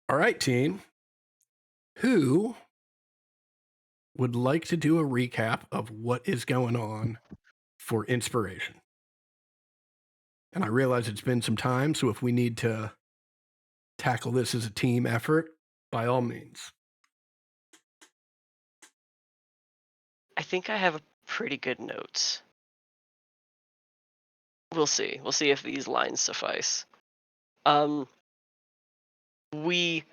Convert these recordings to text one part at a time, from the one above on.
All right, team. Who would like to do a recap of what is going on for inspiration? And I realize it's been some time, so if we need to tackle this as a team effort, by all means. I think I have pretty good notes. We'll see. We'll see if these lines suffice. Um, we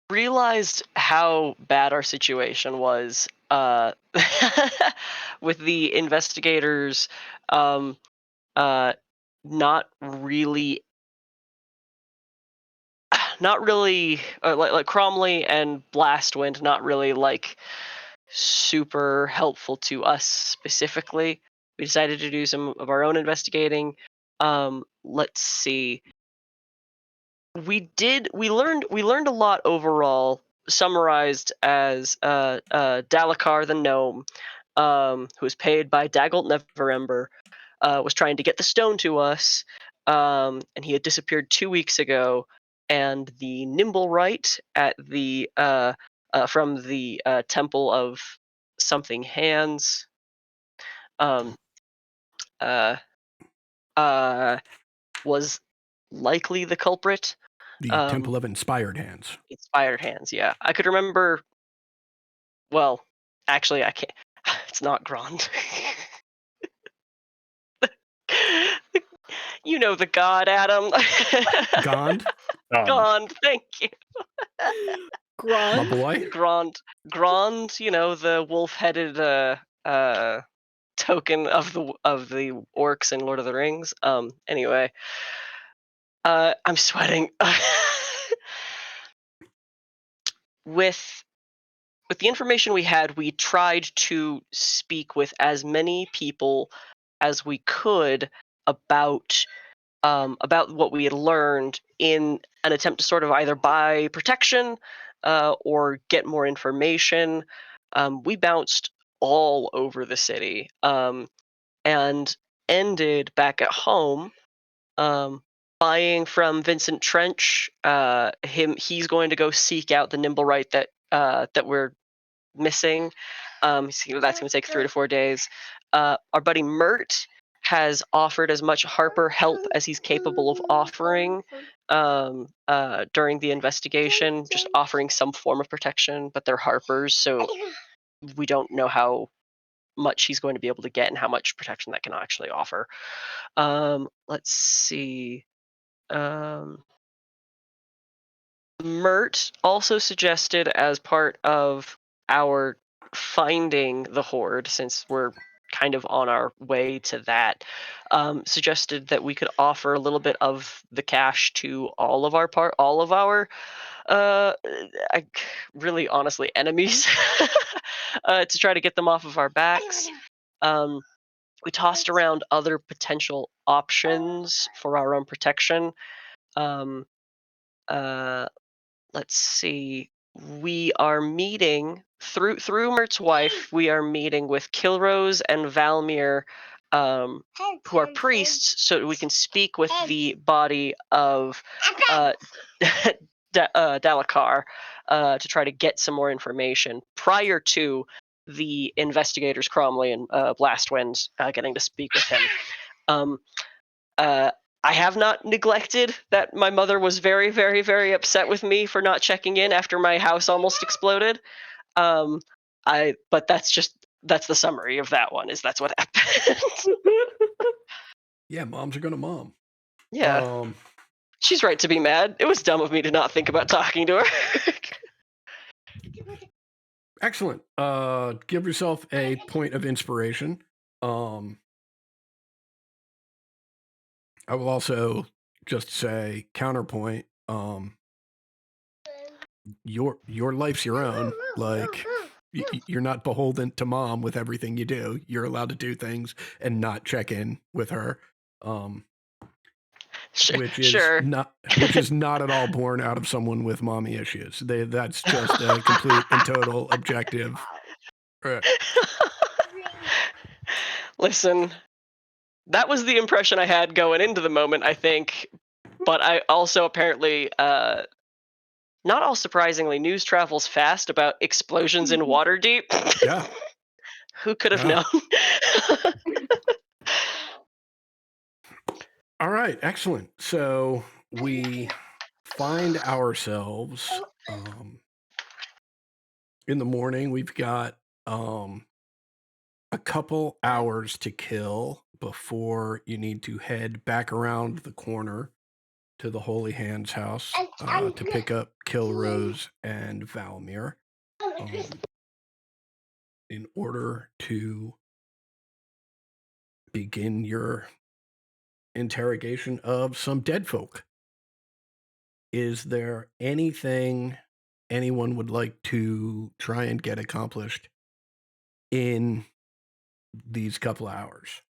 realized how bad our situation was with the investigators um, uh, not really like Cromley and Blastwind not really like super helpful to us specifically. We decided to do some of our own investigating. Let's see. We learned a lot overall, summarized as Dalakar the gnome, who was paid by Dagult Neverember, was trying to get the stone to us, and he had disappeared 2 weeks ago. And the Nimblewright at the from the Temple of something hands, um, uh, uh, was likely the culprit. The Um, Temple of Inspired Hands. Inspired hands, yeah. I could remember. Well, actually, I can't. It's not Grand. You know the god, Adam. Gond, Grand, thank you. my Grand. boy. Grand, the wolf-headed token of the orcs in Lord of the Rings. Anyway, I'm sweating. with with the information we had, we tried to speak with as many people as we could about what we had learned in an attempt to sort of either buy protection or get more information. We bounced all over the city and ended back at home um, buying from Vincent Trench. He's going to go seek out the Nimblewright that we're missing. That's going to take 3 to 4 days. Our buddy Mert has offered as much Harper help as he's capable of offering during the investigation, just offering some form of protection, but they're Harpers, so we don't know how much he's going to be able to get and how much protection that can actually offer. Let's see. Um, Mert also suggested, as part of our finding the horde, since we're kind of on our way to that, suggested that we could offer a little bit of the cash to all of our, uh, I, really honestly enemies, to try to get them off of our backs. Um, we tossed around other potential options for our own protection. Um, uh, let's see. We are meeting through Mert's wife. We are meeting with Kilrose and Valmir, who are priests, so we can speak with the body of uh, Dalakar to try to get some more information prior to the investigators Cromley and Blastwind getting to speak with him. Um, uh, I have not neglected that my mother was very, very, very upset with me for not checking in after my house almost exploded. Um, but that's the summary of that one. That's what happened. Yeah, moms are gonna mom. Yeah, she's right to be mad. It was dumb of me to not think about talking to her. Excellent. Give yourself a point of inspiration. I will also just say counterpoint. Your life's your own. Like you're not beholden to mom with everything you do. You're allowed to do things and not check in with her. Which is Sure. not at all born out of someone with mommy issues. That's just a complete and total objective. Listen, that was the impression I had going into the moment, I think. But I also apparently Not all surprisingly, news travels fast about explosions in Waterdeep. Yeah, Who could have yeah. known? All right, excellent. So we find ourselves in the morning. We've got a couple hours to kill before you need to head back around the corner to the Holy Hands house to pick up Kilrose and Valmir in order to begin your interrogation of some dead folk. Is there anything anyone would like to try and get accomplished in these couple hours?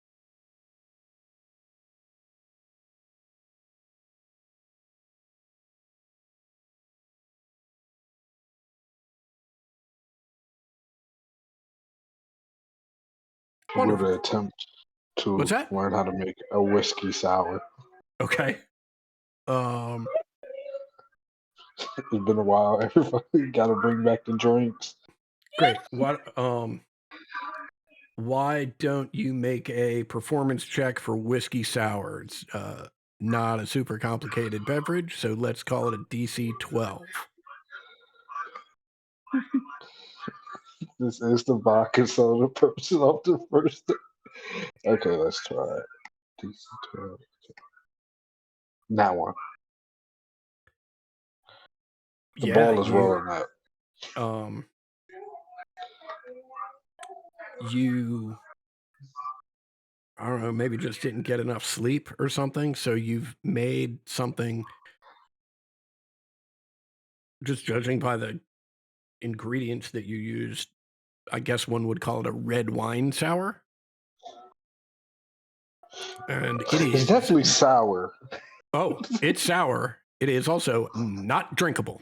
I'm going to Wonderful. attempt What's to that? learn how to make a whiskey sour. Okay. It's been a while. Everybody got to bring back the drinks. Great. Why don't you make a performance check for whiskey sour? It's not a super complicated beverage, so let's call it a DC 12. This is the vodka soda person off the first. Okay, let's try it. DC 12. That one. The Yeah, ball is rolling up. um you I don't know, maybe just didn't get enough sleep or something, so you've made something, just judging by the ingredients that you used, I guess one would call it a red wine sour. And it It's is, definitely sour. oh, it's sour. It is also not drinkable.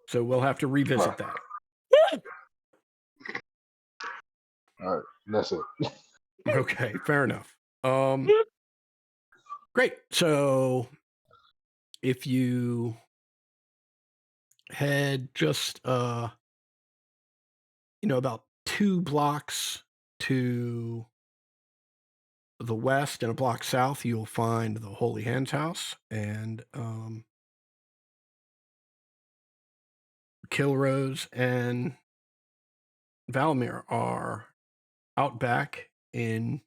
So we'll have to revisit that. All right, that's it. Okay, fair enough. Great. So if you head just about 2 blocks to the west and a block south, you'll find the Holy Hands house, and Kilrose and Valmir are out back in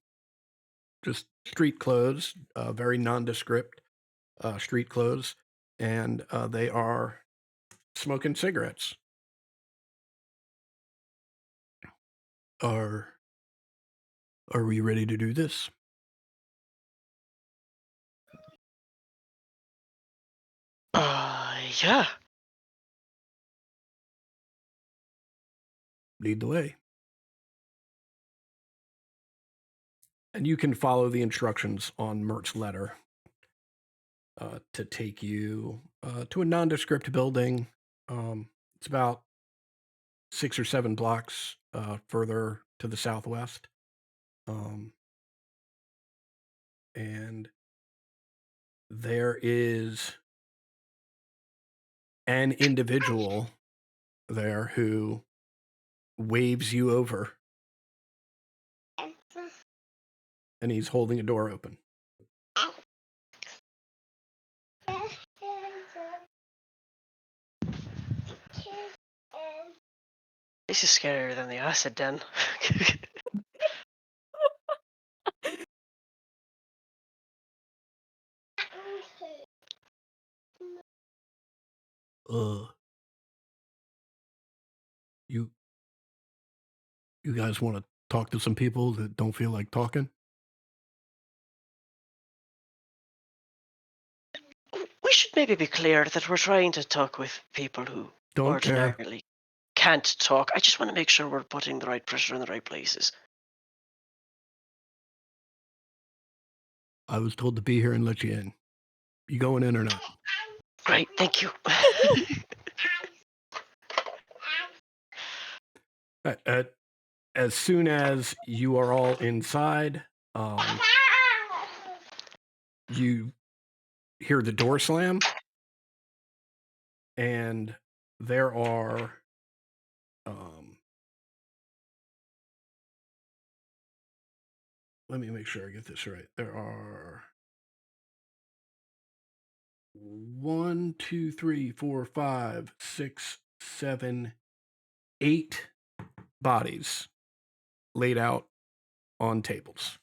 just street clothes, very nondescript street clothes, and they are smoking cigarettes. Are are we ready to do this? Yeah. Lead the way. And you can follow the instructions on Mert's letter to take you to a nondescript building. It's about 6 or 7 blocks further to the southwest. And there is an individual there who waves you over, and he's holding a door open. This is scarier than the acid den. Uh, you you guys want to talk to some people that don't feel like talking? We should maybe be clear that we're trying to talk with people who Don't care. ordinarily can't talk. I just want to make sure we're putting the right pressure in the right places. I was told to be here and let you in. You going in or not? Great, thank you. As soon as you are all inside, you hear the door slam, and there are let me make sure I get this right. There are 1, 2, 3, 4, 5, 6, 7, 8 bodies laid out on tables.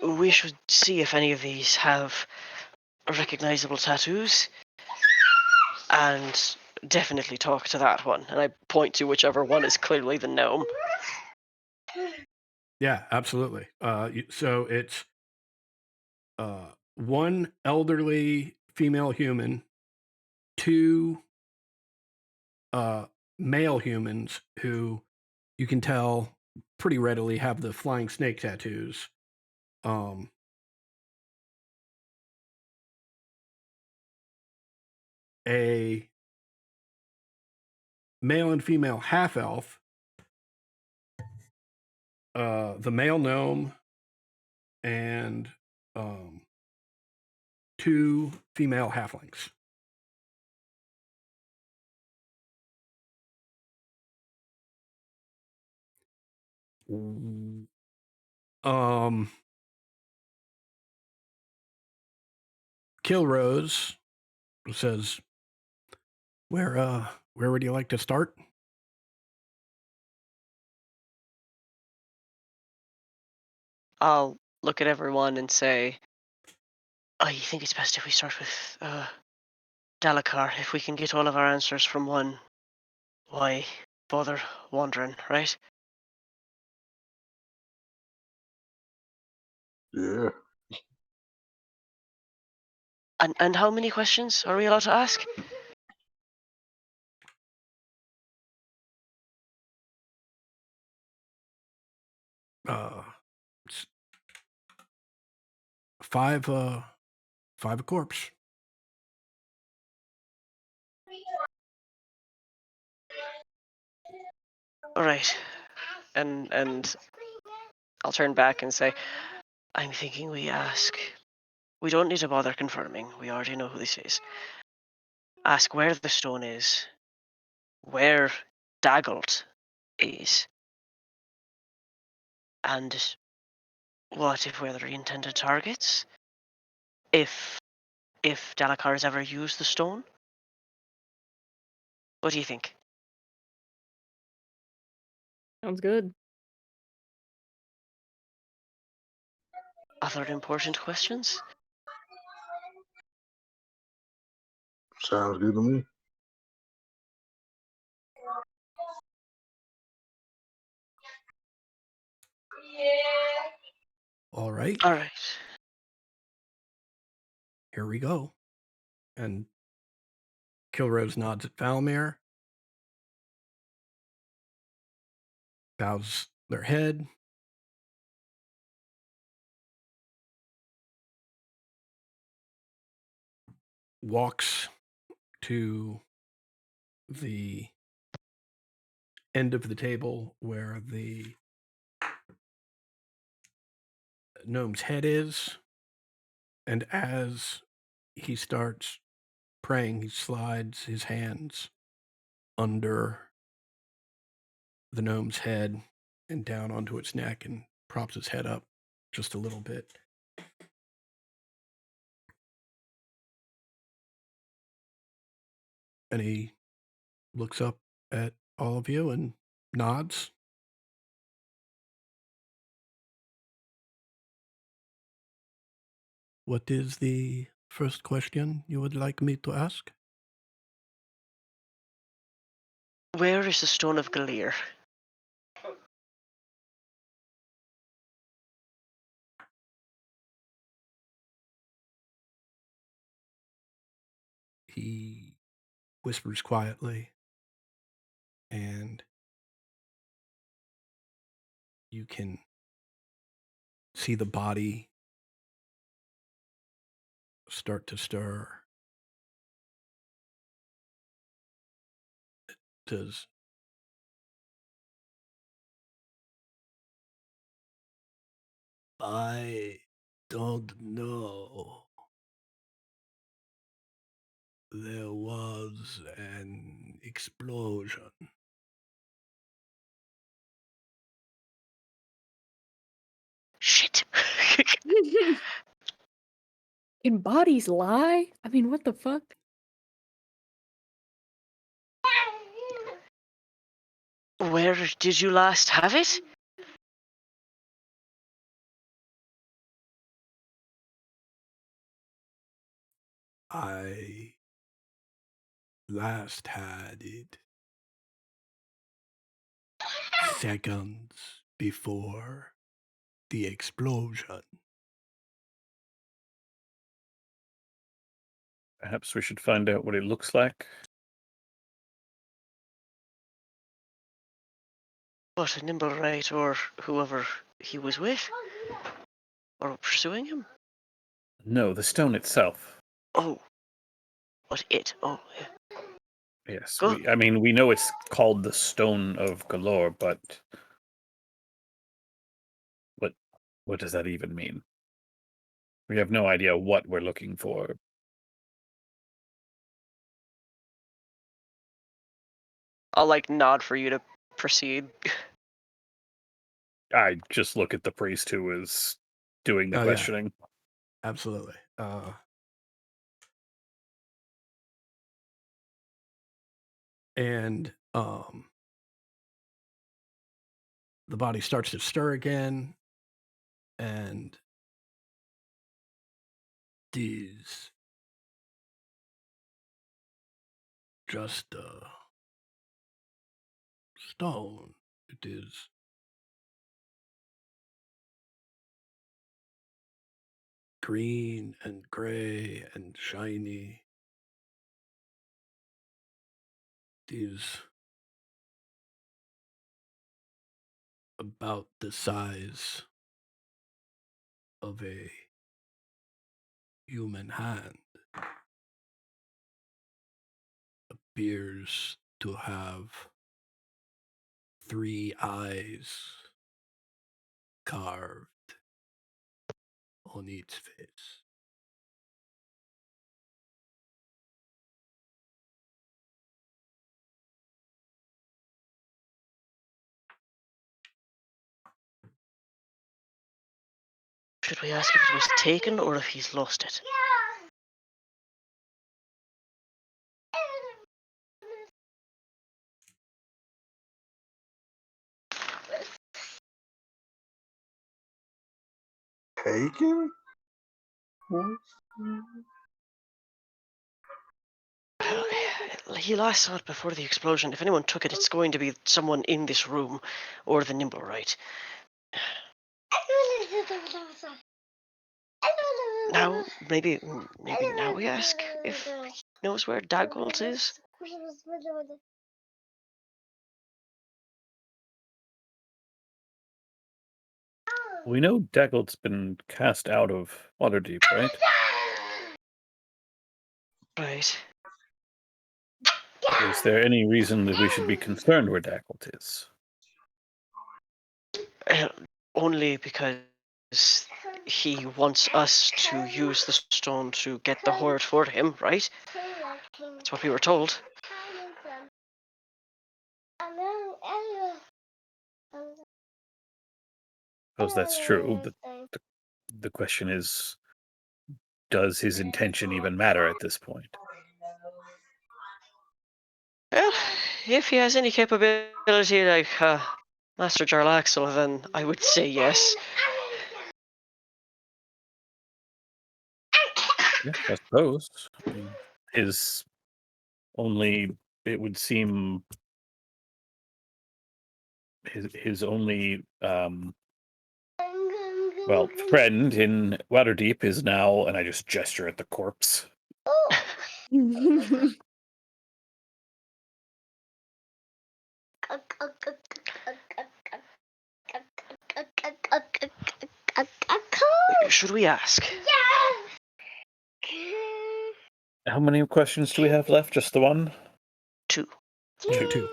We should see if any of these have recognizable tattoos, and definitely talk to that one. And I point to whichever one is clearly the gnome. Yeah, absolutely. So it's one elderly female human, two male humans who you can tell pretty readily have the flying snake tattoos. A male and female half elf, the male gnome, and two female halflings. Kilrose says, where would you like to start? I'll look at everyone and say, I think it's best if we start with Dalakar. If we can get all of our answers from one, why bother wandering, right? Yeah. And how many questions are we allowed to ask? It's five a corpse. All right, and I'll turn back and say, I'm thinking we ask. We don't need to bother confirming. We already know who this is. Ask where the stone is, where Daggelt is, and what if we're the intended targets? If Dalakar has ever used the stone? What do you think? Sounds good. Other important questions? Sounds good to me. All right, All right. here we go. And Kilrose nods at Falmir, bows their head, walks to the end of the table where the gnome's head is, and as he starts praying, he slides his hands under the gnome's head and down onto its neck and props its head up just a little bit. And he looks up at all of you and nods. What is the first question you would like me to ask? Where is the Stone of Galir? He whispers quietly, and you can see the body start to stir. Does I don't know. There was an explosion. Shit. Can bodies lie? I mean, what the fuck? Where did you last have it? I last had it seconds before the explosion. Perhaps we should find out what it looks like. What, a nimble right or whoever he was with? Or pursuing him? No, the stone itself. Oh. What, it? Oh, yeah. Yes, Go. we know it's called the Stone of Galore, but what does that even mean? We have no idea what we're looking for. I'll, nod for you to proceed. I just look at the priest who is doing the Oh, yeah. questioning. Absolutely. And the body starts to stir again, and these just a stone. It is green and gray and shiny. It is about the size of a human hand. Appears to have 3 eyes carved on its face. Should we ask if it was taken or if he's lost it? Taken? He last saw it before the explosion. If anyone took it, it's going to be someone in this room or the nimble right. Now, maybe now we ask if he knows where Daggold is. We know Daggle's been cast out of Waterdeep, right? Right. Is there any reason that we should be concerned where Daggold is? Only because he wants us to use the stone to get the hoard for him, right? That's what we were told. Suppose that's true. The question is, does his intention even matter at this point? Well, if he has any capability like Master Jarlaxle, then I would say yes. Yes, I suppose. I mean, his only, it would seem, his only, friend in Waterdeep is now, and I just gesture at the corpse. Should we ask? How many questions do we have left? Just the one? Two. Two.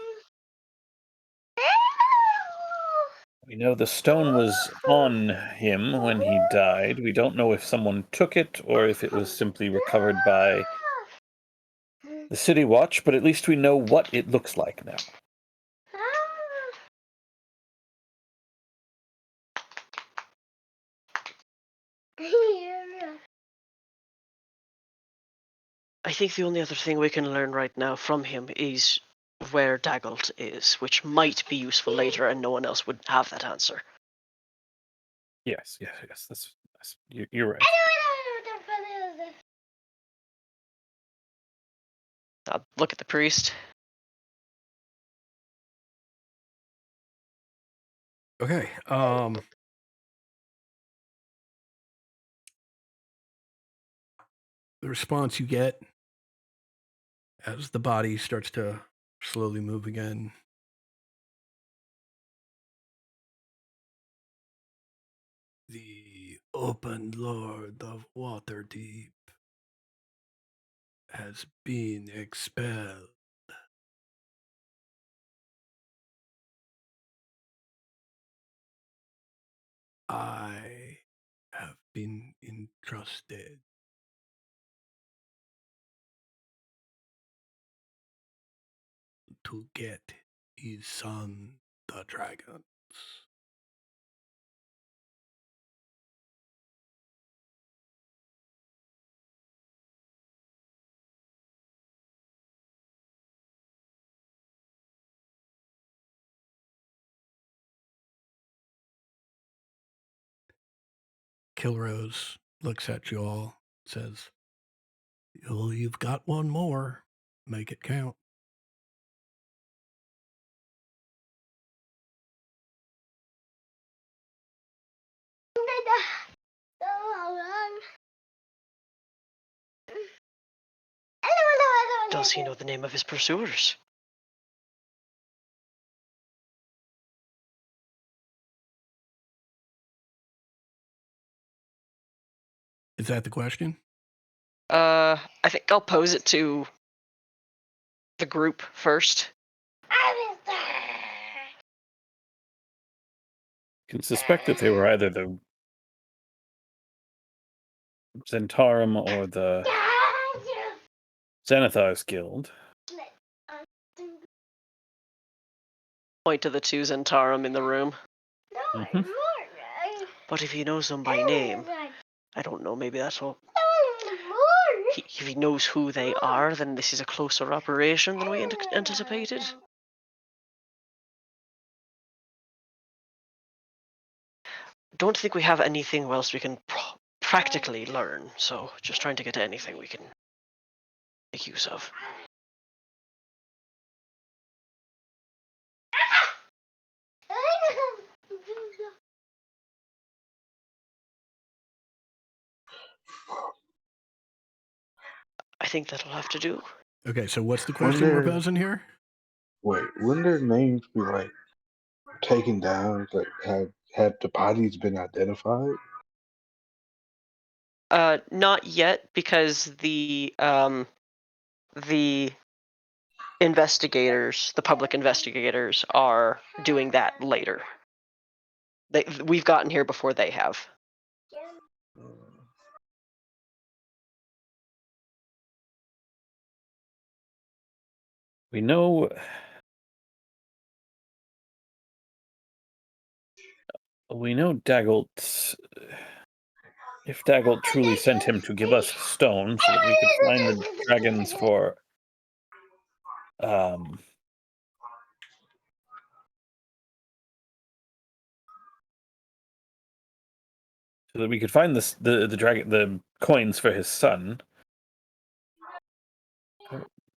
We know the stone was on him when he died. We don't know if someone took it or if it was simply recovered by the City Watch, but at least we know what it looks like now. I think the only other thing we can learn right now from him is where Daggelt is, which might be useful later, and no one else would have that answer. Yes. You're right. Look at the priest. Okay. The response you get as the body starts to slowly move again. The open Lord of Waterdeep has been expelled. I have been entrusted to get his son, the dragons. Kilrose looks at you all, says, "Well, you've got one more. Make it count." Does he know the name of his pursuers? Is that the question? I think I'll pose it to the group first. You can suspect that they were either the Zentarum or the Xanathar's Guild. Point to the two Zentarum in the room. Mhm. But if he knows them by name, I don't know, maybe that's what... If he knows who they are, then this is a closer operation than we anticipated. Don't think we have anything else we can practically learn, so just trying to get to anything we can make use of. I think that'll have to do. Okay, so what's the When question we're they're posing here? wait, wouldn't their names be like taken down? Like have the bodies been identified? Not yet, because the investigators, the public investigators, are doing that later. We've gotten here before they have. We know Daggelt. If Daggelt truly sent him to give us the stone so that we could find the dragons for so that we could find the coins for his son.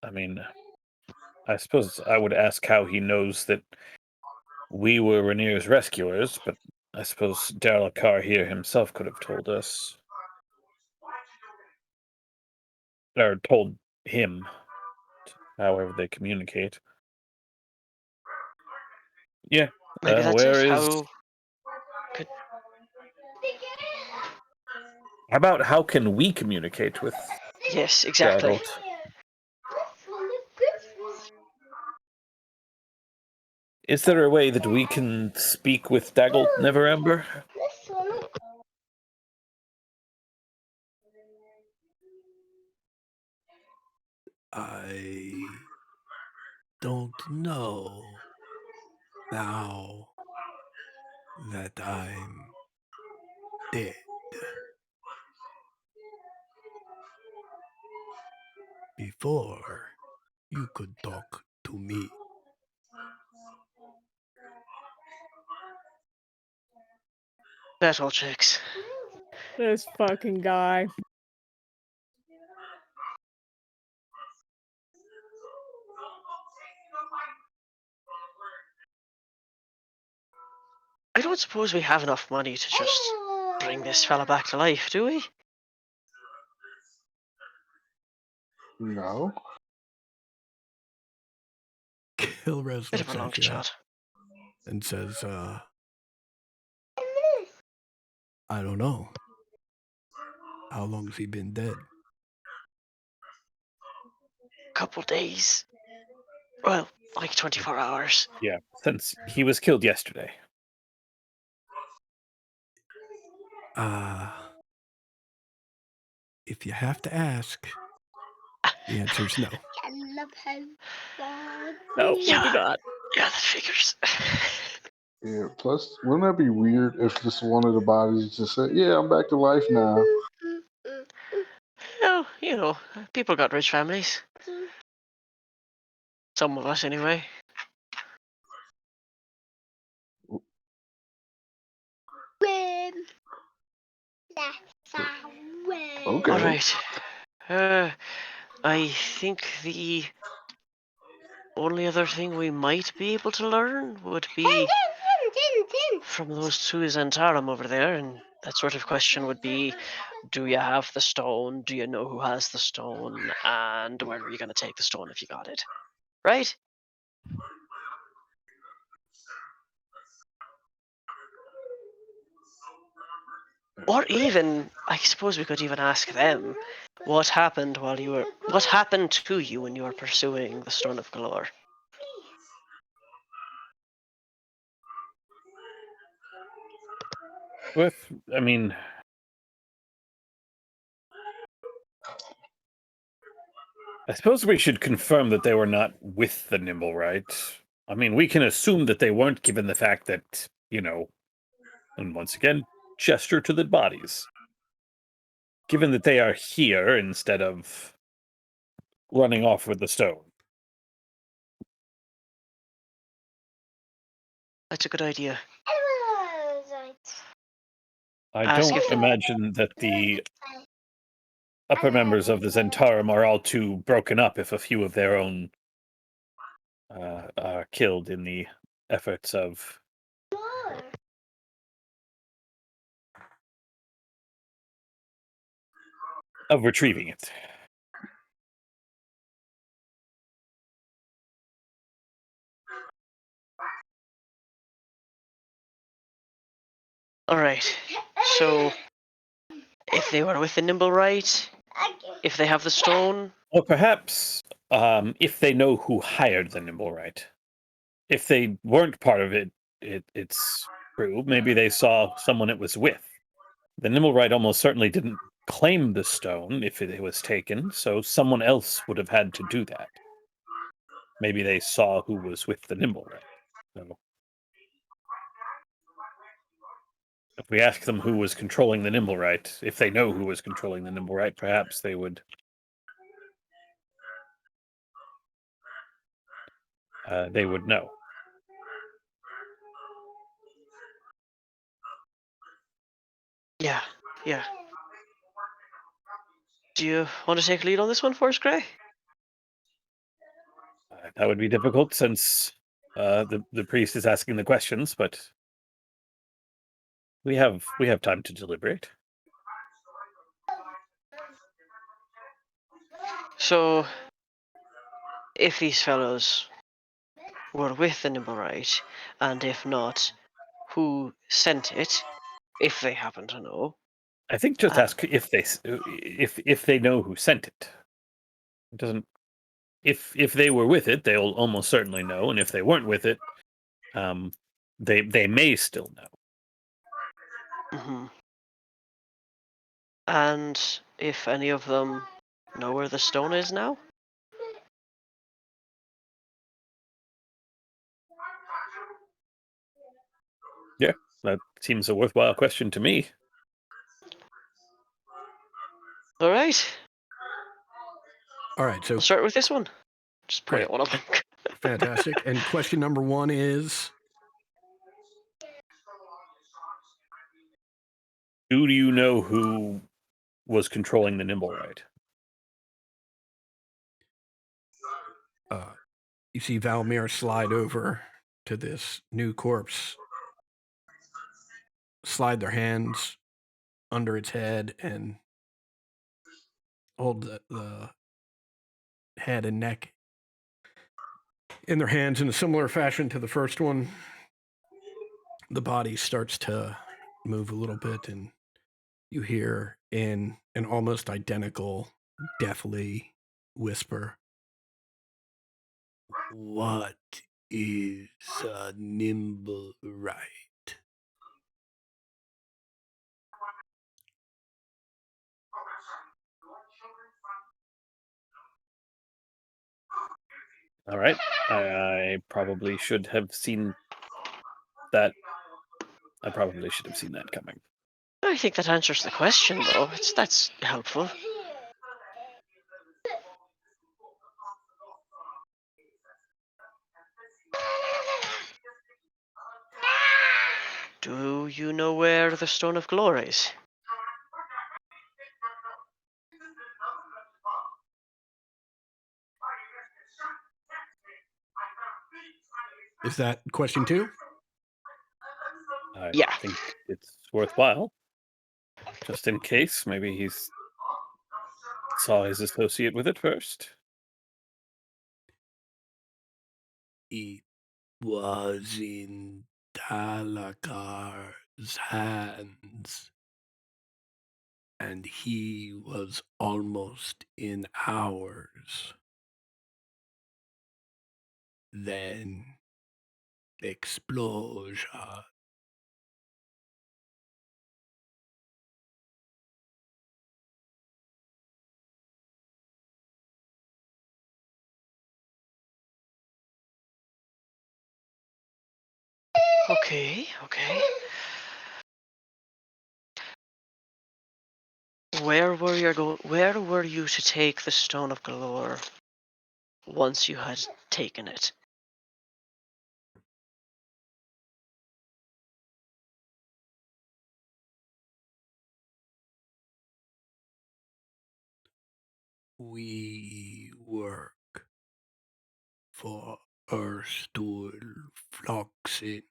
I mean, I suppose I would ask how he knows that we were Rainier's rescuers, but I suppose Darlakar here himself could have told us. Or told him, however they communicate. Yeah, Maybe that's where it. is... How could... How about how can we communicate with Yes, exactly. Daggelt? Is there a way that we can speak with Daggle Neverember? I don't know now that I'm dead. Before you could talk to me. Battle chicks. This fucking guy. I don't suppose we have enough money to just bring this fella back to life, do we? No. Kilres Bit of looks a long at you shot. and says, I don't know. How long has he been dead? Couple days. Well, like 24 hours. Yeah, since he was killed yesterday. If you have to ask, the answer's no. No, we do Yeah, not. yeah, that figures. Yeah. Plus, wouldn't that be weird if just one of the bodies just said, "Yeah, I'm back to life now"? Well, people got rich families. Some of us, anyway. Okay. All right. I think the only other thing we might be able to learn would be from those two Zentarum over there, and that sort of question would be, do you have the stone? Do you know who has the stone? And where are you going to take the stone if you got it? Right? Or even, I suppose we could even ask them, what happened to you when you were pursuing the Stone of Galore? I mean, I suppose we should confirm that they were not with the Nimble, right? I mean, we can assume that they weren't, given the fact that, and once again, gesture to the bodies. Given that they are here instead of running off with the stone. That's a good idea. I Ask don't if imagine that the upper members of the Zentarum are all too broken up if a few of their own are killed in the efforts of retrieving it. All right. So, if they were with the Nimble right, if they have the stone, Or perhaps, if they know who hired the Nimblewright. If they weren't part of it, it's true. Maybe they saw someone it was with. The Nimblewright almost certainly didn't claim the stone if it was taken, so someone else would have had to do that. Maybe they saw who was with the Nimblewright. So if we ask them who was controlling the Nimblewright, if they know who was controlling the Nimblewright, perhaps they would know. yeah, yeah. Do you want to take a lead on this one for us, Gray? That would be difficult since the priest is asking the questions, but we have time to deliberate. So, if these fellows were with the Nimble right, and if not, who sent it, if they happen to know? I think just ask if they know who sent it. It doesn't. If they were with it, they'll almost certainly know, and if they weren't with it, They may still know. Hmm. And if any of them know where the stone is now? Yeah, that seems a worthwhile question to me. All right. All right, so We'll start with this one. Just point great. at one of them. Fantastic. And question number 1 is, Do you know who was controlling the nimble ride? you see Valmir slide over to this new corpse, slide their hands under its head, and hold the head and neck in their hands in a similar fashion to the first one. The body starts to move a little bit, and you hear in an almost identical, deathly whisper, "What is a nimble right?" All right. I probably should have seen that. I probably should have seen that coming. I think that answers the question, though. That's helpful. Do you know where the Stone of Glory is? Is that question 2? I Yeah. think it's worthwhile. Just in case, maybe he's saw his associate with it first. It was in Talakar's hands, and he was almost in ours. Then explosion. Okay, okay. Where were you to take the Stone of Galore once you had taken it? We work for Erstul Floxin.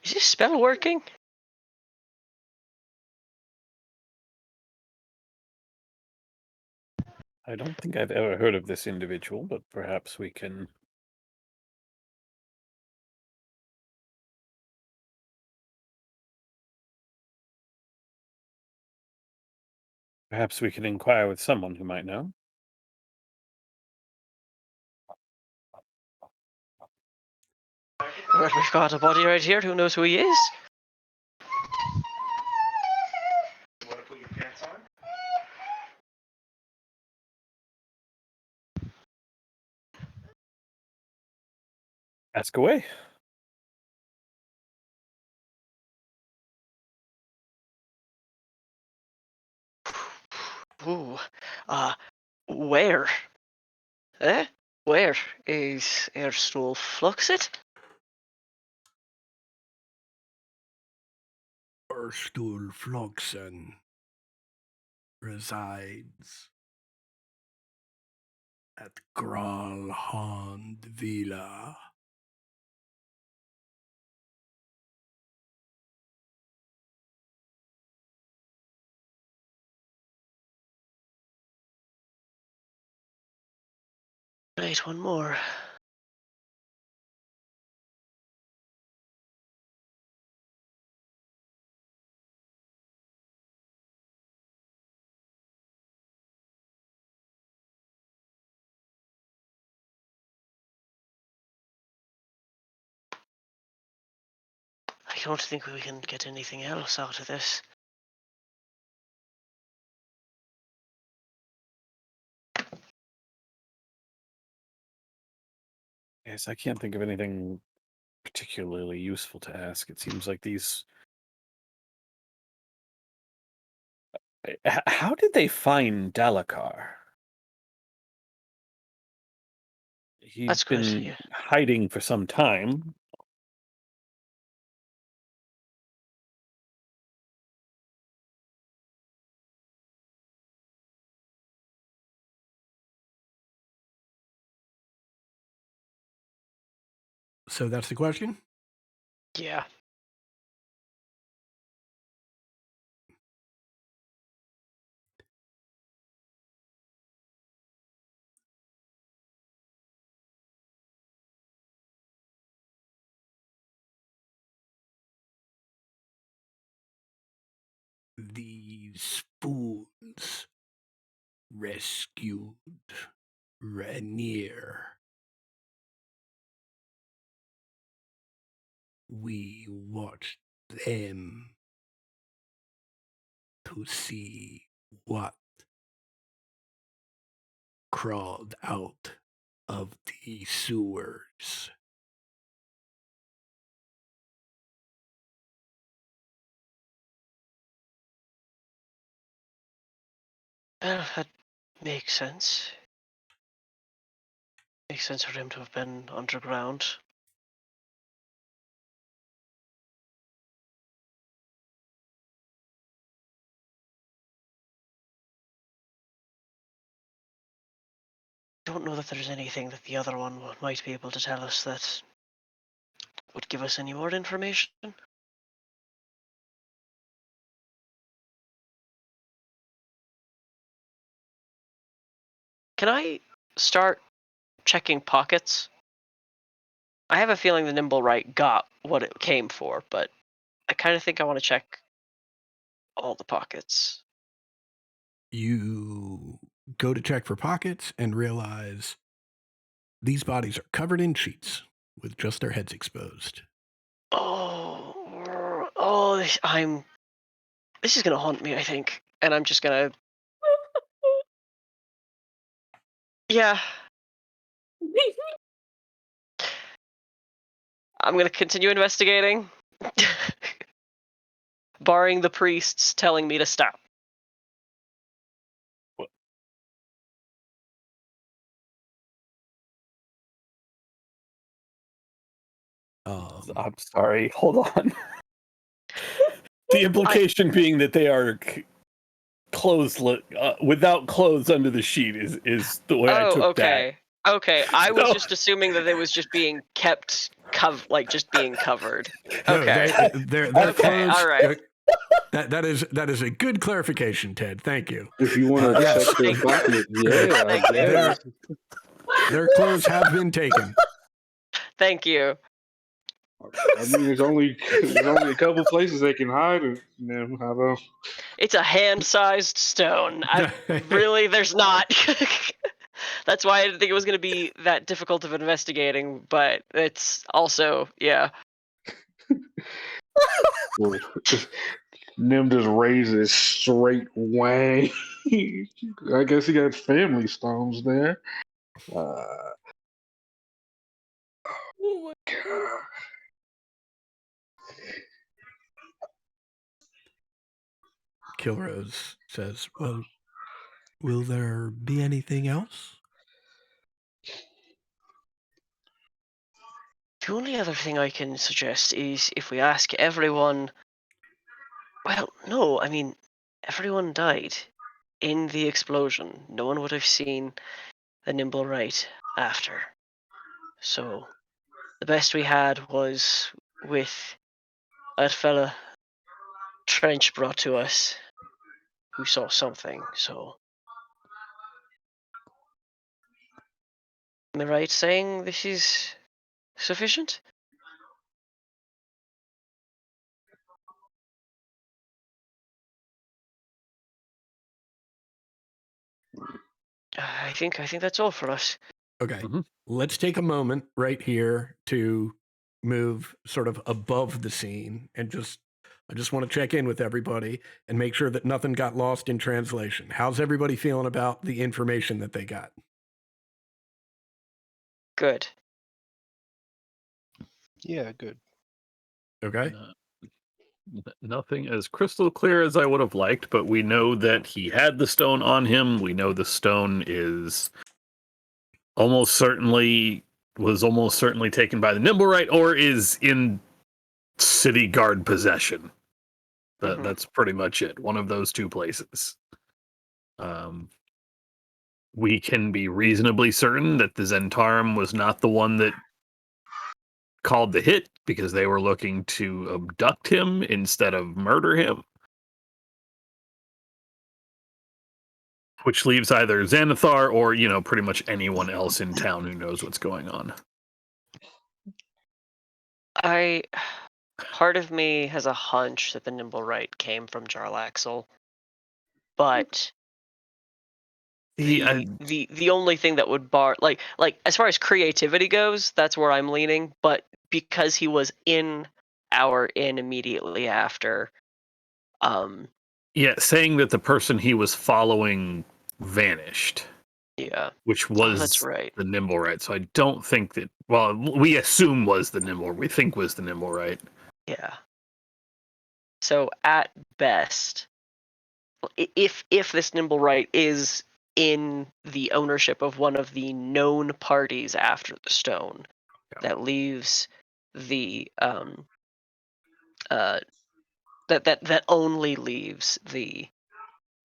Is this spell working? I don't think I've ever heard of this individual, but perhaps we can. Perhaps we can inquire with someone who might know. Well, we've got a body right here. Who knows who he is? Ask away. Ooh. Where? Eh? Where is Erstwolf Fluxit? Erstul Floxen resides at Gralhand Villa. Right, one more. don't think we can get anything else out of this. Yes, I can't think of anything particularly useful to ask. It seems like these. How did they find Dalakar? He'd That's good. been Yeah. hiding for some time. So that's the question? Yeah. These fools rescued Rainier. We watched them to see what crawled out of the sewers. Well, that makes sense. Makes sense for him to have been underground. Don't know that there's anything that the other one might be able to tell us that would give us any more information. Can I start checking pockets? I have a feeling the Nimble Right got what it came for, but I kind of think I want to check all the pockets. You go to check for pockets and realize these bodies are covered in sheets with just their heads exposed. Oh, this is gonna haunt me, I think, and I'm just gonna, yeah, I'm gonna continue investigating, barring the priests telling me to stop. I'm sorry. Hold on. The implication being that they are clothes without clothes under the sheet is the way I Oh, took that. okay, okay. I was So just assuming that it was just being kept just being covered. No, Okay, they're okay, clothes. all right. That is a good clarification, Ted. Thank you. If you want to Yes, check their Thank you. pocket, yeah, I Thank you. guess. their clothes have been taken. Thank you. I mean, there's only a couple places they can hide it. I don't. It's a hand-sized stone. There's not. That's why I didn't think it was going to be that difficult of investigating, but it's also, yeah. Well, Nim just raises straight wang. I guess he got family stones there. Uh, God. Kilrose says, "Well, will there be anything else?" The only other thing I can suggest is if we ask everyone. Well, no, I mean, everyone died in the explosion. No one would have seen the Nimble Right after. So the best we had was with that fella Trench brought to us, who saw something. So am I right saying this is sufficient? I think that's all for us. Okay, Mhm. let's take a moment right here to move sort of above the scene and I just want to check in with everybody and make sure that nothing got lost in translation. How's everybody feeling about the information that they got? Good. Yeah, good. Okay. Nothing as crystal clear as I would have liked, but we know that he had the stone on him. We know the stone was almost certainly taken by the Nimblewright or is in city guard possession. That's pretty much it. One of those two places. We can be reasonably certain that the Zentarum was not the one that called the hit because they were looking to abduct him instead of murder him. Which leaves either Xanathar or, pretty much anyone else in town who knows what's going on. Part of me has a hunch that the Nimblewright came from Jarlaxle, but the only thing that would bar like as far as creativity goes, that's where I'm leaning. But because he was in our inn immediately after, saying that the person he was following vanished. Yeah. Which was that's right. the Nimblewright. So I don't think that. Well, we assume was the Nimble. We think was the Nimblewright. Yeah. So at best, if this Nimblewright is in the ownership of one of the known parties after the stone, that leaves the that only leaves the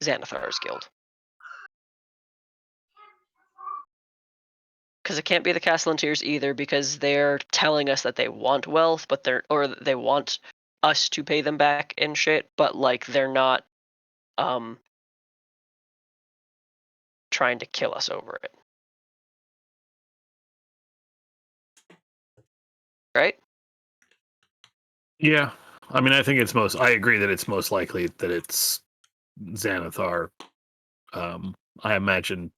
Xanathar's Guild. Because it can't be the Castellanteers either, because they're telling us that they want wealth, but they want us to pay them back and shit, but they're not trying to kill us over it. Right? Yeah. I mean, I think I agree that it's most likely that it's Xanathar. I imagine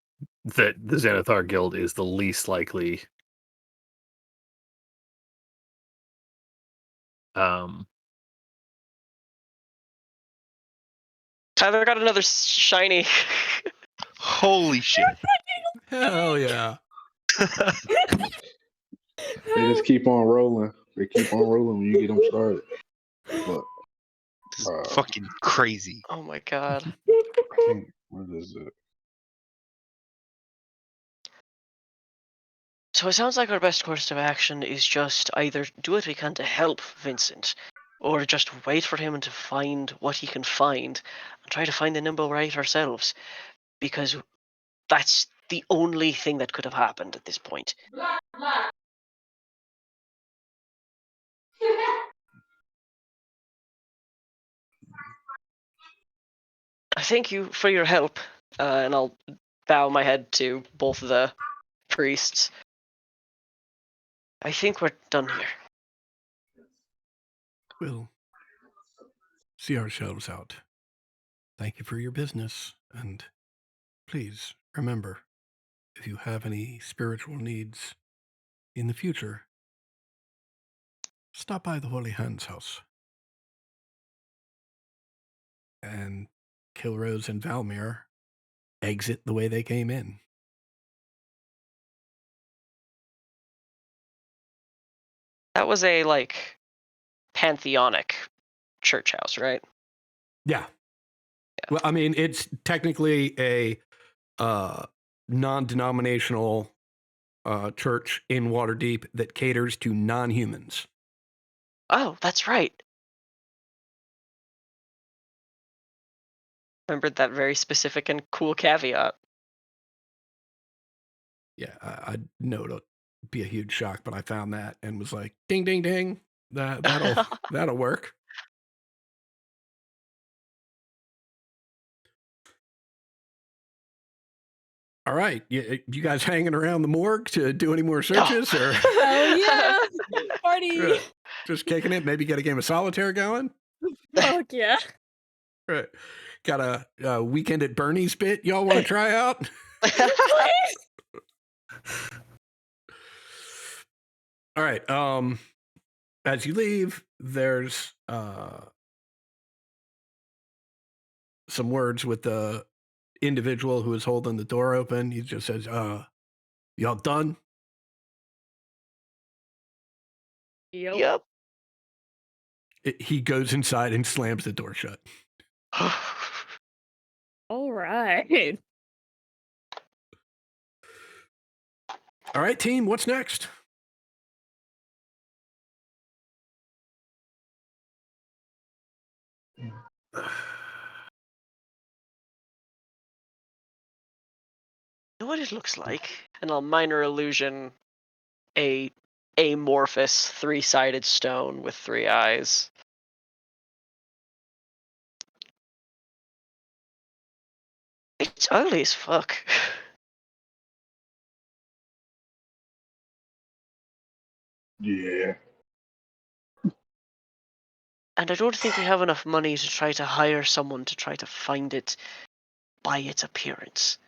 that the Xanathar Guild is the least likely. Tyler got another shiny. Holy shit. Hell yeah. They just keep on rolling. They keep on rolling when you get them started. But This is fucking crazy. Oh my god. What is it? So it sounds like our best course of action is just either do what we can to help Vincent, or just wait for him to find what he can find, and try to find the Nimblewright ourselves, because that's the only thing that could have happened at this point. I thank you for your help, and I'll bow my head to both of the priests. I think we're done here. We'll see ourselves out. Thank you for your business, and please remember, if you have any spiritual needs in the future, stop by the Holy Hands house. And Kilrose and Valmir exit the way they came in. That was a pantheonic church house, right? Yeah. Well, I mean, it's technically a non-denominational church in Waterdeep that caters to non-humans. Oh, that's right. Remembered that very specific and cool caveat. Yeah, I know it'll be a huge shock, but I found that and was like, ding, ding, ding. That'll work. All right, you guys hanging around the morgue to do any more searches, or Hell yeah! Party! just kicking it? Maybe get a game of solitaire going. Fuck yeah! Right. Got a weekend at Bernie's bit y'all want to try out? Please! All right. as you leave, there's some words with the individual who is holding the door open. He just says, y'all done? Yep. Yep. He goes inside and slams the door shut. All right. All right, team, what's next? Know what it looks like? And I'll minor illusion a amorphous three-sided stone with three eyes. It's ugly as fuck. Yeah. And I don't think we have enough money to try to hire someone to try to find it by its appearance.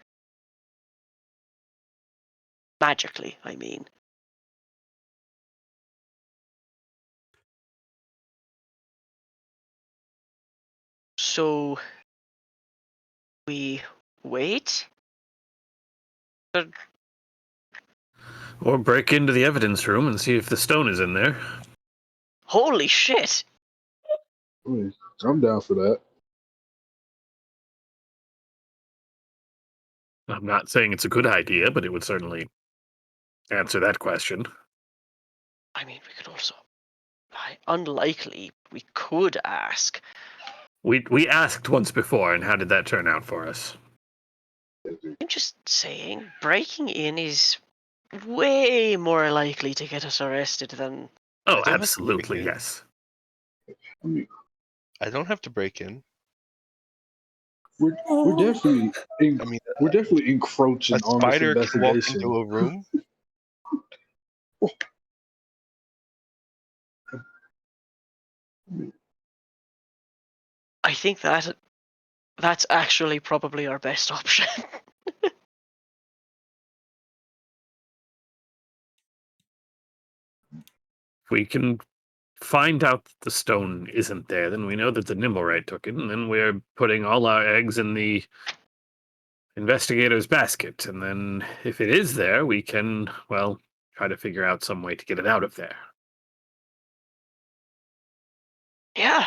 Magically, I mean. So we wait? Or break into the evidence room and see if the stone is in there. Holy shit! I mean, I'm down for that. I'm not saying it's a good idea, but it would certainly answer that question. I mean, we could also. Unlikely, we could ask. We asked once before, and how did that turn out for us? I'm just saying, breaking in is way more likely to get us arrested than. Oh, don't have to absolutely, break in. yes. I mean, I don't have to break in. we're definitely I mean, we're definitely encroaching a on this spider can walk investigation. into a room. I think that's actually probably our best option. If we can find out that the stone isn't there, then we know that the Nimblewright took it, and then we're putting all our eggs in the investigator's basket. And then if it is there, we can, well, try to figure out some way to get it out of there. Yeah,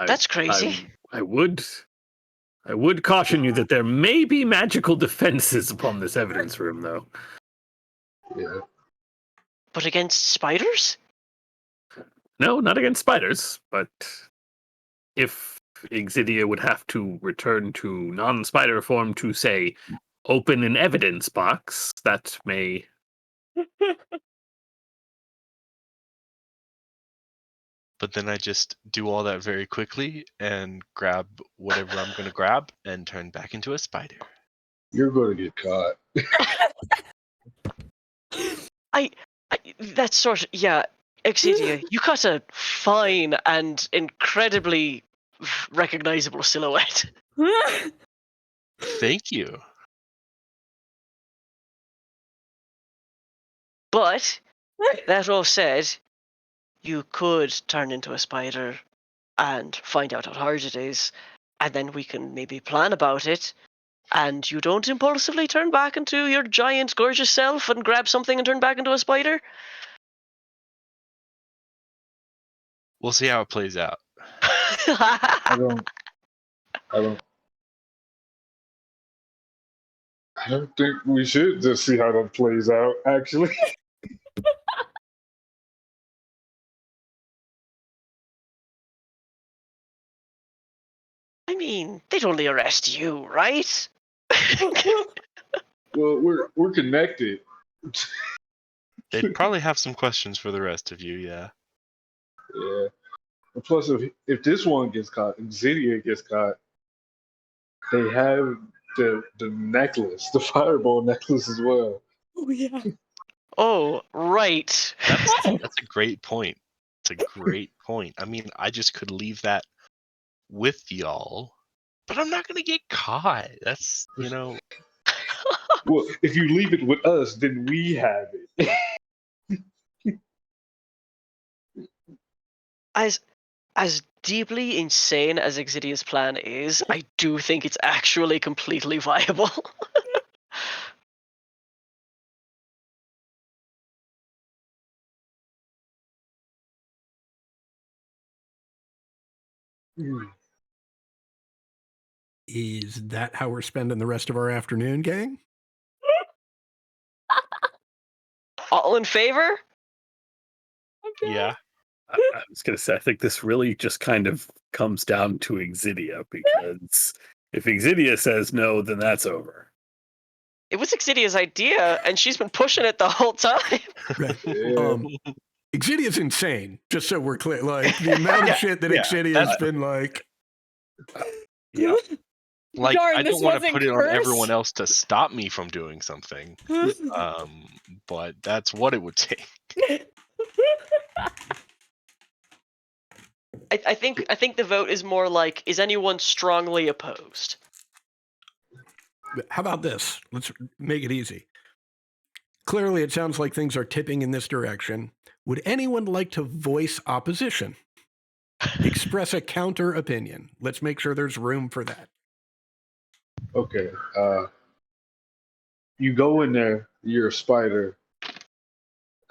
that's crazy. I would caution you that there may be magical defenses upon this evidence room, though. Yeah. But against spiders? No, not against spiders, but if Exidia would have to return to non-spider form to, say, open an evidence box, that may... But then I just do all that very quickly and grab whatever I'm going to grab and turn back into a spider. You're going to get caught. That's sort of, yeah. Exidia, you got a fine and incredibly recognizable silhouette. Thank you. But that all said, you could turn into a spider and find out how hard it is, and then we can maybe plan about it, and you don't impulsively turn back into your giant, gorgeous self and grab something and turn back into a spider. We'll see how it plays out. I don't think we should just see how that plays out, actually. I mean, they'd only arrest you, right? Well, we're connected. They'd probably have some questions for the rest of you, yeah. Yeah. And plus, if this one gets caught, Xenia gets caught, they have the necklace, the fireball necklace as well. Oh yeah. Oh, right. That's a great point. It's a great point. I mean, I just could leave that with y'all, but I'm not gonna get caught. That's, you know. Well, if you leave it with us, then we have it. as as deeply insane as Exidia's plan is, I do think it's actually completely viable. Is that how we're spending the rest of our afternoon, gang? All in favor? Yeah. I was going to say, I think this really just kind of comes down to Exidia, because if Exidia says no, then that's over. It was Exidia's idea, and she's been pushing it the whole time. Right. Yeah. Exidia's insane, just so we're clear. Like, the amount of shit that yeah, Exidia's been like... Yeah. Like, Darn, I this don't want to wasn't put it on cursed. everyone else to stop me from doing something. But that's what it would take. I think the vote is more like, is anyone strongly opposed? How about this? Let's make it easy. Clearly, it sounds like things are tipping in this direction. Would anyone like to voice opposition? Express a counter opinion. Let's make sure there's room for that. Okay. You go in there, you're a spider.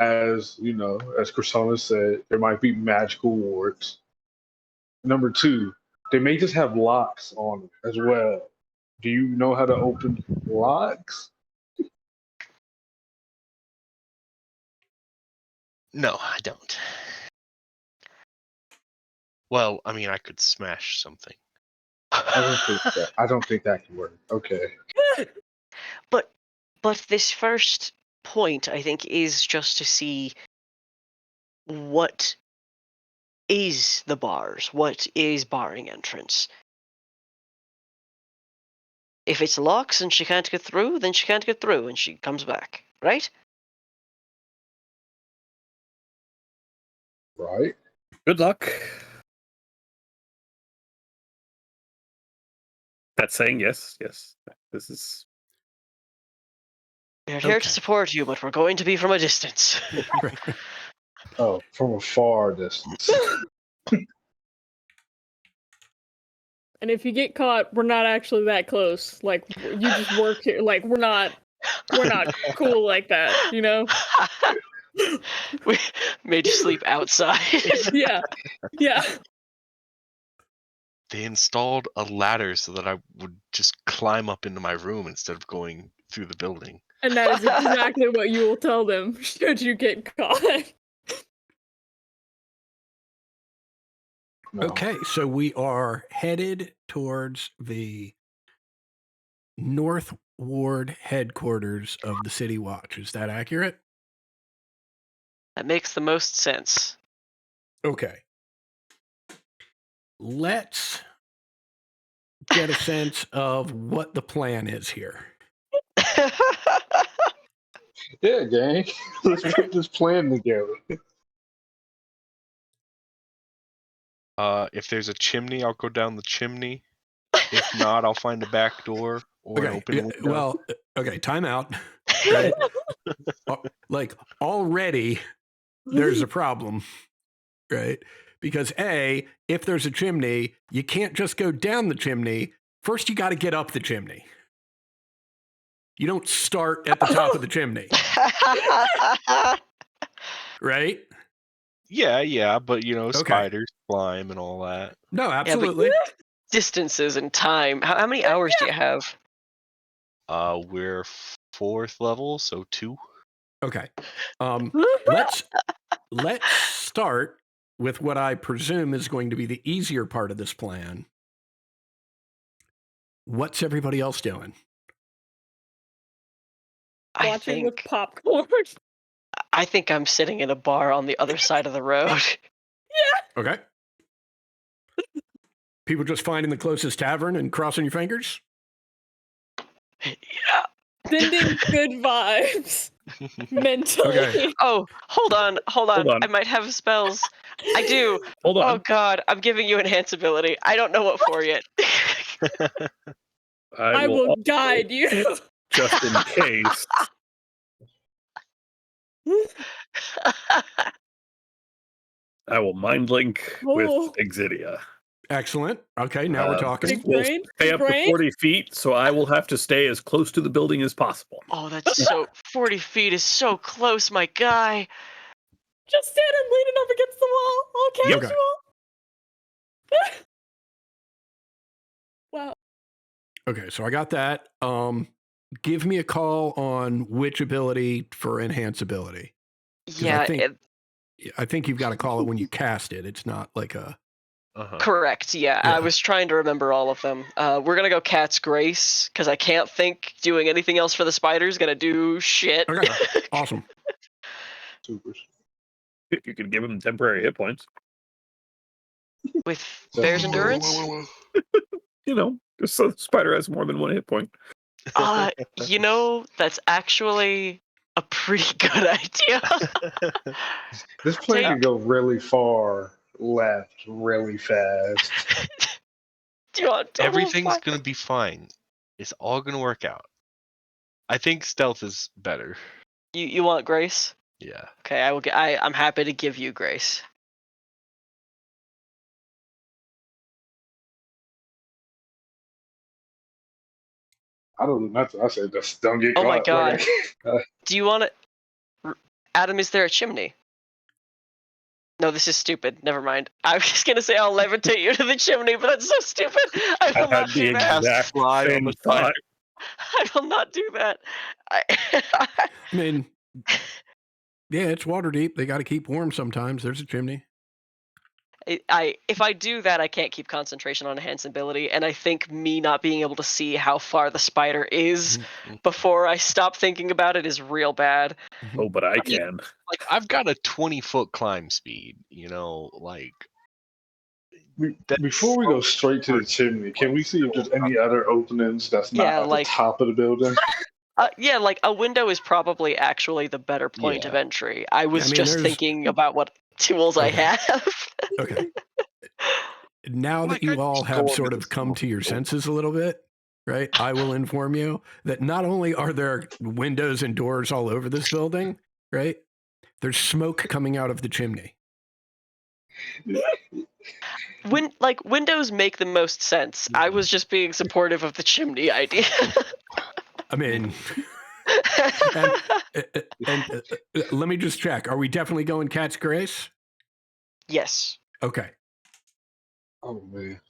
As you know, as Christina said, there might be magical wards. Number two, they may just have locks on them as well. Do you know how to open locks? No, I don't. Well, I mean, I could smash something. I don't think that can work. Okay. But this first point, I think, is just to see what is the bars, what is barring entrance. If it's locks and she can't get through, then she can't get through and she comes back, right? Right. Good luck. That's saying yes. Yes. This is. We're here to Okay. support you, but we're going to be from a distance. Oh, from a far distance. And if you get caught, we're not actually that close. Like, you just work here. Like, we're not cool like that, you know? We made you sleep outside. Yeah. Yeah. They installed a ladder so that I would just climb up into my room instead of going through the building. And that is exactly what you will tell them should you get caught. No. Okay, so we are headed towards the North Ward headquarters of the City Watch. Is that accurate? That makes the most sense. Okay. Let's get a sense of what the plan is here. Yeah, gang. Let's put this plan together. If there's a chimney, I'll go down the chimney. If not, I'll find a back door or an open window. Well, okay, time out. Right? Like, already there's a problem, right? Because A, if there's a chimney, you can't just go down the chimney. First, you got to get up the chimney. You don't start at the top of the chimney, right? Yeah, but Okay. spiders, slime, and all that. No, absolutely. Distances and time. How many hours do you have? We're 4th level, so 2. Okay. Let's start with what I presume is going to be the easier part of this plan. What's everybody else doing? Watching with popcorn. I think I'm sitting in a bar on the other side of the road. Okay. People just finding the closest tavern and crossing your fingers? Yeah. Sending good vibes. Mentally. Okay. Oh, hold on. Hold on. I might have spells. I do. Hold on. Oh god, I'm giving you enhance ability. I don't know what for yet. I will also, guide you. just in case. I will mind link with Oh. Exidia. Excellent. Okay, now we're talking. Big We'll brain, stay big up to brain. 40 feet, so I will have to stay as close to the building as possible. Oh, that's so 40 feet is so close, my guy. Just standing leaning up against the wall, all Yep. casual. Wow. Okay, so I got that. Give me a call on which ability for enhance ability. Yeah, I think you've got to call it when you cast it. It's not like a. correct. Yeah, Yeah. I was trying to remember all of them. We're gonna go Cat's Grace because I can't think doing anything else for the spider's gonna do shit. Okay, awesome. Super. If you could give him temporary hit points. With Bear's Endurance. You know, just so the spider has more than one hit point. That's actually a pretty good idea. This plane Take- can go really far left, really fast. Do you want to Everything's gonna be fine. It's all gonna work out. I think stealth is better. You want Grace? Yeah. Okay, I'm happy to give you Grace. I don't know. I said just don't get Oh caught. my Like, God. Do you want to? Adam, is there a chimney? No, this is stupid. Never mind. I was just gonna say I'll levitate you to the chimney, but that's so stupid. I will not do that. exact Fly on same the thought. I will not do that. I mean, yeah, it's water deep. They got to keep warm sometimes. There's a chimney. If I do that, I can't keep concentration on enhance ability, and I think me not being able to see how far the spider is before I stop thinking about it is real bad. Oh, but I mean, can. Like I've got a 20-foot climb speed. Like. Before we go straight to the chimney, can we see if there's any other openings that's not Yeah, at like- the top of the building? Yeah, like a window is probably actually the better point of Yeah. entry. I was mean, just there's- thinking about what tools I Okay. have. Okay. Now Like, that you I'd all just have go sort into of the come to your smoke. senses a little bit, right? I will inform you that not only are there windows and doors all over this building, right? There's smoke coming out of the chimney. Windows make the most sense. I was just being supportive of the chimney idea. I mean, and let me just check. Are we definitely going Cat's Grace? Yes. Okay. Oh man.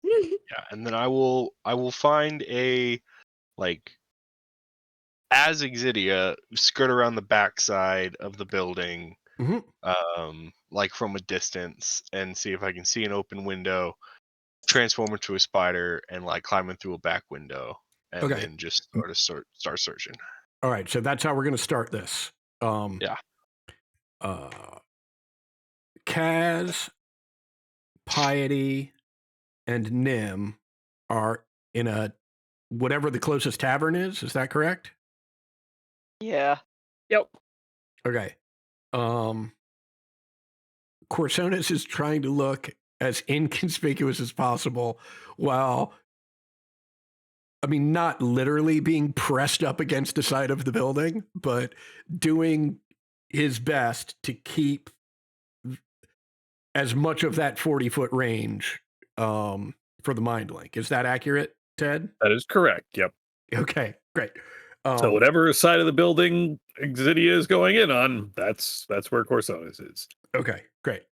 Yeah, and then I will find a as Exidia skirt around the backside of the building, like from a distance, and see if I can see an open window, transform into a spider, and like climb in through a back window, and Okay. then just start searching. All right. So that's how we're going to start this. Yeah. Kaz, Piety, and Nim are in a whatever the closest tavern is. Is that correct? Yeah. Yep. Okay. Corsonis is trying to look as inconspicuous as possible while, I mean, not literally being pressed up against the side of the building, but doing his best to keep as much of that 40-foot range for the mind link. Is that accurate, Ted? That is correct. Yep. Okay, great. So whatever side of the building Exidia is going in on, that's where Corsonis is. Okay, great.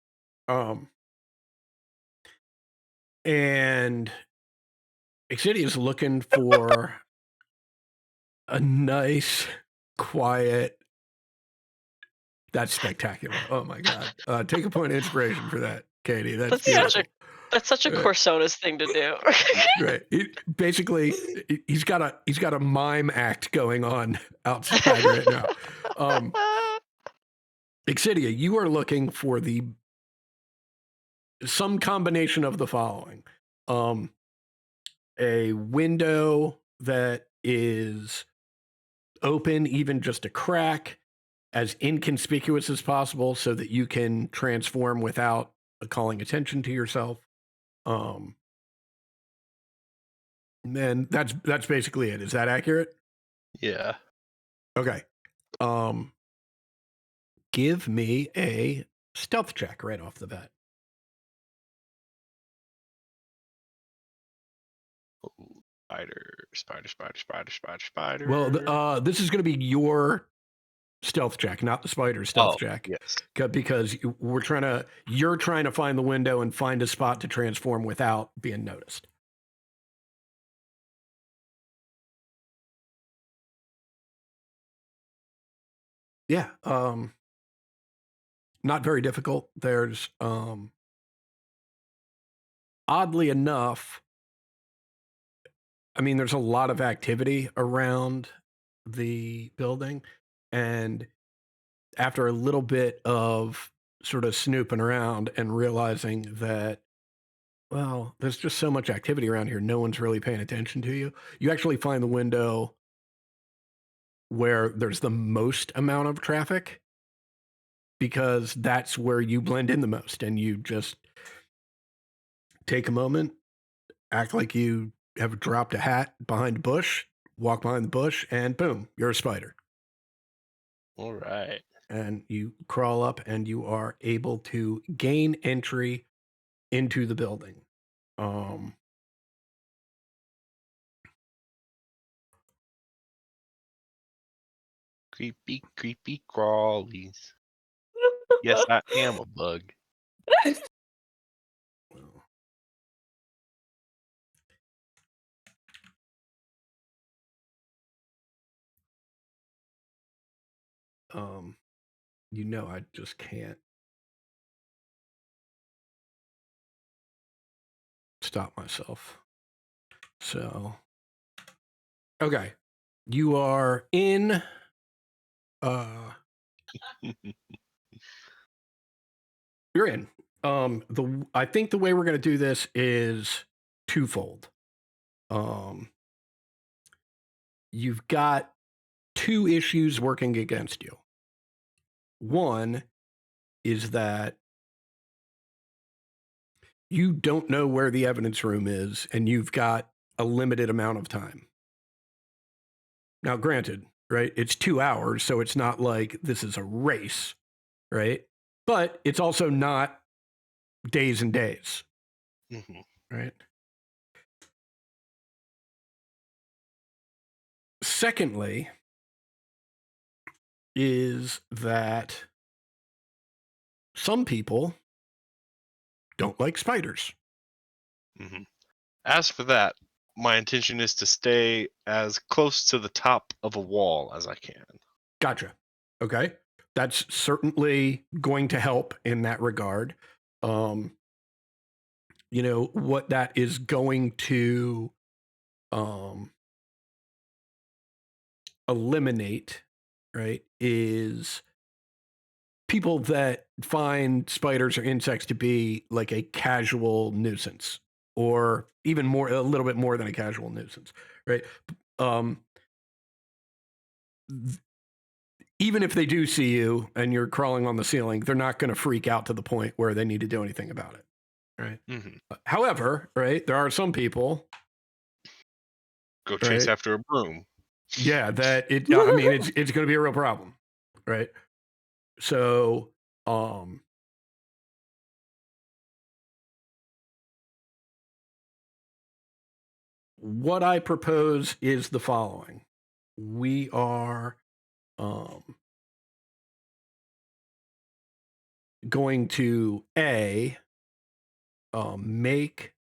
And Exidia is looking for a nice, quiet. That's spectacular. Oh my god! Take a point of inspiration for that, Katie. That's beautiful. That's such a Corsonas thing to do. Right. Basically, he's got a mime act going on outside right now. Exidia, you are looking for some combination of the following: a window that is open, even just a crack, as inconspicuous as possible, so that you can transform without calling attention to yourself. And that's basically it. Is that accurate? Yeah. Okay. Give me a stealth check right off the bat. Spider. Well, this is going to be your stealth check, not the spider's stealth check. Yes. Because you're trying to find the window and find a spot to transform without being noticed. Yeah. Not very difficult. There's oddly enough, I mean, there's a lot of activity around the building, and after a little bit of sort of snooping around and realizing that, well, there's just so much activity around here, no one's really paying attention to you. You actually find the window where there's the most amount of traffic, because that's where you blend in the most, and you just take a moment, act like you have dropped a hat behind a bush, walk behind the bush, and boom, you're a spider. All right. And you crawl up and you are able to gain entry into the building. Creepy crawlies. Yes, I am a bug. I just can't stop myself. So, okay. You are in, you're in. I think the way we're going to do this is twofold. You've got two issues working against you. One is that you don't know where the evidence room is, and you've got a limited amount of time. Now, granted, right, it's 2 hours, so it's not like this is a race, right? But it's also not days and days, right? Secondly, is that some people don't like spiders. As for that, my intention is to stay as close to the top of a wall as I can. Gotcha. Okay. That's certainly going to help in that regard. What that is going to eliminate, right, is people that find spiders or insects to be like a casual nuisance, or even a little bit more than a casual nuisance, right? Even if they do see you and you're crawling on the ceiling, they're not going to freak out to the point where they need to do anything about it, right? However, right, there are some people go chase right, after a broom. Yeah, that it. I mean, it's going to be a real problem, right? So, what I propose is the following: we are going to make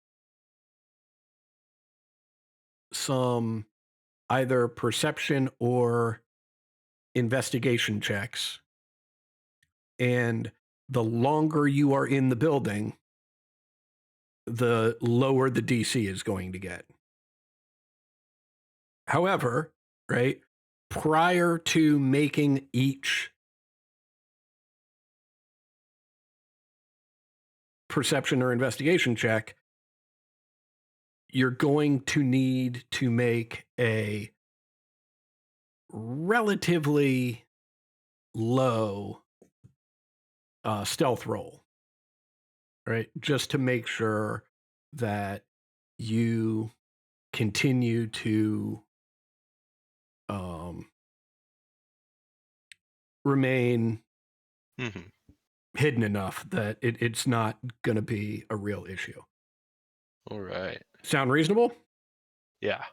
some either perception or investigation checks, and the longer you are in the building, the lower the DC is going to get. However, right, prior to making each perception or investigation check, you're going to need to make a relatively low stealth roll, right? Just to make sure that you continue to remain hidden enough that it's not going to be a real issue. All right. Sound reasonable? Yeah.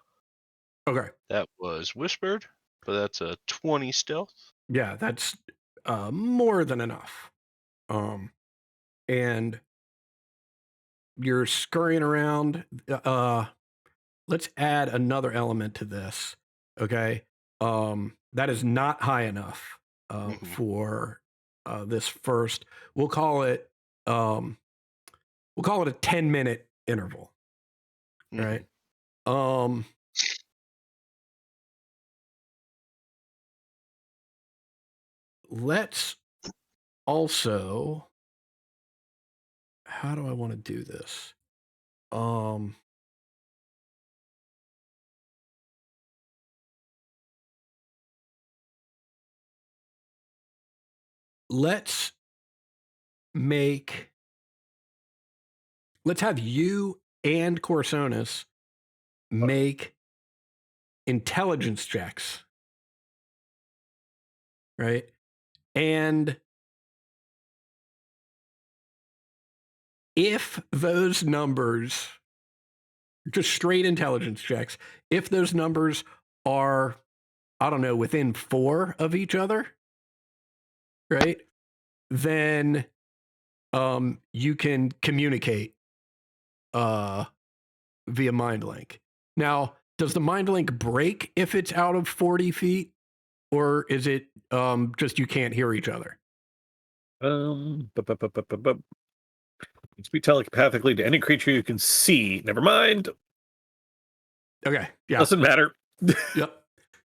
Okay. That was whispered, but that's a 20 stealth. Yeah, that's more than enough. And you're scurrying around. Let's add another element to this. Okay. That is not high enough for this first. We'll call it a 10-minute interval. Right. Let's also, how do I want to do this? Let's have you and Corsonis make intelligence checks, right? And if those numbers, just straight intelligence checks, if those numbers are, I don't know, within 4 of each other, right? Then you can communicate via mind link. Now, does the mind link break if it's out of 40 feet, or is it just you can't hear each other? Speak telepathically to any creature you can see. Never mind. Okay. Yeah. Doesn't matter. Yep.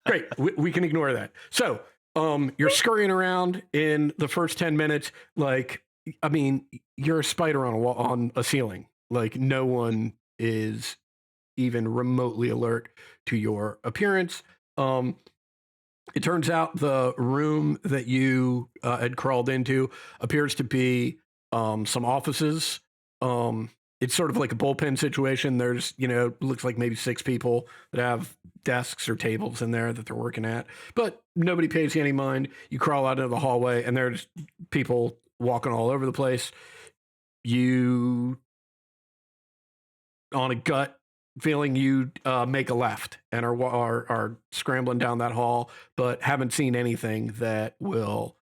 Great. We can ignore that. So you're scurrying around in the first 10 minutes. Like, I mean, you're a spider on a wall, on a ceiling. Like, no one is even remotely alert to your appearance. It turns out the room that you had crawled into appears to be some offices. It's sort of like a bullpen situation. There's, looks like maybe 6 people that have desks or tables in there that they're working at, but nobody pays you any mind. You crawl out into the hallway and there's people walking all over the place. You, on a gut feeling, you make a left and are scrambling down that hall, but haven't seen anything that will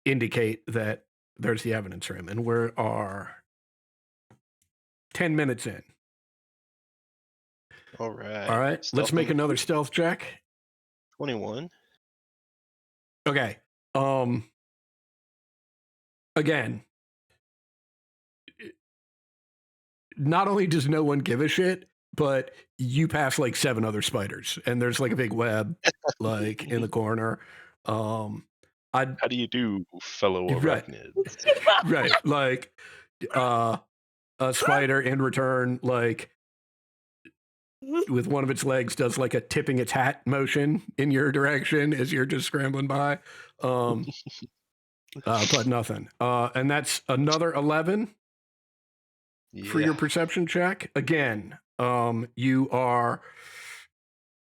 indicate that there's the evidence room. And we are 10 minutes in. All right. All right. Let's make another stealth check. 21. Okay. Again, not only does no one give a shit, but you pass like 7 other spiders, and there's like a big web like in the corner. How do you do, fellow Right. arachnids? Right. Like a spider in return, like with one of its legs, does like a tipping its hat motion in your direction as you're just scrambling by. But nothing. And that's another 11 for your perception check. Again, you are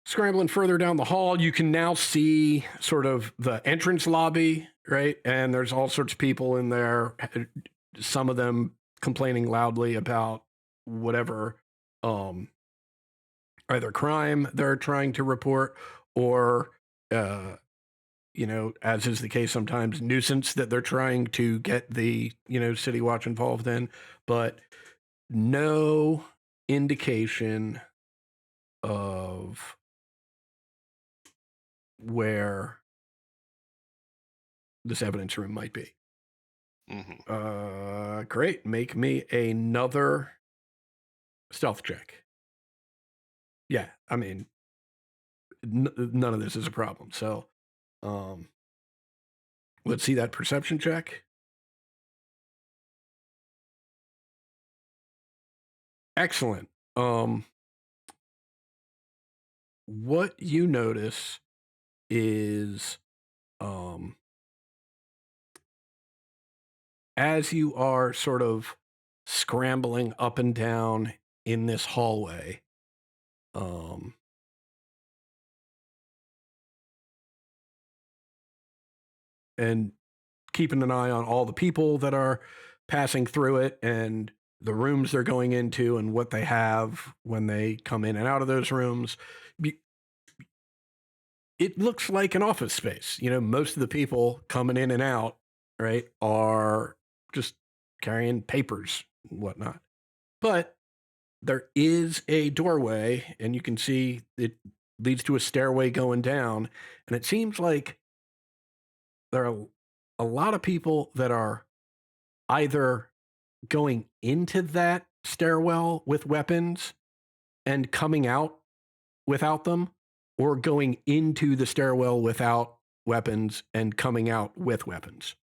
scrambling further down the hall. You can now see sort of the entrance lobby, right? And there's all sorts of people in there, some of them complaining loudly about whatever either crime they're trying to report or as is the case sometimes, nuisance that they're trying to get the city watch involved in, but no indication of where this evidence room might be. Great. Make me another stealth check. Yeah, I mean, none of this is a problem. So, let's see that perception check. Excellent. What you notice is, as you are sort of scrambling up and down in this hallway, and keeping an eye on all the people that are passing through it and the rooms they're going into and what they have when they come in and out of those rooms. It looks like an office space. Most of the people coming in and out, right, are just carrying papers and whatnot. But there is a doorway, and you can see it leads to a stairway going down. And it seems like there are a lot of people that are either going into that stairwell with weapons and coming out without them, or going into the stairwell without weapons and coming out with weapons.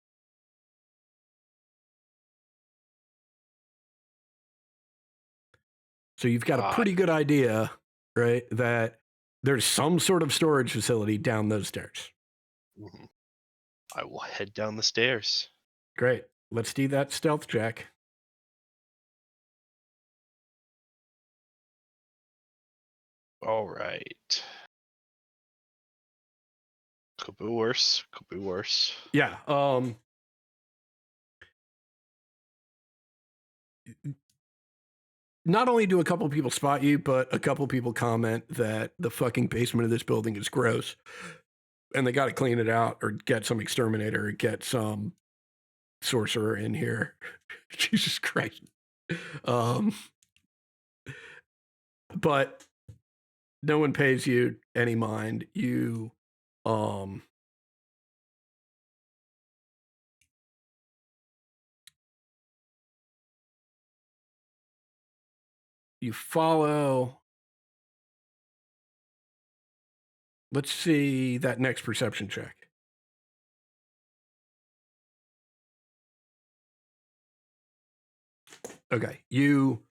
So you've got a pretty good idea, right, that there's some sort of storage facility down those stairs. Mhm. I will head down the stairs. Great. Let's do that stealth check. All right. Could be worse. Could be worse. Yeah. Not only do a couple of people spot you, but a couple of people comment that the fucking basement of this building is gross and they got to clean it out or get some exterminator or get some sorcerer in here. Jesus Christ. But no one pays you any mind. You follow. Let's see that next perception check. Okay, you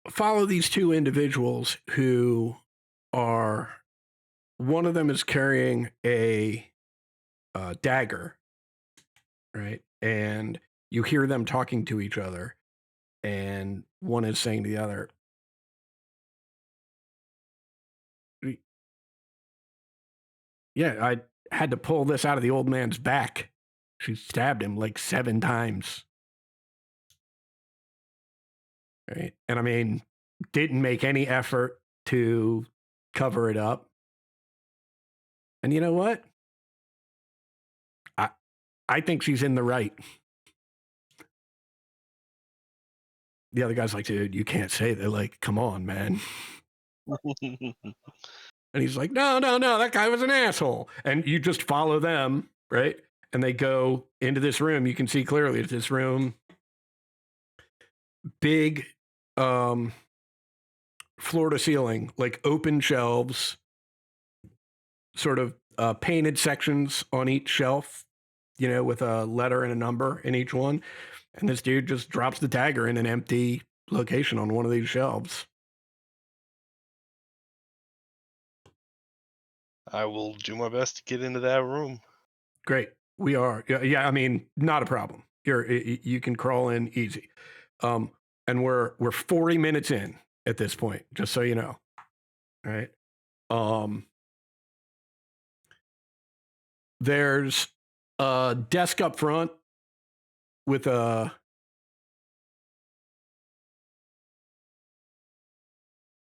follow these two individuals who are, one of them is carrying a dagger, right? And you hear them talking to each other, and one is saying to the other, yeah, I had to pull this out of the old man's back. She stabbed him like 7 times. Right. And I mean, didn't make any effort to cover it up. And you know what? I think she's in the right. The other guy's like, dude, you can't say that. Like, come on, man. And he's like, no, that guy was an asshole. And you just follow them, right? And they go into this room. You can see clearly it's this room. Big floor to ceiling, like open shelves, sort of painted sections on each shelf, with a letter and a number in each one. And this dude just drops the dagger in an empty location on one of these shelves. I will do my best to get into that room. Great. We are. Yeah. I mean, not a problem. You can crawl in easy. And we're 40 minutes in at this point, just so you know. All right. There's a desk up front with a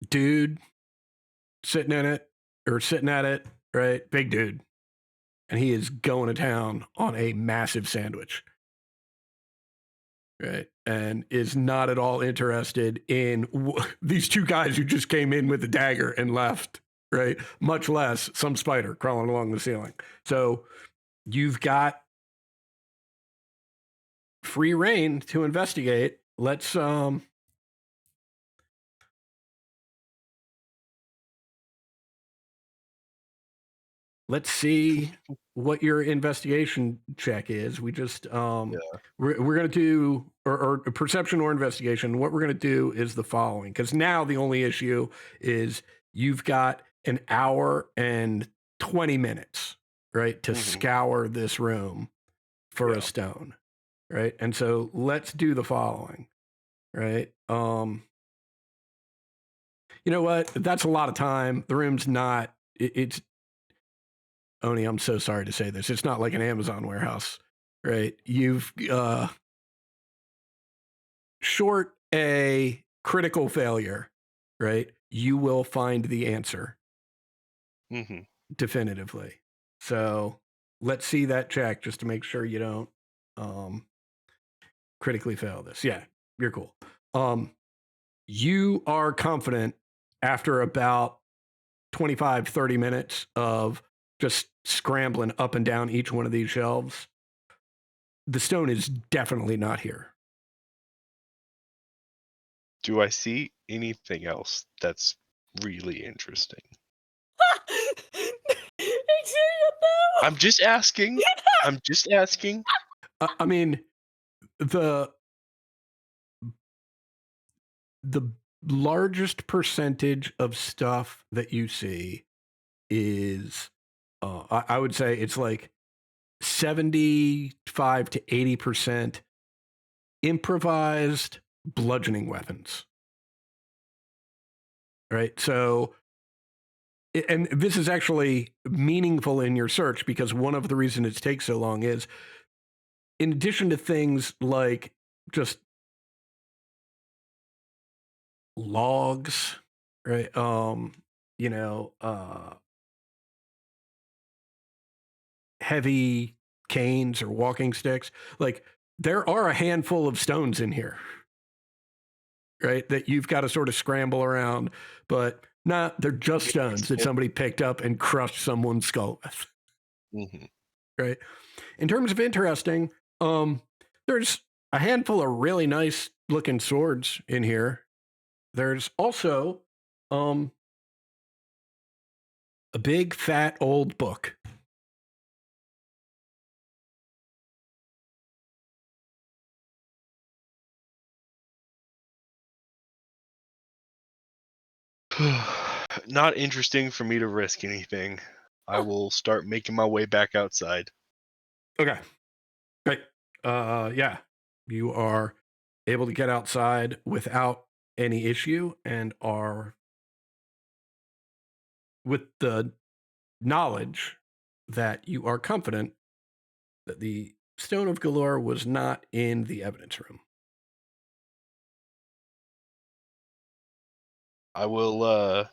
dude sitting at it, right? Big dude. And he is going to town on a massive sandwich. Right. And is not at all interested in these two guys who just came in with a dagger and left, right? Much less some spider crawling along the ceiling. So you've got free reign to investigate. Let's see what your investigation check is. We just we're going to do or perception or investigation. What we're going to do is the following, because now the only issue is you've got an hour and 20 minutes, right, to scour this room for a stone, right? And so let's do the following, right? You know what? That's a lot of time. The room's not. It's Oni, I'm so sorry to say this. It's not like an Amazon warehouse, right? You've short a critical failure, right? You will find the answer Mm-hmm. definitively. So let's see that check just to make sure you don't critically fail this. Yeah, you're cool. You are confident after about 25, 30 minutes of just scrambling up and down each one of these shelves. The stone is definitely not here. Do I see anything else that's really interesting? I'm just asking. I'm just asking. I mean, the largest percentage of stuff that you see is, I would say it's like 75 to 80% improvised bludgeoning weapons. Right. So, and this is actually meaningful in your search because one of the reasons it takes so long is, in addition to things like just logs, right? You know, heavy canes or walking sticks. Like there are a handful of stones in here, right? That you've got to sort of scramble around, but they're just stones that somebody picked up and crushed someone's skull with. Mm-hmm. Right. In terms of interesting, there's a handful of really nice looking swords in here. There's also a big fat old book. Not interesting for me to risk anything. I will start making my way back outside. Okay. Great. Yeah. You are able to get outside without any issue and are with the knowledge that you are confident that the Stone of Galore was not in the evidence room. I will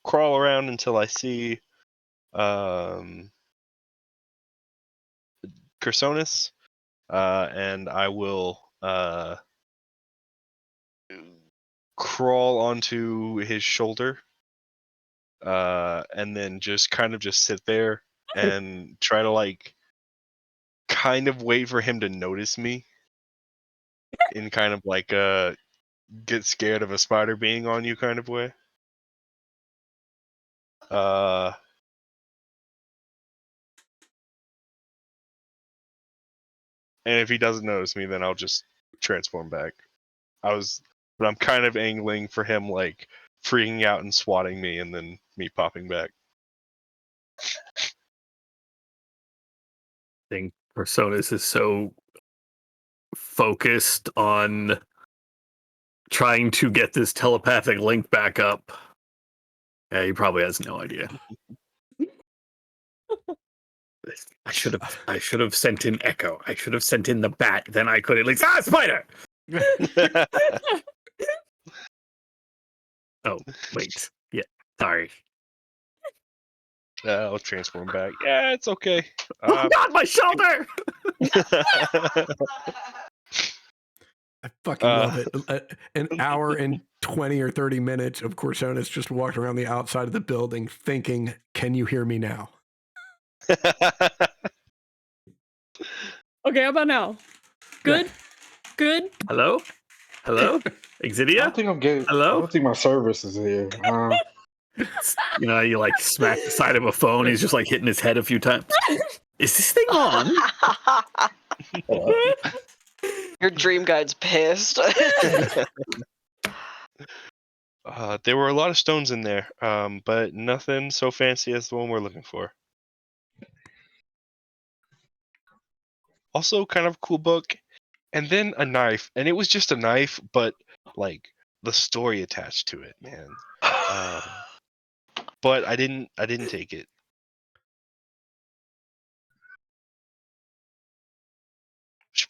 crawl around until I see Chersonus, and I will crawl onto his shoulder, and then just kind of just sit there and try to like kind of wait for him to notice me in kind of like a get scared of a spider being on you kind of way. And if he doesn't notice me, then I'll just transform back. But I'm kind of angling for him like freaking out and swatting me, and then me popping back. I think Personas is so focused on trying to get this telepathic link back up. Yeah, he probably has no idea. I should have sent in Echo. I should have sent in the bat. Then I could at least spider. Oh wait, yeah, sorry. I'll transform back. Yeah, it's okay. Oh God, my shoulder! I fucking love it. An hour and 20 or 30 minutes of Corsonis just walking around the outside of the building thinking, can you hear me now? Okay, how about now? Good? Good? Hello? Hello? I Exidia? don't think I'm getting. I Hello? don't think my service is here. You know, you like smack the side of a phone. He's just like hitting his head a few times. Is this thing on? Your dream guide's pissed. There were a lot of stones in there, but nothing so fancy as the one we're looking for. Also, kind of a cool book, and then a knife, and it was just a knife, but like the story attached to it, man. But I didn't take it.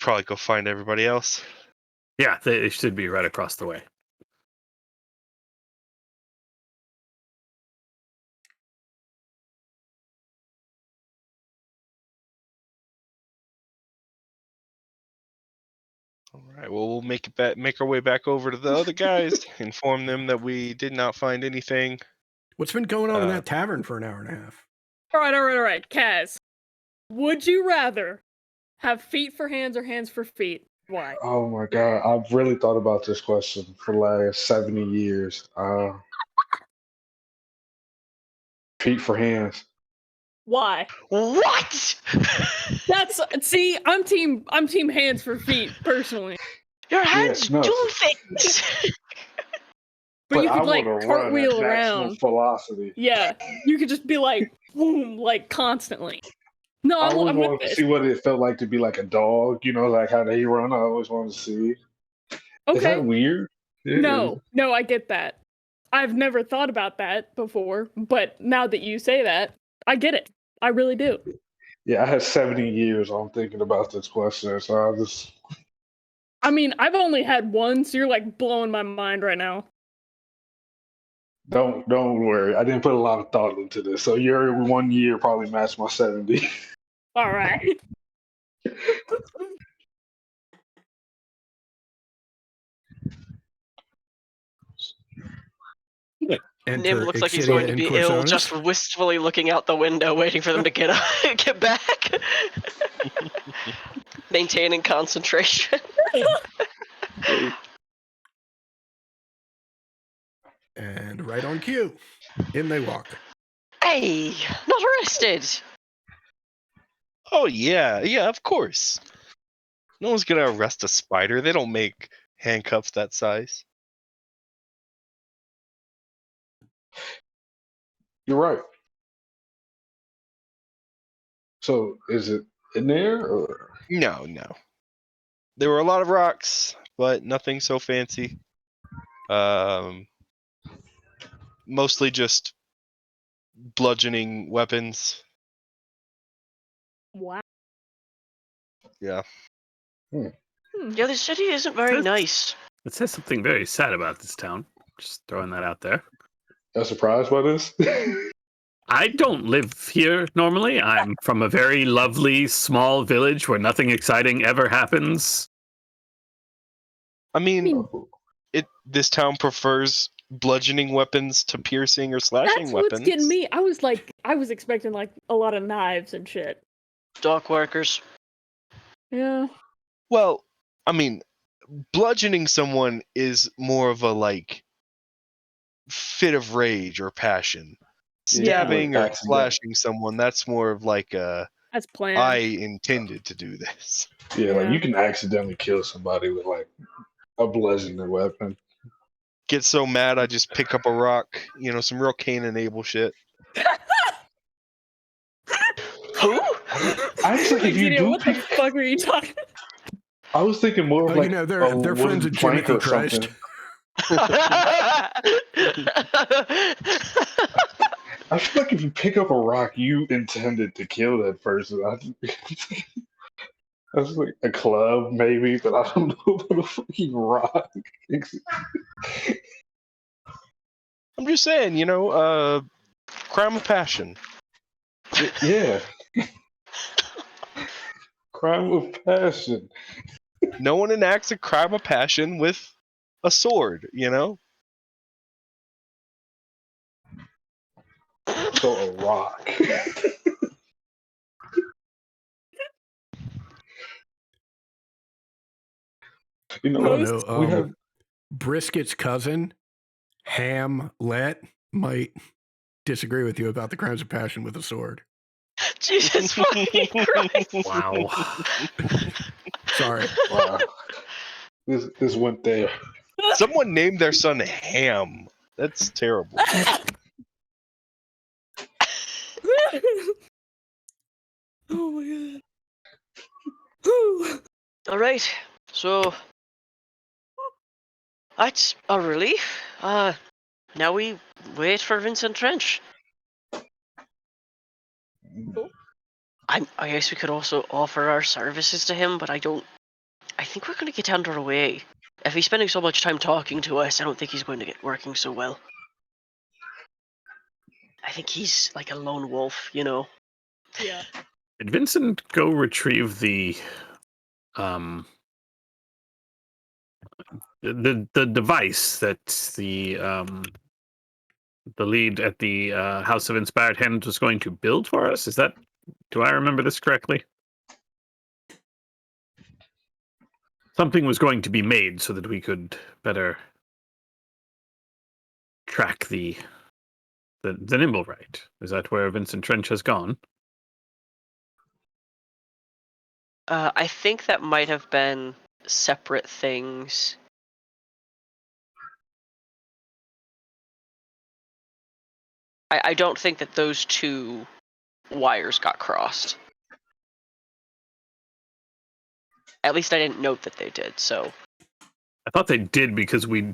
probably go find everybody else. Yeah, they should be right across the way. All right. Well, we'll make our way back over to the other guys. Inform them that we did not find anything. What's been going on in that tavern for an hour and a half? All right. Kaz, would you rather have feet for hands or hands for feet? Why? Oh my god, I've really thought about this question for the last 70 years. Feet for hands. Why? What? See, I'm team hands for feet personally. Your Yeah, hands no, do things. But you I could like want to run at cartwheel maximum around. velocity. Yeah, you could just be like boom, like constantly. No, I always I'm with wanted to this. see what it felt like to be like a dog, like how they run. I always wanted to see. Is Okay. that weird? Yeah. No, I get that. I've never thought about that before, but now that you say that, I get it. I really do. Yeah, I had 70 years on thinking about this question, so I mean, I've only had one, so you're like blowing my mind right now. don't worry. I didn't put a lot of thought into this, so your 1 year probably matched my 70. All right. Nim Enter looks like he's going Exidia to and be ill, just Corsonis. wistfully looking out the window, waiting for them to get back. Maintaining concentration. And right on cue, in they walk. Hey, not arrested. Oh yeah, of course. No one's gonna arrest a spider. They don't make handcuffs that size. You're right. So is it in there? Or? No. There were a lot of rocks, but nothing so fancy. Mostly just bludgeoning weapons. Wow. Yeah. Yeah, this city isn't very nice. It says something very sad about this town. Just throwing that out there. You're surprised by this? I don't live here normally. I'm from a very lovely small village where nothing exciting ever happens. I mean, this town prefers bludgeoning weapons to piercing or slashing That's weapons. what's getting me. I was expecting like a lot of knives and shit. Dock workers. Yeah. Well, I mean, bludgeoning someone is more of a like fit of rage or passion. Stabbing Yeah. or slashing someone, that's more of like a That's planned. I intended to do this. Yeah, like Yeah. you can accidentally kill somebody with like a bludgeoning weapon. Get so mad I just pick up a rock, some real Cain and Abel shit. Who? Actually, if you Gideon, do what the fuck were you talking? I was thinking more of like they're a friends wooden of plank Timothy or Christ. something. I feel like if you pick up a rock, you intended to kill that person. That's like a club, maybe, but I don't know about a fucking rock. I'm just saying, crime of passion. Yeah. Crime of passion. No one enacts a crime of passion with a sword, So a rock. I don't know. We have Brisket's cousin, Hamlet, might disagree with you about the crimes of passion with a sword. Jesus fucking Christ. Wow. Sorry. wow. This went there. Someone named their son Ham. That's terrible. Oh my god. All right, so that's a relief. Now we wait for Vincent Trench. I guess we could also offer our services to him, but I don't I think we're going to get under our way. If he's spending so much time talking to us, I don't think he's going to get working so well. I think he's like a lone wolf, you know. Yeah. Did Vincent go retrieve the device that the lead at the House of Inspired Hands was going to build for us? Do I remember this correctly? Something was going to be made so that we could better track the nimble right. Is that where Vincent Trench has gone? I think that might have been separate things. I don't think that those two wires got crossed. At least I didn't note that they did, so. I thought they did because we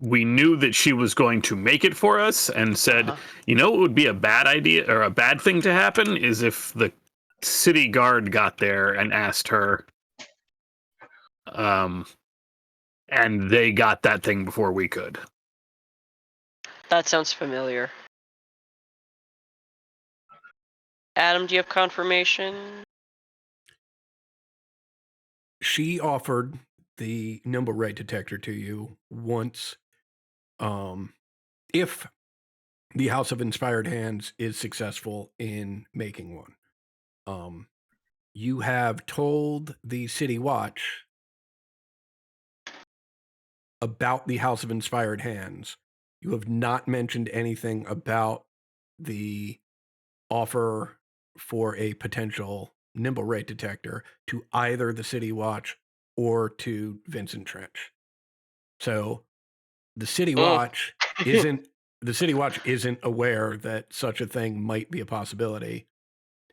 knew that she was going to make it for us and said, you know, it would be a bad idea or a bad thing to happen is if the city guard got there and asked her, and they got that thing before we could. That sounds familiar. Adam, do you have confirmation? She offered the nimble right detector to you once, if the House of Inspired Hands is successful in making one. You have told the City Watch about the House of Inspired Hands. You have not mentioned anything about the offer for a potential nimble rate detector to either the City Watch or to Vincent Trench. So the City Watch isn't aware that such a thing might be a possibility.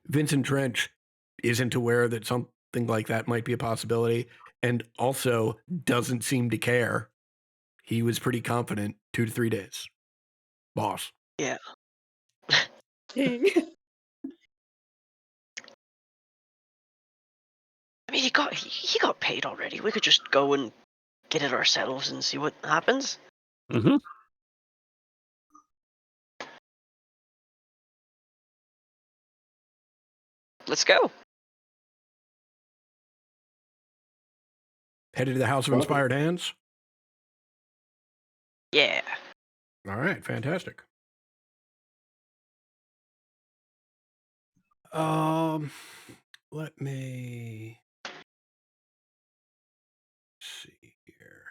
Vincent Trench isn't aware that something like that might be a possibility, and also doesn't seem to care. He was pretty confident 2 to 3 days. Boss. Yeah. Dang. I mean, he got paid already. We could just go and get it ourselves and see what happens. Mm-hmm. Let's go. Headed to the House of Inspired Hands? Yeah. All right, fantastic. Let me see here.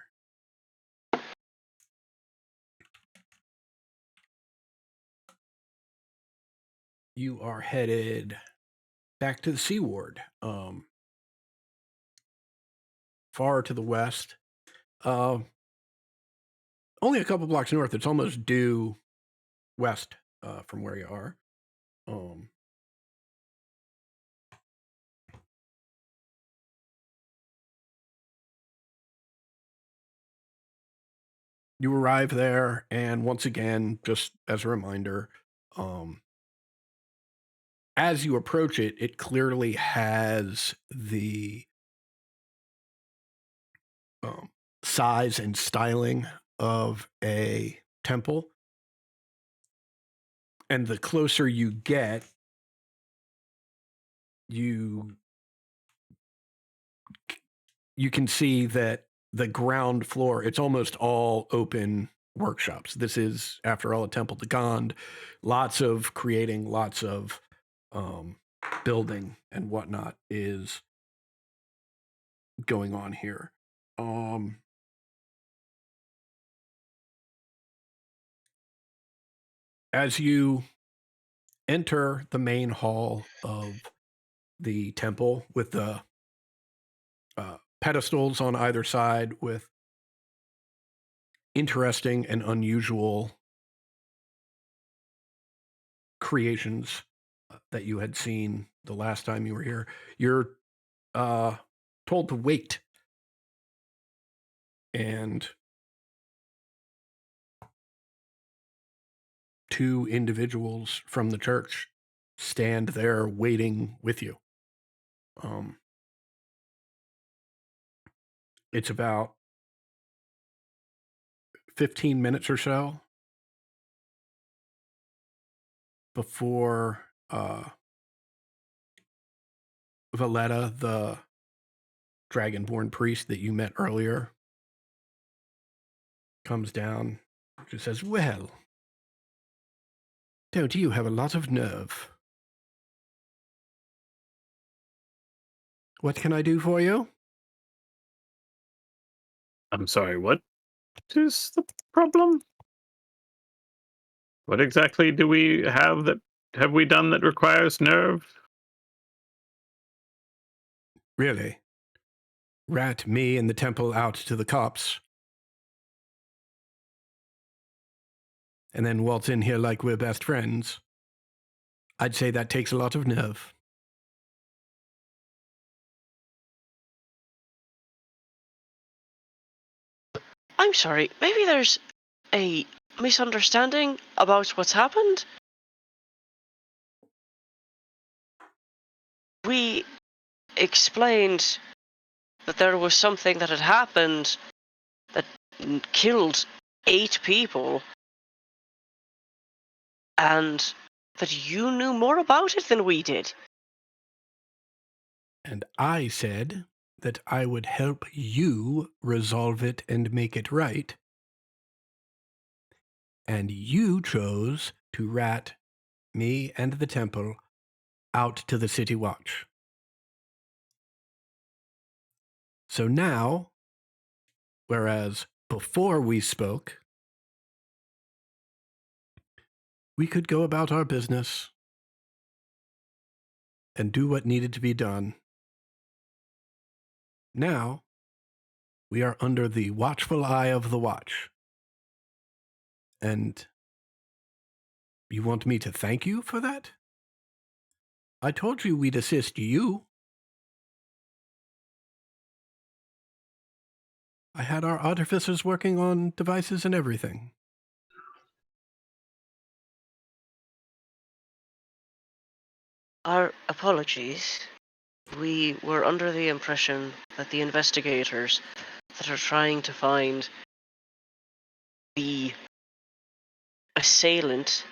You are headed back to the Sea Ward, far to the west. Only a couple blocks north. It's almost due west from where you are. You arrive there, and once again, just as a reminder, as you approach it, it clearly has the size and styling of a temple. And the closer you get, you can see that the ground floor, it's almost all open workshops. This is, after all, a temple to Gond. Lots of creating, lots of building and whatnot is going on here. As you enter the main hall of the temple with the pedestals on either side with interesting and unusual creations that you had seen the last time you were here, you're told to wait. And 2 individuals from the church stand there waiting with you. It's about 15 minutes or so before Valletta, the dragonborn priest that you met earlier, comes down. She says, "Well, don't you have a lot of nerve? What can I do for you?" I'm sorry, what is the problem? What exactly do we have we done that requires nerve? Really? Rat me and the temple out to the cops, and then waltz in here like we're best friends. I'd say that takes a lot of nerve. I'm sorry, maybe there's a misunderstanding about what's happened? We explained that there was something that had happened that killed 8 people, and that you knew more about it than we did. And I said that I would help you resolve it and make it right. And you chose to rat me and the temple out to the city watch. So now, whereas before we spoke, we could go about our business and do what needed to be done. Now, we are under the watchful eye of the watch. And you want me to thank you for that? I told you we'd assist you. I had our artificers working on devices and everything. Our apologies. We were under the impression that the investigators that are trying to find the assailant,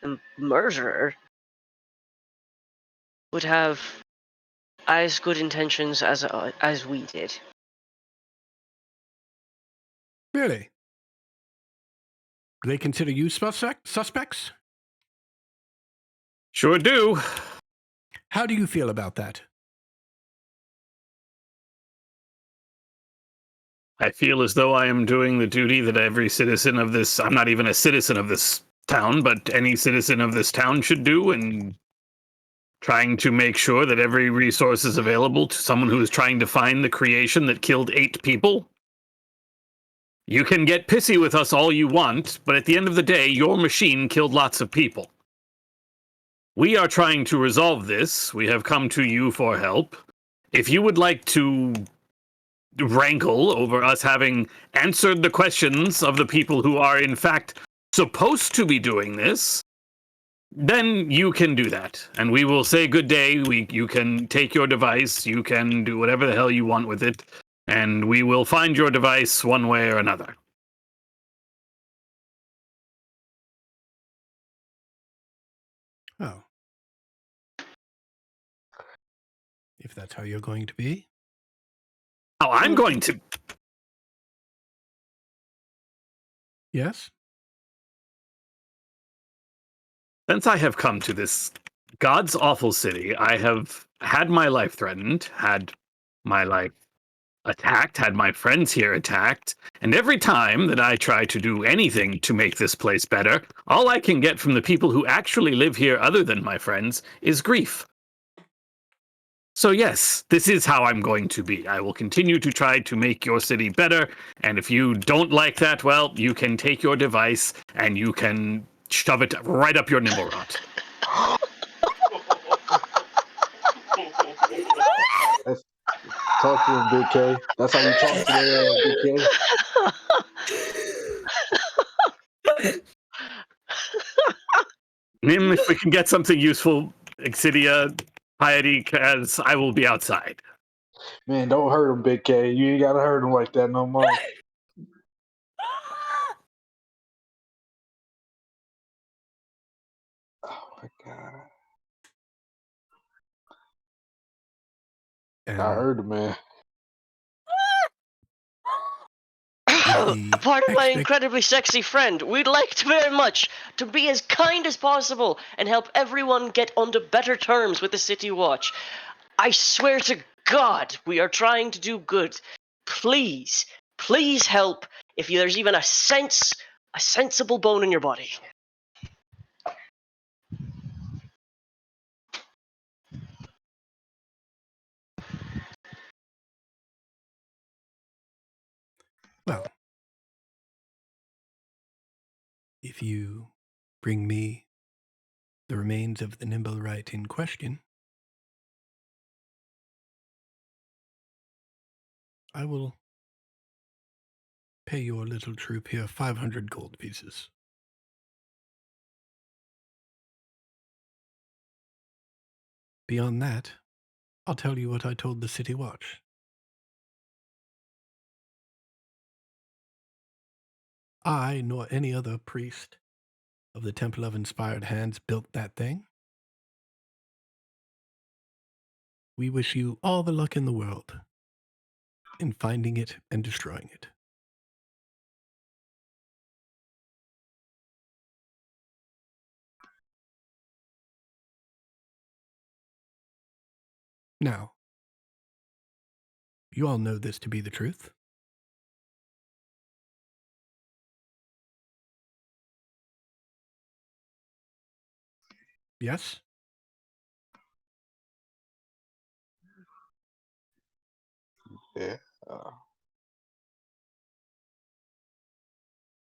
the murderer, would have as good intentions as we did. Really? Do they consider you suspects? Sure do. How do you feel about that? I feel as though I am doing the duty that every citizen of this, I'm not even a citizen of this town, but any citizen of this town should do, and trying to make sure that every resource is available to someone who is trying to find the creation that killed 8 people. You can get pissy with us all you want, but at the end of the day, your machine killed lots of people. We are trying to resolve this. We have come to you for help. If you would like to rankle over us having answered the questions of the people who are in fact supposed to be doing this, then you can do that, and we will say good day. You can take your device, you can do whatever the hell you want with it, and we will find your device one way or another. Oh. If that's how you're going to be. Oh, I'm going to. Yes? Since I have come to this God's awful city, I have had my life threatened, had my life attacked, had my friends here attacked, and every time that I try to do anything to make this place better, all I can get from the people who actually live here other than my friends is grief. So yes, this is how I'm going to be. I will continue to try to make your city better, and if you don't like that, well, you can take your device and you can shove it right up your nimble rot. Talk to him, Big K. That's how you talk to Big K. Nim, if we can get something useful, Exidia, Piety, as I will be outside. Man, don't hurt him, Big K. You ain't gotta hurt him like that no more. Oh my god. I And heard him, man. with the Pardon my incredibly sexy friend. We'd like to very much to be as kind as possible and help everyone get onto better terms with the City Watch. I swear to God, we are trying to do good. Please, please help if there's even a sensible bone in your body. well, if you bring me the remains of the nimble right in question, I will pay your little troop here 500 gold pieces. Beyond that, I'll tell you what I told the City Watch. I, nor any other priest of the Temple of Inspired Hands, built that thing. We wish you all the luck in the world in finding it and destroying it. Now, you all know this to be the truth. Yes? Yeah.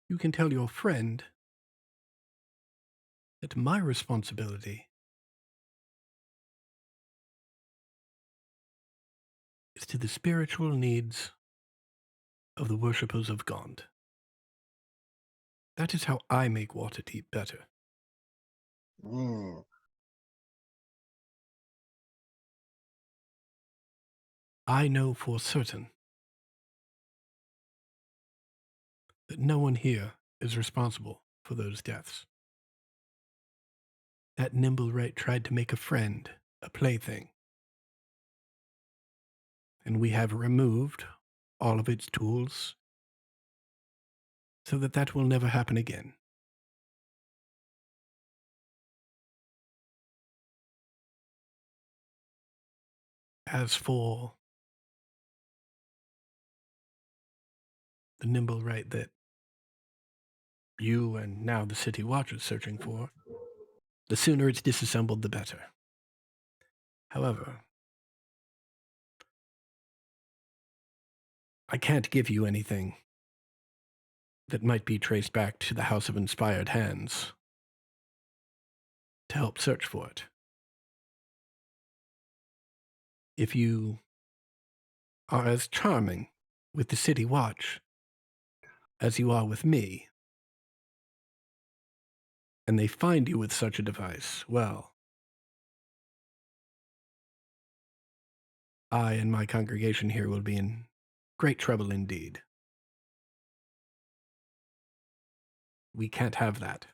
You can tell your friend that my responsibility is to the spiritual needs of the worshippers of Gond. That is how I make Waterdeep better. Mm. I know for certain that no one here is responsible for those deaths. That nimble right tried to make a friend a plaything, and we have removed all of its tools so that that will never happen again. As for the nimble right that you and now the City Watch is searching for, the sooner it's disassembled, the better. However, I can't give you anything that might be traced back to the House of Inspired Hands to help search for it. If you are as charming with the City Watch as you are with me, and they find you with such a device, well, I and my congregation here will be in great trouble indeed. We can't have that.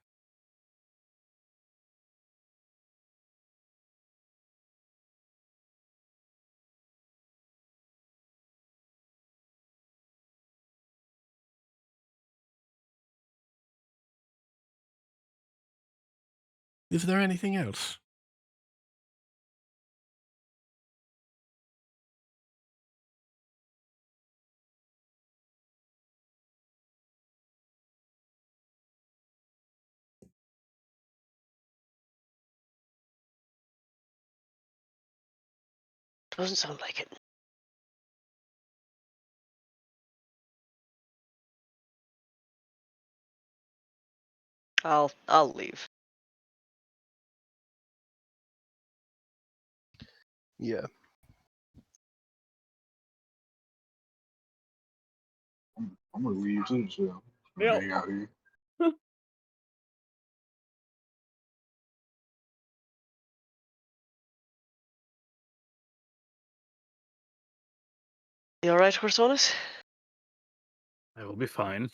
Is there anything else? Doesn't sound like it. I'll leave. Yeah. I'm gonna leave too, so Yep. hang out here. You all right, Corsonis? I will be fine.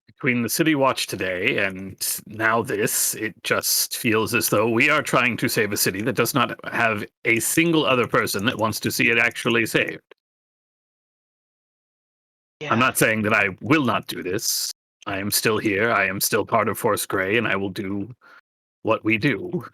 Between the City Watch today and now this, it just feels as though we are trying to save a city that does not have a single other person that wants to see it actually saved. Yeah. I'm not saying that I will not do this. I am still here. I am still part of Force Grey, and I will do what we do.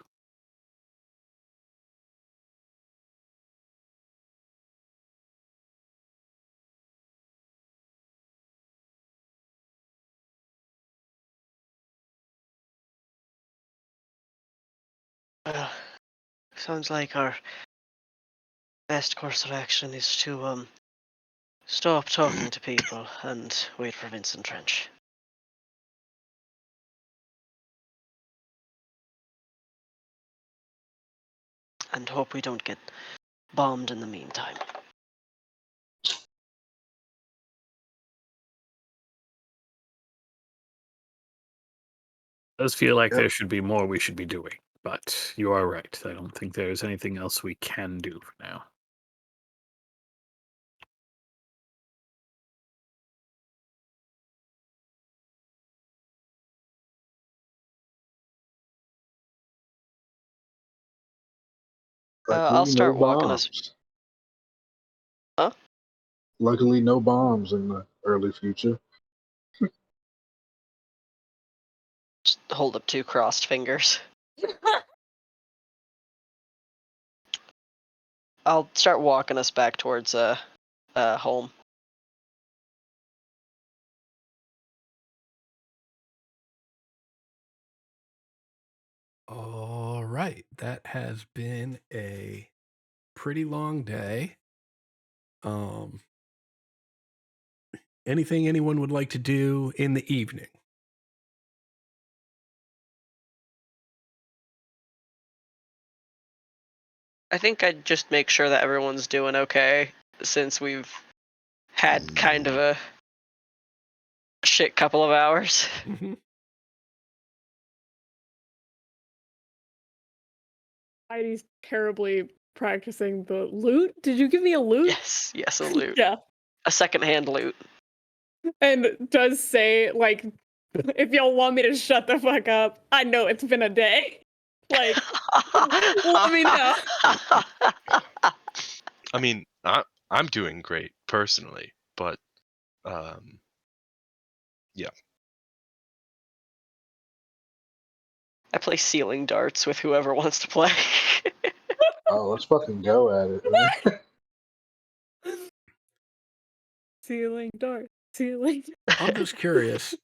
Well, sounds like our best course of action is to stop talking to people and wait for Vincent Trench. And hope we don't get bombed in the meantime. It does feel like Yep. there should be more we should be doing, but you are right. I don't think there's anything else we can do for now. Luckily, I'll no start walking us. bombs. Huh? Luckily, no bombs in the early future. Just hold up 2 crossed fingers. I'll start walking us back towards home. All right. That has been a pretty long day. Anything anyone would like to do in the evening? I think I'd just make sure that everyone's doing okay, since we've had kind of a shit couple of hours. Mm-hmm. Heidi's terribly practicing the loot. Did you give me a loot? Yes, a loot. Yeah. A secondhand loot. And does say, like, if y'all want me to shut the fuck up, I know it's been a day. Like, let me know. I mean, I'm doing great personally, but yeah. I play ceiling darts with whoever wants to play. Oh, let's fucking go at it, man. Ceiling dart. Ceiling. I'm just curious.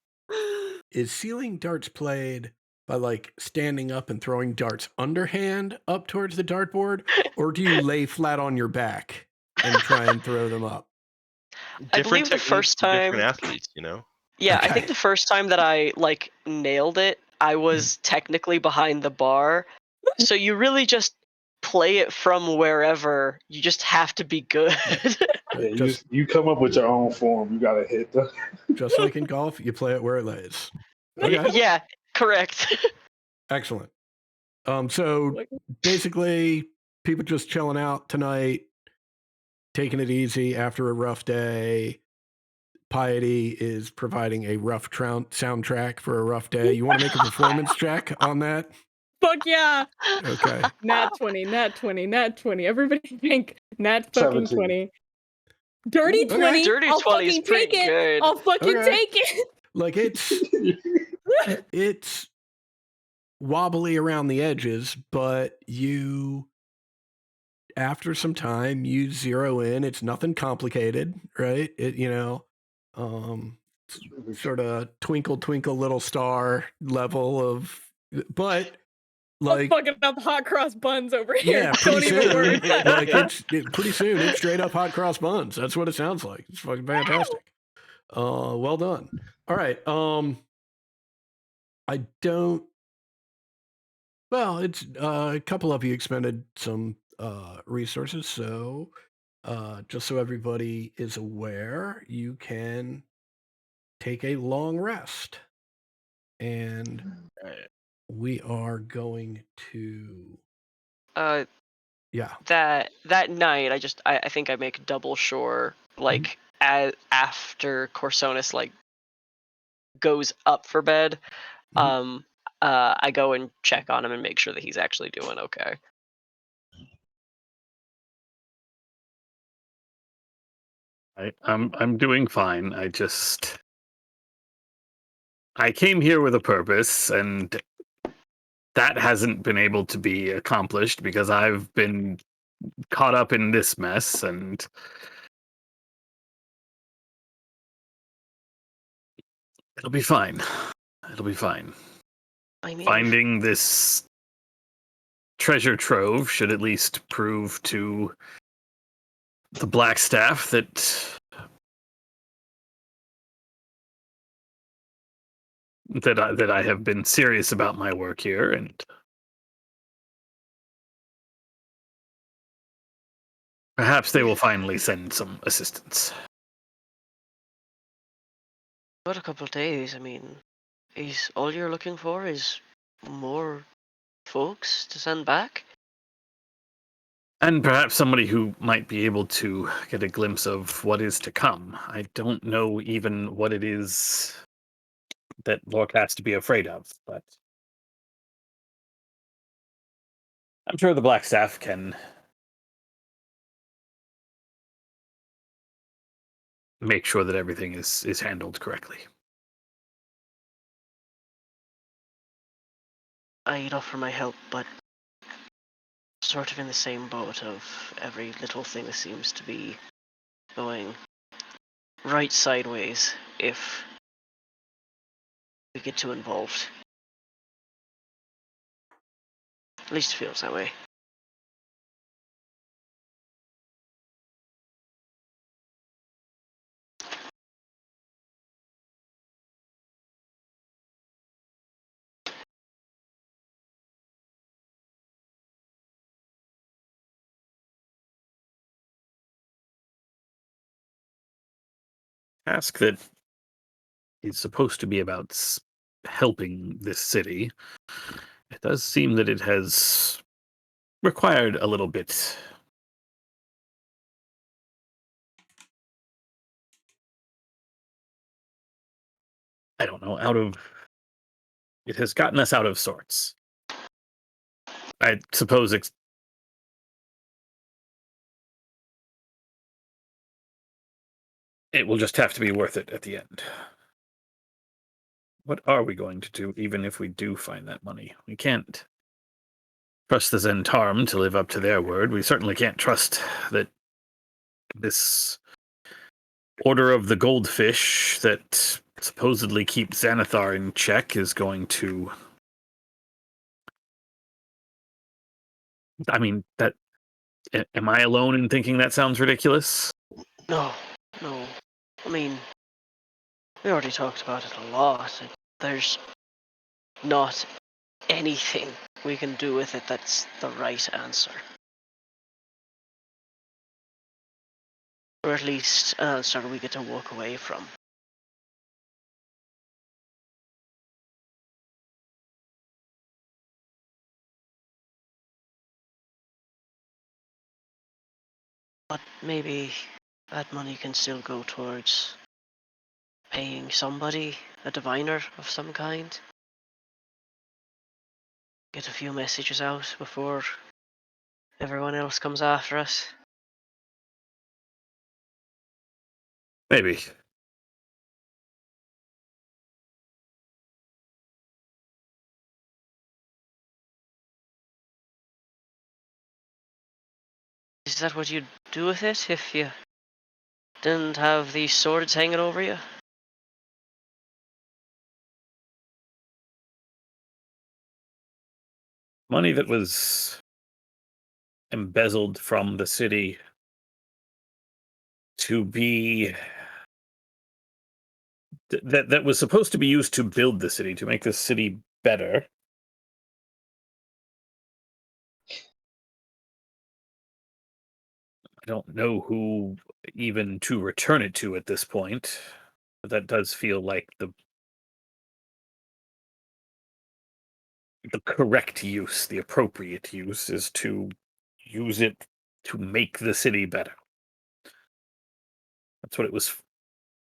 Is ceiling darts played by like standing up and throwing darts underhand up towards the dartboard, or do you lay flat on your back and try and throw them up? I Different believe the techniques first for different time. athletes, you know? Yeah, I Okay. think the first time that I like nailed it, I was technically behind the bar. So you really just play it from wherever. You just have to be good. Yeah, Just you come up with your own form. You gotta hit the. just like in golf, you play it where it lays. Okay. Yeah, correct. Excellent. So Like, basically, people just chilling out tonight, taking it easy after a rough day. Piety is providing a rough soundtrack for a rough day. You want to make a performance check on that? fuck yeah. Okay. Nat 20, nat 20, nat 20. Everybody think nat fucking 17. 20. Dirty Okay. 20. Dirty I'll 20 is fucking take pretty it. good. I'll fucking Okay. take it. Like it's wobbly around the edges, but you after some time you zero in. It's nothing complicated, right? Sort of twinkle twinkle little star level of, but I'm like fucking up hot cross buns over here. yeah, Don't pretty even soon, worry. like pretty soon it's straight up hot cross buns. That's what it sounds like. It's fucking fantastic. Well done. All right. I don't. Well, it's a couple of you expended some resources, so just so everybody is aware, you can take a long rest, and we are going to Uh, Yeah. that night, I think I make double sure, like, after Corsonis like goes up for bed, Mhm. I go and check on him and make sure that he's actually doing okay. I'm doing fine. I came here with a purpose, and that hasn't been able to be accomplished because I've been caught up in this mess, and it'll be fine. It'll be fine. I mean, Finding this treasure trove should at least prove to the Black Staff that I have been serious about my work here, and perhaps they will finally send some assistance. but a couple of days. I mean, is all you're looking for is more folks to send back? And perhaps somebody who might be able to get a glimpse of what is to come. I don't know even what it is that Lork has to be afraid of, but I'm sure the Black Staff can make sure that everything is handled correctly. I'd offer my help, but sort of in the same boat of every little thing that seems to be going right sideways if we get too involved. At least it feels that way. Task that is supposed to be about helping this city. It does seem that it has required a little bit. I don't know, it has gotten us out of sorts. I suppose it will just have to be worth it at the end. What are we going to do even if we do find that money? We can't trust the Zentarm to live up to their word. We certainly can't trust that this Order of the Goldfish that supposedly keeps Xanathar in check is going to... I mean, am I alone in thinking that sounds ridiculous? No, no. I mean, we already talked about it a lot. There's not anything we can do with it that's the right answer. Or at least an answer we get to walk away from. But maybe that money can still go towards paying somebody, a diviner of some kind. Get a few messages out before everyone else comes after us. Maybe. Is that what you'd do with it if you didn't have these swords hanging over you? Money that was embezzled from the city to be... that was supposed to be used to build the city, to make the city better. I don't know who even to return it to at this point, but that does feel like the correct use, the appropriate use, is to use it to make the city better. That's what it was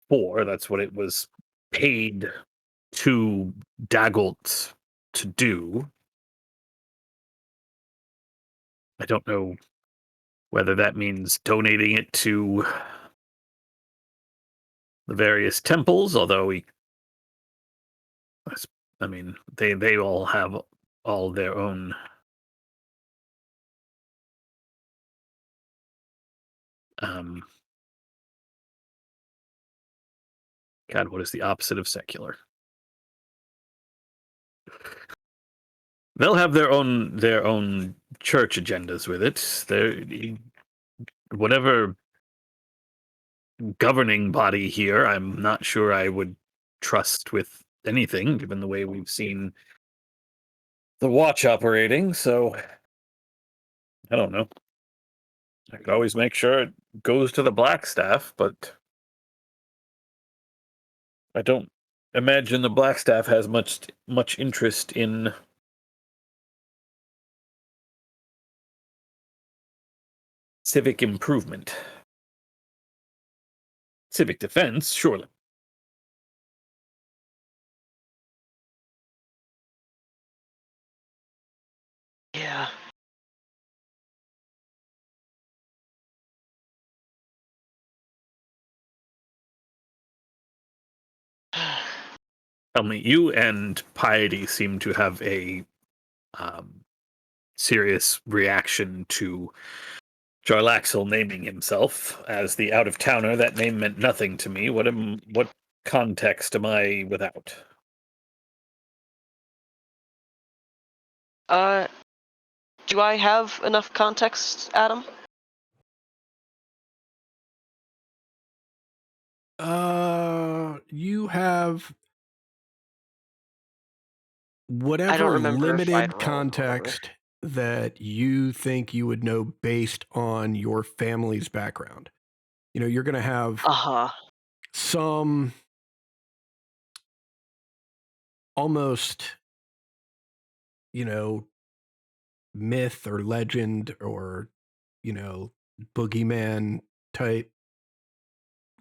for. That's what it was paid to Dagult to do. I don't know whether that means donating it to the various temples, although I mean, they all have all their own um God, what is the opposite of secular? They'll have their own church agendas with it. Whatever governing body here, I'm not sure I would trust with anything, given the way we've seen the watch operating. So I don't know. I could always make sure it goes to the black staff, but I don't imagine the black staff has much interest in civic improvement. Civic defense, surely. Yeah. Tell me, you and Piety seem to have a um, serious reaction to Jarlaxle naming himself as the out-of-towner. That name meant nothing to me. What context am I without? Uh, do I have enough context, Adam? You have I don't whatever remember if I'd limited rolled or. context that you think you would know based on your family's background. You're going to have Uh-huh. some almost, you know, myth or legend or, boogeyman type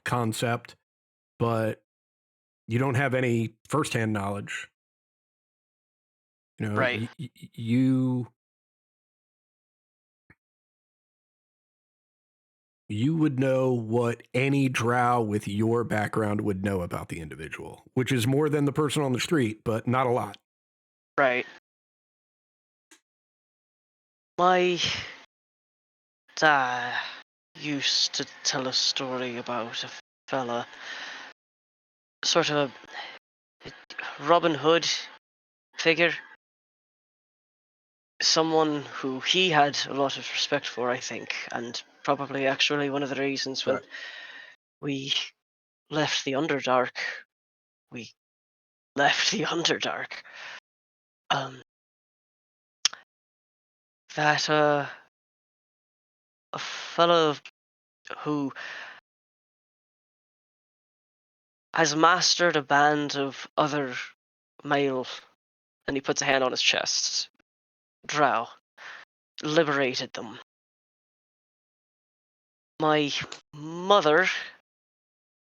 concept, but you don't have any firsthand knowledge. Right. You would know what any drow with your background would know about the individual, which is more than the person on the street, but not a lot. Right. My dad used to tell a story about a fella, sort of a Robin Hood figure. Someone who he had a lot of respect for, I think, and probably actually one of the reasons when Right. we left the Underdark, we left the Underdark. That a fellow who has mastered a band of other male, and he puts a hand on his chest, drow, liberated them. My mother,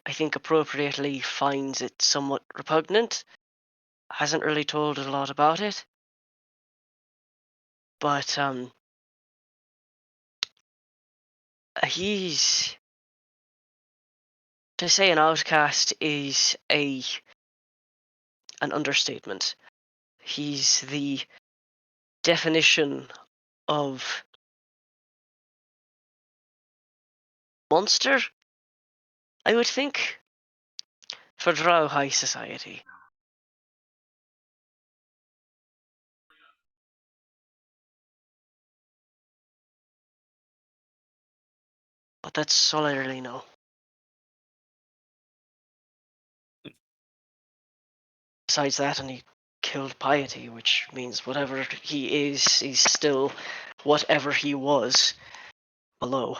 I think appropriately, finds it somewhat repugnant. Hasn't really told a lot about it. But he's, to say an outcast is an understatement. He's the definition of monster, I would think, for Drow high society. But that's all I really know. Besides that, and he killed Piety, which means whatever he is, he's still whatever he was below.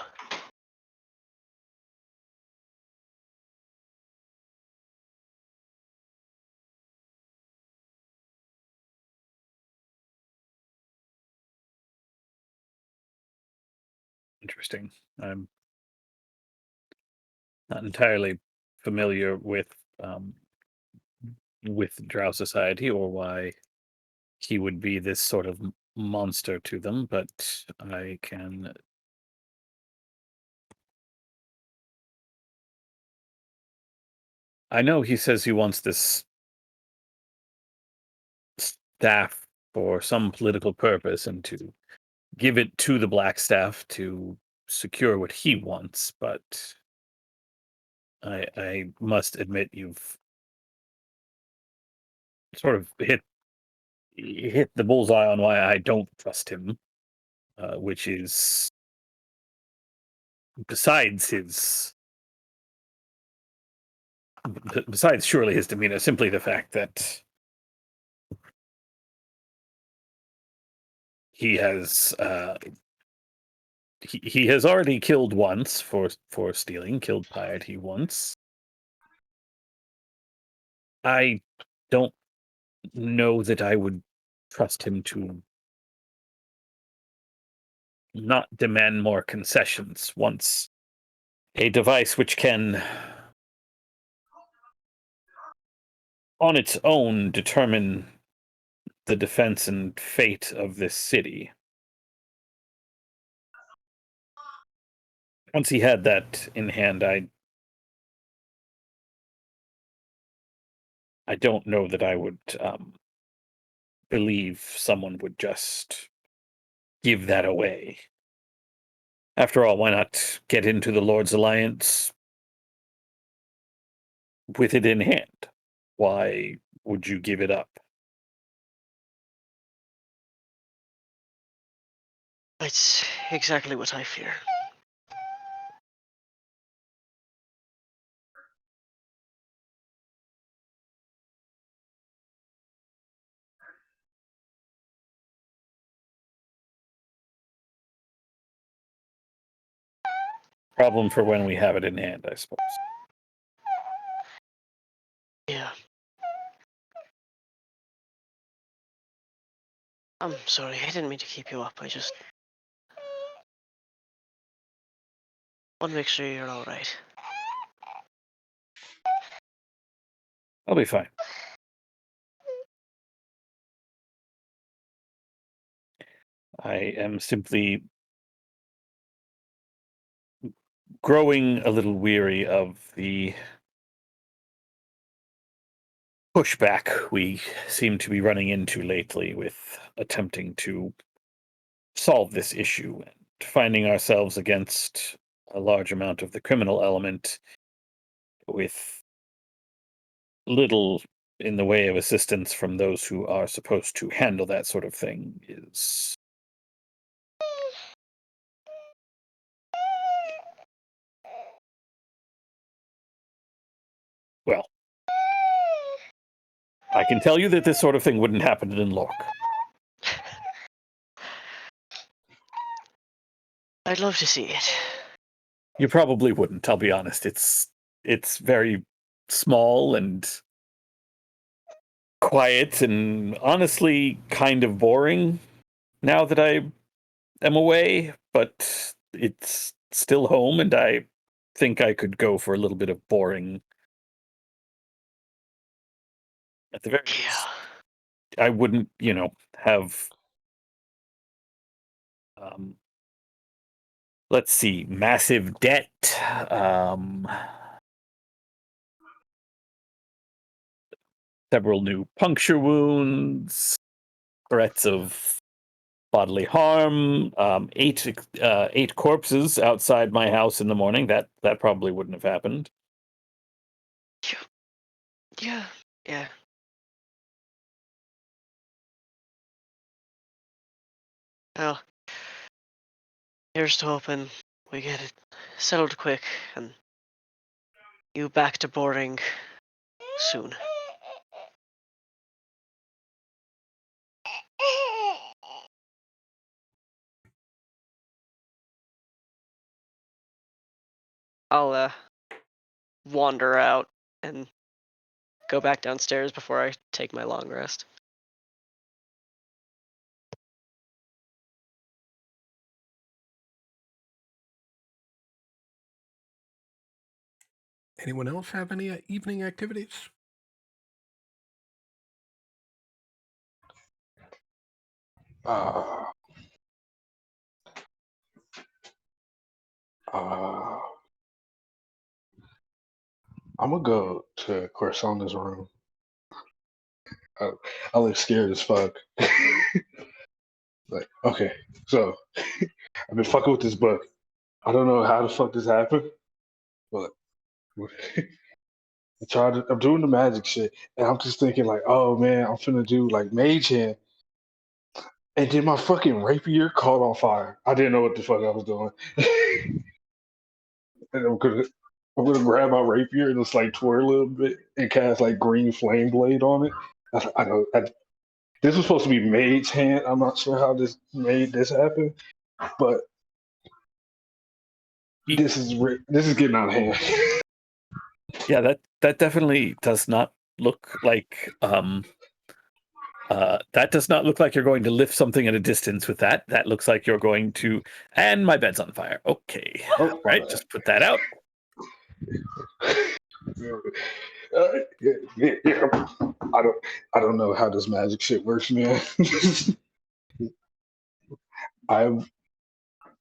Interesting. I'm not entirely familiar with Drow society or why he would be this sort of monster to them, but I can. I know he says he wants this staff for some political purpose and to give it to the Black Staff to secure what he wants, but I must admit you've sort of hit the bullseye on why I don't trust him, which is besides his besides surely his demeanor, simply the fact that he has he has already killed once for stealing, killed piety once. I don't know that I would trust him to not demand more concessions once a device which can on its own determine the defense and fate of this city. Once he had that in hand, I don't know that I would believe someone would just give that away. After all, why not get into the Lord's Alliance with it in hand? Why would you give it up? It's exactly what I fear. Problem for when we have it in hand, I suppose. Yeah. I'm sorry, I didn't mean to keep you up. I just want to make sure you're all right. I'll be fine. I am simply growing a little weary of the pushback we seem to be running into lately with attempting to solve this issue and finding ourselves against a large amount of the criminal element with little in the way of assistance from those who are supposed to handle that sort of thing is well, I can tell you that this sort of thing wouldn't happen in Lork. I'd love to see it. You probably wouldn't, I'll be honest. It's very small and quiet and honestly kind of boring now that I am away, but it's still home and I think I could go for a little bit of boring at the very least. Yeah. I wouldn't, have let's see, massive debt, several new puncture wounds, threats of bodily harm, eight corpses outside my house in the morning. That probably wouldn't have happened. Yeah. Yeah. Well, here's to hoping we get it settled quick and you back to boarding soon. I'll wander out and go back downstairs before I take my long rest. Anyone else have any evening activities? Uh, uh, I'm gonna go to Corsona's room. I look scared as fuck. Like, okay, so I've been fucking with this book. I don't know how the fuck this happened, but I'm doing the magic shit, and I'm just thinking like, oh man, I'm finna do like mage hand, and then my fucking rapier caught on fire. I didn't know what the fuck I was doing, and I'm gonna grab my rapier and just like twirl a little bit and cast like green flame blade on it. I know this was supposed to be mage hand. I'm not sure how this made this happen, but this is getting out of hand. Yeah, that definitely does not look like that does not look like you're going to lift something at a distance with that. That looks like you're going to, and my bed's on fire. Okay. Oh, my Right, bad. just put that out. Yeah. I don't know how this magic shit works, man. I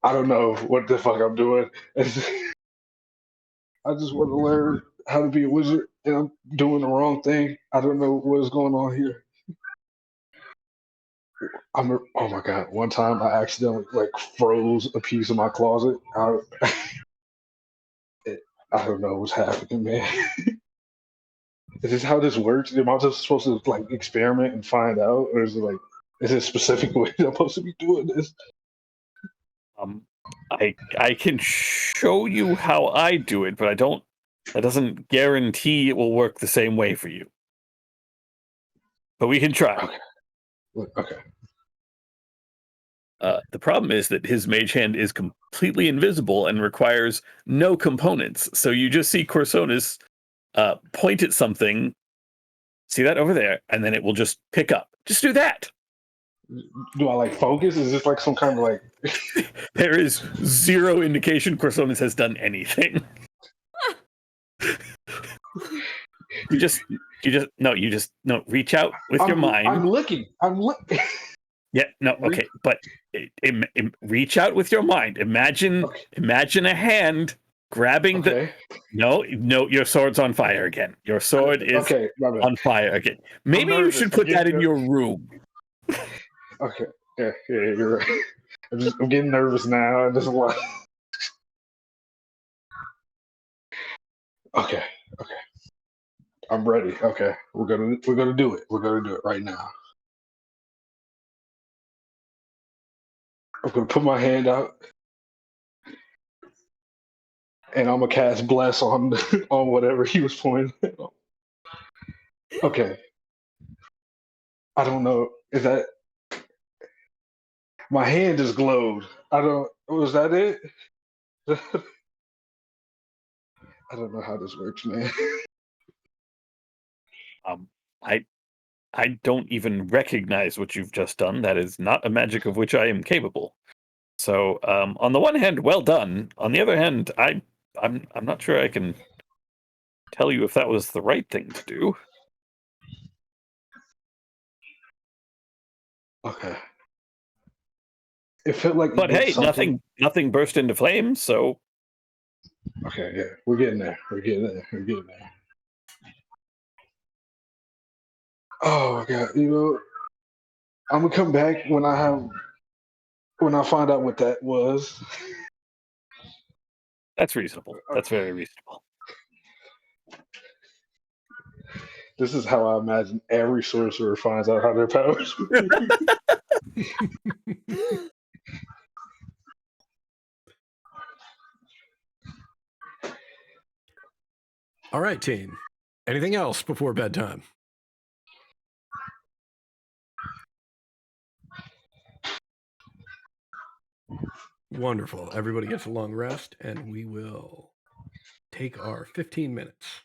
don't know what the fuck I'm doing. I just want to learn how to be a wizard, and I'm doing the wrong thing. I don't know what is going on here. Oh my god! One time I accidentally like froze a piece of my closet. I don't know what's happening, man. Is this how this works? Am I just supposed to like experiment and find out, or is it like is it a specific way I'm supposed to be doing this? I can show you how I do it, but I don't. That doesn't guarantee it will work the same way for you. But we can try. Okay. The problem is that his mage hand is completely invisible and requires no components. So you just see Corsonis point at something, see that over there, and then it will just pick up. Just do that. Do I like focus? Is this like some kind of like? There is zero indication Corsonis has done anything. You just reach out with your mind. I'm looking. Yeah, no, okay, but reach out with your mind. Imagine a hand grabbing Okay. No, your sword's on fire again. Your sword is on fire again. Maybe you should put that in your room. Okay. Yeah, you're right. I'm getting nervous now. I just want. Okay. I'm ready. Okay, we're gonna do it. We're gonna do it right now. I'm gonna put my hand out, and I'm gonna cast bless on on whatever he was pointing. Okay. I don't know. Is that my hand just glowed? I don't. Was that it? I don't know how this works, man. I don't even recognize what you've just done. That is not a magic of which I am capable. So, on the one hand, well done. On the other hand, I'm not sure I can tell you if that was the right thing to do. Okay. It felt like. But hey, nothing burst into flames. So. Okay, yeah, we're getting there. Oh my god, I'm gonna come back when I find out what that was. That's reasonable. That's very reasonable. This is how I imagine every sorcerer finds out how their powers work. All right, team. Anything else before bedtime? Wonderful. Everybody gets a long rest, and we will take our 15 minutes.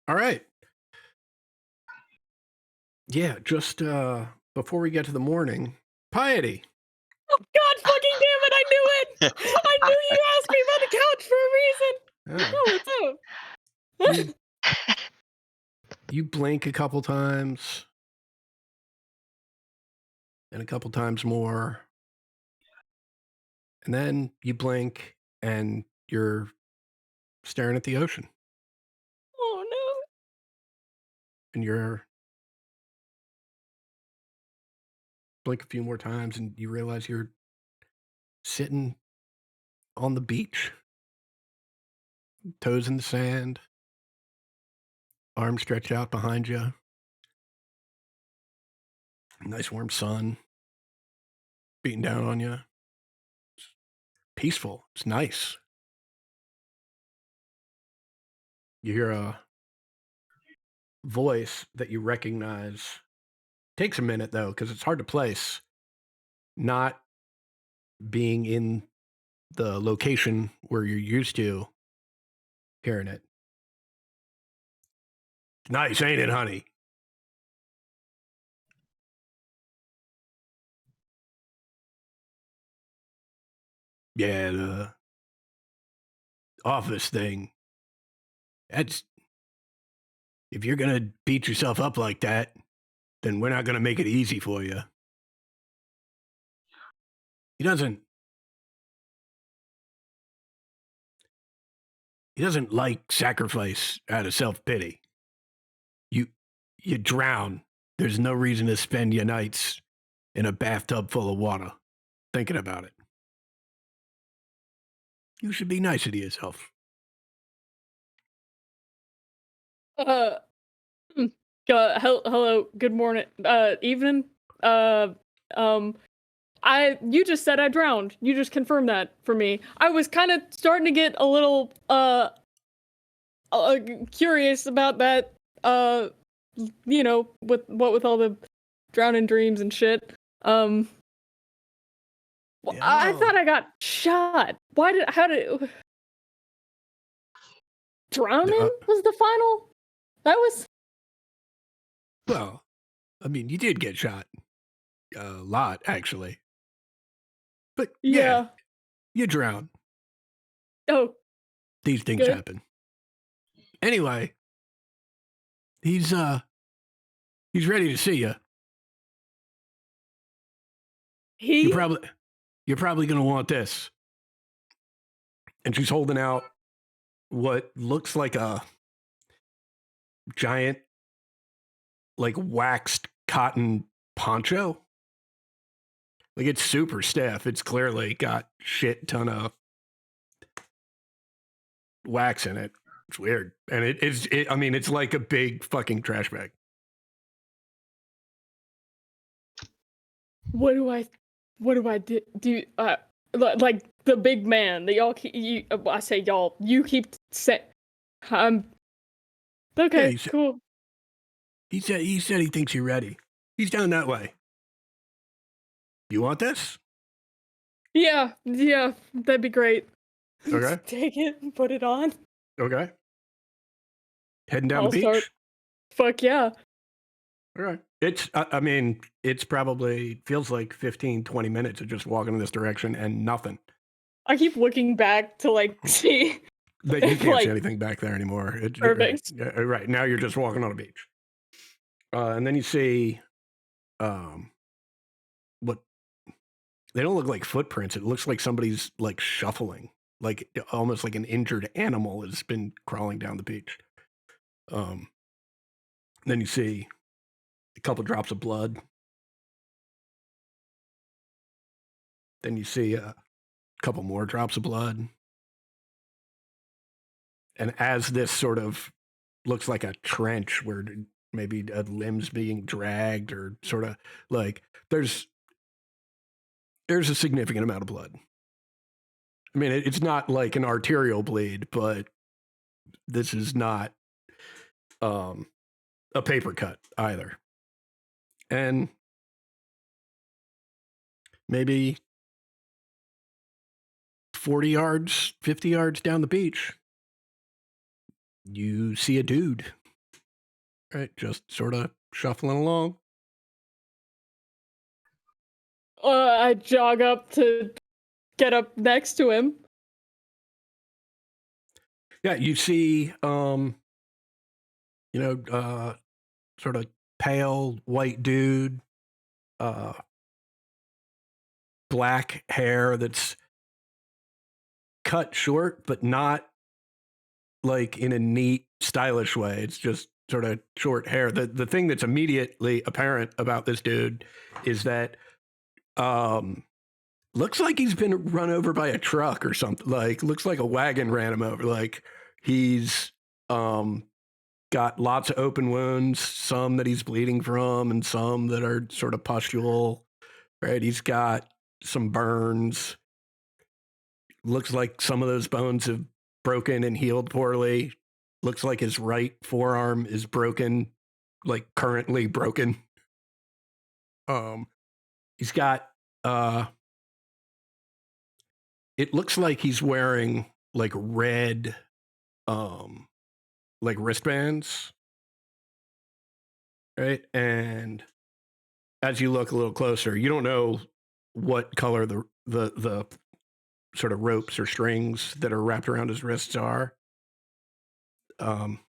All right. Yeah, just before we get to the morning, Piety. Oh, God fucking damn it! I knew it! I knew you asked me about the couch for a reason! Yeah. Oh, what's up? You blink a couple times, and a couple times more, and then you blink, and you're staring at the ocean, Oh, no. and you're blink a few more times, and you realize you're sitting on the beach, toes in the sand, arms stretched out behind you, nice warm sun beating down on you. It's peaceful. It's nice. You hear a voice that you recognize. Takes a minute though, because it's hard to place. Not being in the location where you're used to hearing it. Nice, ain't it, honey? Yeah, the office thing. That's if you're gonna beat yourself up like that, then we're not gonna make it easy for you. He doesn't. He doesn't like sacrifice out of self pity. You, you drown. There's no reason to spend your nights in a bathtub full of water thinking about it. You should be nicer to yourself. Uh, hello, good morning, evening. You just said I drowned. You just confirmed that for me. I was kind of starting to get a little, curious about that, with all the drowning dreams and shit. I thought I got shot. Drowning was the final? That was... Well, I mean, you did get shot. A lot, actually. But yeah, you drown. Oh, These things good. happen. Anyway, he's ready to see you. You're probably gonna want this. And she's holding out what looks like a giant, like waxed cotton poncho. Like it's super stiff. It's clearly got shit ton of wax in it. It's weird. And it's like a big fucking trash bag. What do I do? Like the big man that y'all I say y'all, you keep saying, okay, Yeah, cool. He said he thinks you're ready. He's down that way. You want this? Yeah, that'd be great. Okay. Take it and put it on. Okay. Heading down I'll the beach? start. Fuck yeah. All right. It's probably feels like 15, 20 minutes of just walking in this direction and nothing. I keep looking back to see. But you can't see anything back there anymore. Perfect. Right. Now you're just walking on a beach. And then you see what they don't look like footprints. It looks like somebody's like shuffling, like almost like an injured animal has been crawling down the beach. Then you see a couple drops of blood. Then you see a couple more drops of blood. And as this sort of looks like a trench where maybe a limb's being dragged or sort of like there's a significant amount of blood. I mean, it's not like an arterial bleed, but this is not a paper cut either. And maybe 40 yards, 50 yards down the beach, you see a dude, right? Just sort of shuffling along. I jog up to get up next to him. Yeah, you see, sort of pale white dude, black hair that's cut short, but not like in a neat, stylish way. It's just sort of short hair. The thing that's immediately apparent about this dude is that looks like he's been run over by a truck or something. Like looks like a wagon ran him over. Like he's got lots of open wounds, some that he's bleeding from, and some that are sort of pustule. Right? He's got some burns. Looks like some of those bones have broken and healed poorly. Looks like his right forearm is broken, like currently broken. He's got it looks like he's wearing like red like wristbands. Right? And as you look a little closer, you don't know what color the sort of ropes or strings that are wrapped around his wrists are. I'm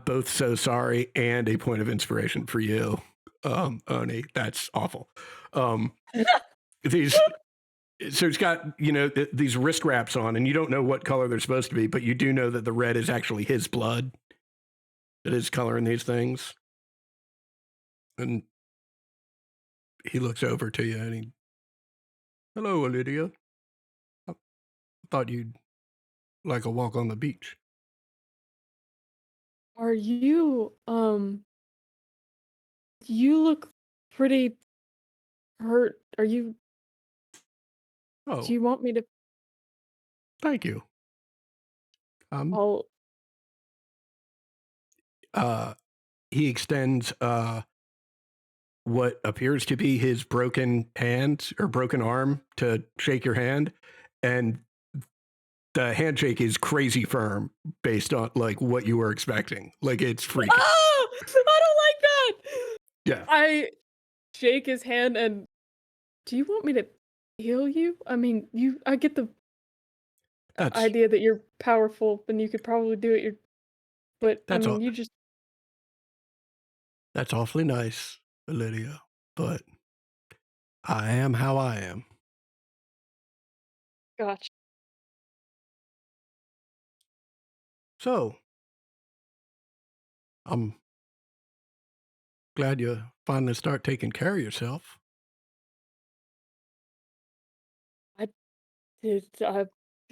both so sorry and a point of inspiration for you, Oni. That's awful. These so he's got these wrist wraps on, and you don't know what color they're supposed to be, but you do know that the red is actually his blood that is coloring these things. And he looks over to you and hello, Lydia. I thought you'd like a walk on the beach. Are you you look pretty hurt. Are you Oh, do you want me to thank you. I'll He extends what appears to be his broken hand or broken arm to shake your hand, and the handshake is crazy firm based on like what you were expecting. Like it's freaky. I don't like that. Yeah. I shake his hand and do you want me to heal you? I mean, I get the That's idea that you're powerful and you could probably do it but I that's mean, all. you just That's awfully nice, Lydia, but I am how I am. gotcha. So I'm glad you finally start taking care of yourself.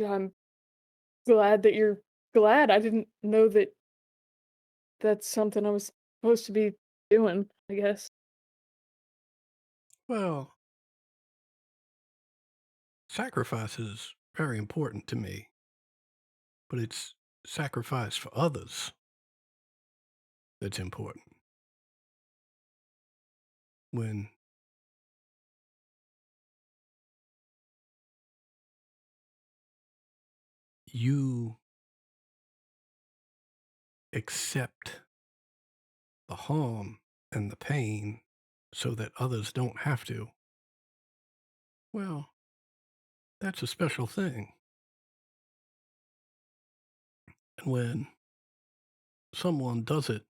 I'm glad that you're glad. I didn't know that that's something I was supposed to be doing, I guess. Well, sacrifice is very important to me, but it's sacrifice for others that's important. When you accept the harm and the pain so that others don't have to, well, that's a special thing. And when someone does it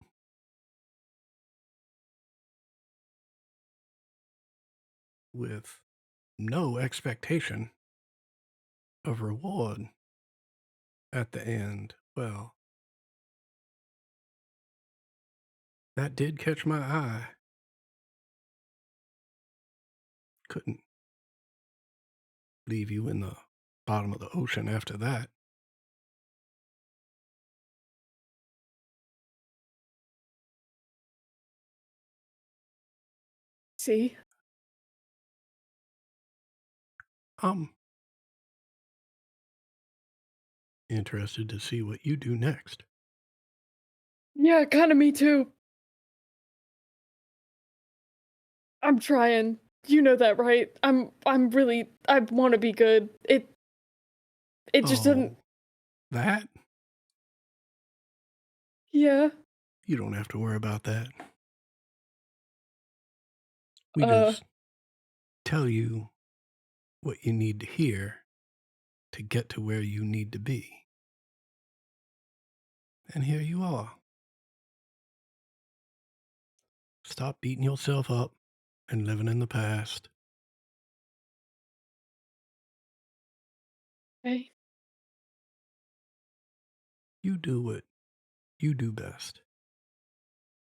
with no expectation of reward at the end, well, that did catch my eye. Couldn't leave you in the bottom of the ocean after that. See? I'm interested to see what you do next. Yeah, kind of me too. I'm trying. You know that, right? I want to be good. It just doesn't. That? Yeah. You don't have to worry about that. We Uh. just tell you what you need to hear to get to where you need to be. And here you are. Stop beating yourself up and living in the past. Hey. You do what you do best.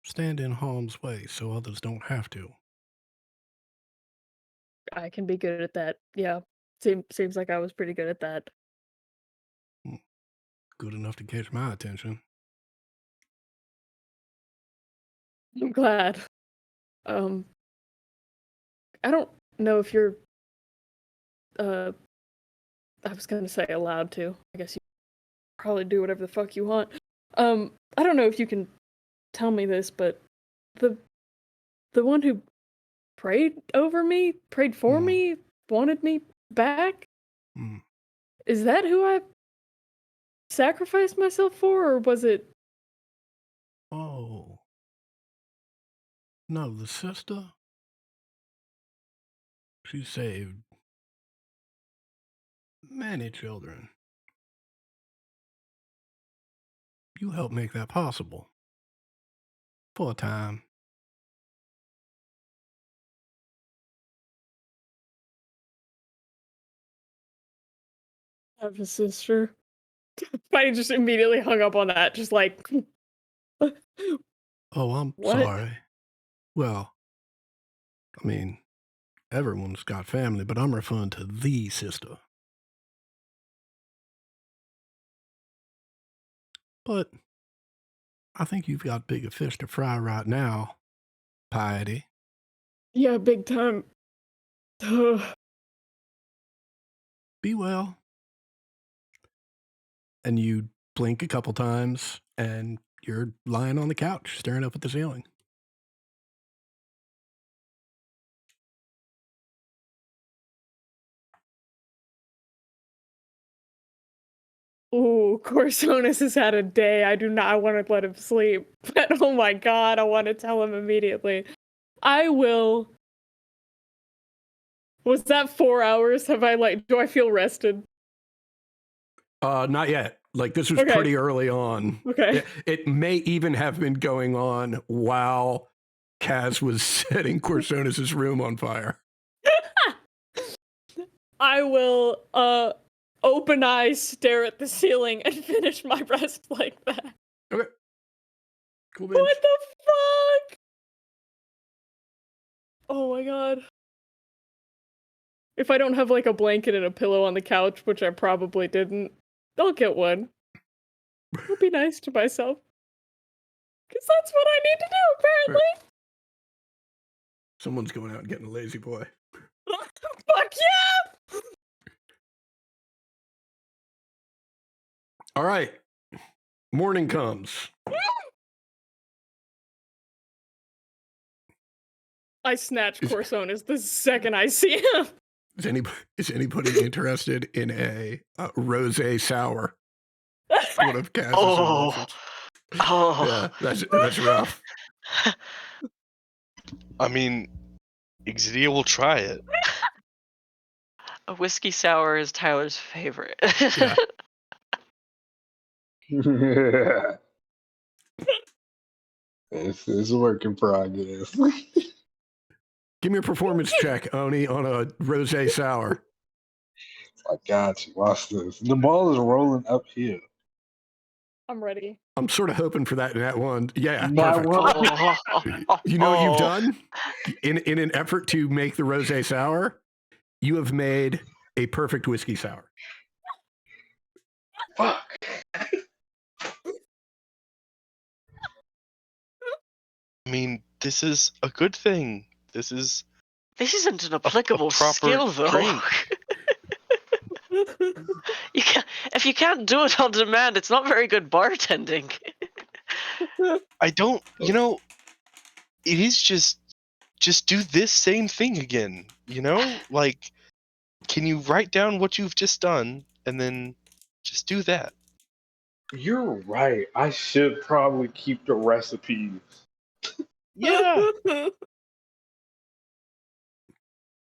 Stand in harm's way so others don't have to. I can be good at that. Yeah. Seems like I was pretty good at that. Good enough to catch my attention. I'm glad. I don't know if you're I was gonna say allowed to. I guess you probably do whatever the fuck you want. I don't know if you can tell me this, but the one who prayed over me, prayed for me, wanted me back, is that who I sacrificed myself for, or was it? Oh. No, the sister? She saved many children. You helped make that possible. For a time. I have a sister. I just immediately hung up on that, just like. Oh, I'm What? sorry. Well, I mean, everyone's got family, but I'm referring to the sister. But I think you've got bigger fish to fry right now, Piety. Yeah, big time. Be well. And you blink a couple times, and you're lying on the couch, staring up at the ceiling. Ooh, Corsonis has had a day. I do not want to let him sleep. But oh my god, I want to tell him immediately. I will. Was that 4 hours? Do I feel rested? Not yet. Like, this was Okay. pretty early on. Okay. It may even have been going on while Kaz was setting Corsonis' room on fire. I will, open eyes, stare at the ceiling, and finish my rest like that. Okay. Cool beans. What the fuck? Oh my god. If I don't have like a blanket and a pillow on the couch, which I probably didn't, I'll get one. I'll be nice to myself. Because that's what I need to do, apparently. Someone's going out and getting a lazy boy. Fuck yeah! All right. Morning comes. I snatch Corsonis the second I see him. Is anybody interested in a Rosé Sour? One of Kaz's emotions. Yeah, that's rough. I mean, Exidia will try it. A whiskey sour is Tyler's favorite. Yeah. It's a work in progress. Give me a performance check, Oni, on a Rosé Sour. I got you. Watch this. The ball is rolling uphill. I'm ready. I'm sort of hoping for that one. Yeah, That perfect. one. You know what you've done? In an effort to make the Rosé Sour, you have made a perfect whiskey sour. Fuck. I mean, this is a good thing. This isn't an applicable proper skill, though. drink. If you can't do it on demand, it's not very good bartending. I don't, it is just just do this same thing again. You know, like, can you write down what you've just done and then just do that? You're right. I should probably keep the recipes. Yeah.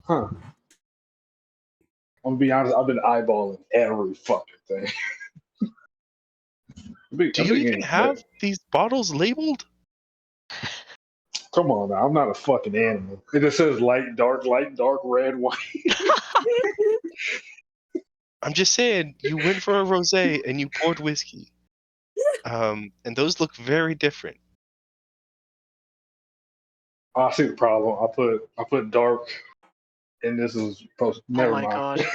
Huh. I'm gonna be honest, I've been eyeballing every fucking thing. Do you even have these bottles labeled? Come on now, I'm not a fucking animal. It just says light, dark, red, white. I'm just saying, you went for a rosé and you poured whiskey. And those look very different. I see the problem. I put dark, and this is supposed. Oh Never my mind. god.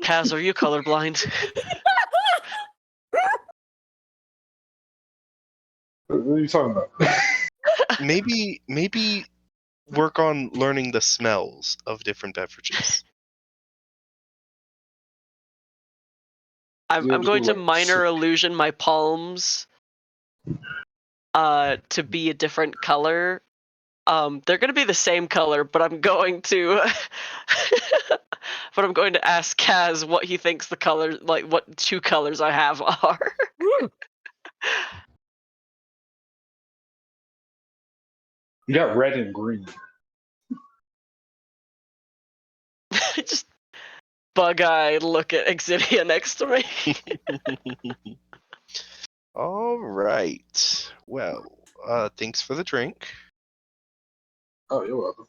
Kaz, are you colorblind? What are you talking about? Maybe work on learning the smells of different beverages. I'm Yeah, going to like, minor illusion my palms to be a different color. They're gonna be the same color, but I'm going to ask Kaz what he thinks the color, like what two colors I have are. You got red and green. Just bug-eyed look at Exidia next to me. All right. Well, thanks for the drink. Oh, you're welcome.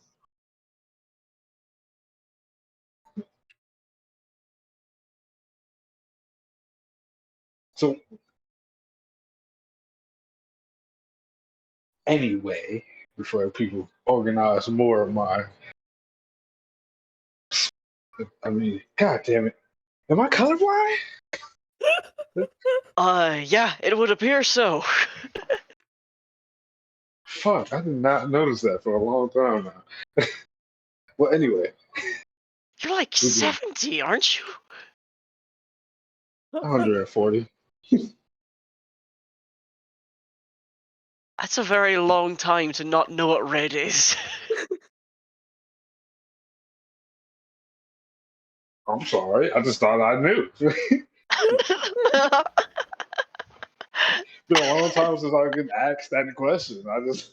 So, anyway, before people organize more of my, I mean, god damn it, am I colorblind? Yeah, it would appear so. Fuck, I did not notice that for a long time now. Well, anyway, You're like we did 70, aren't you? 140. That's a very long time to not know what red is. I'm sorry, I just thought I knew. Been a long time since I get asked that question. I just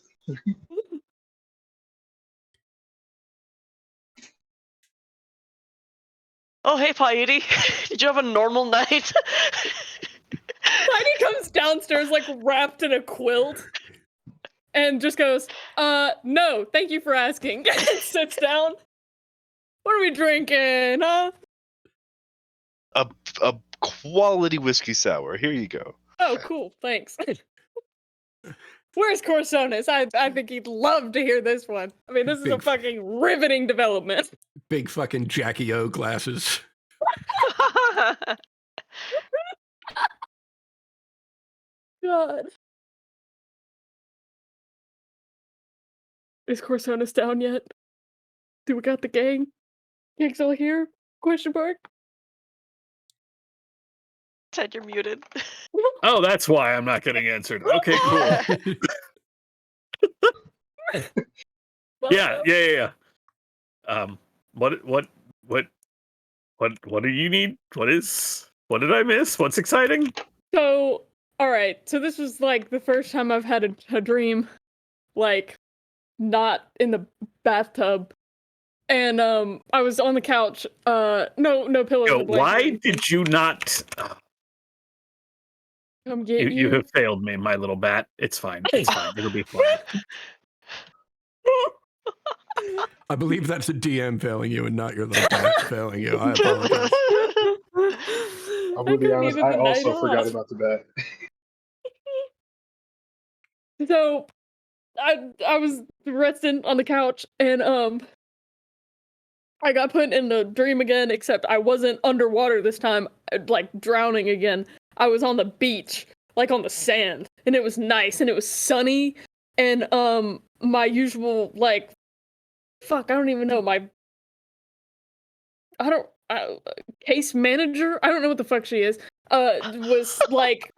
Oh, hey, Piety. Did you have a normal night? Tiny comes downstairs like wrapped in a quilt and just goes, no, thank you for asking. And sits down. What are we drinking, huh? A quality whiskey sour. Here you go. Oh, cool, thanks. Where's Corsonis? I think he'd love to hear this one. I mean, this is a fucking riveting development. Big fucking Jackie O glasses. God. Is Corsonis down yet? Do we got the gang? Gang's all here? Question mark. Ted, you're muted. Oh, that's why I'm not getting answered. Okay, cool. Yeah. What do you need? What did I miss? What's exciting? So, alright, so this was like the first time I've had a dream, like, not in the bathtub. And I was on the couch, no pillows or blanket or Why anything. did you not Come get you have failed me, my little bat. It's fine. It'll be fine. I believe that's a DM failing you and not your little bat failing you. I apologize. I'm gonna be honest, I also forgot off. about the bat. So I was resting on the couch and I got put in the dream again, except I wasn't underwater this time, like drowning again. I was on the beach, like on the sand, and it was nice and it was sunny, and my usual like I don't even know case manager, I don't know what the fuck she is, was like,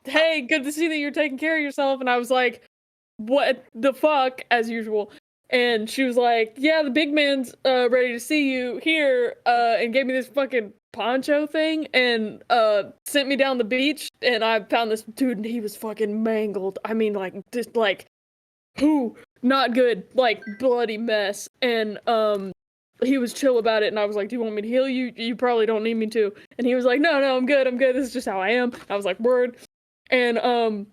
hey, good to see that you're taking care of yourself, and I was like, what the fuck, as usual, And she was like, yeah, the big man's ready to see you here, and gave me this fucking poncho thing and sent me down the beach, and I found this dude and he was fucking mangled. I mean, like, just like, who? Not good. Like, bloody mess. And he was chill about it, and I was like, do you want me to heal you? You probably don't need me to. And he was like, no, I'm good, this is just how I am. I was like, word. And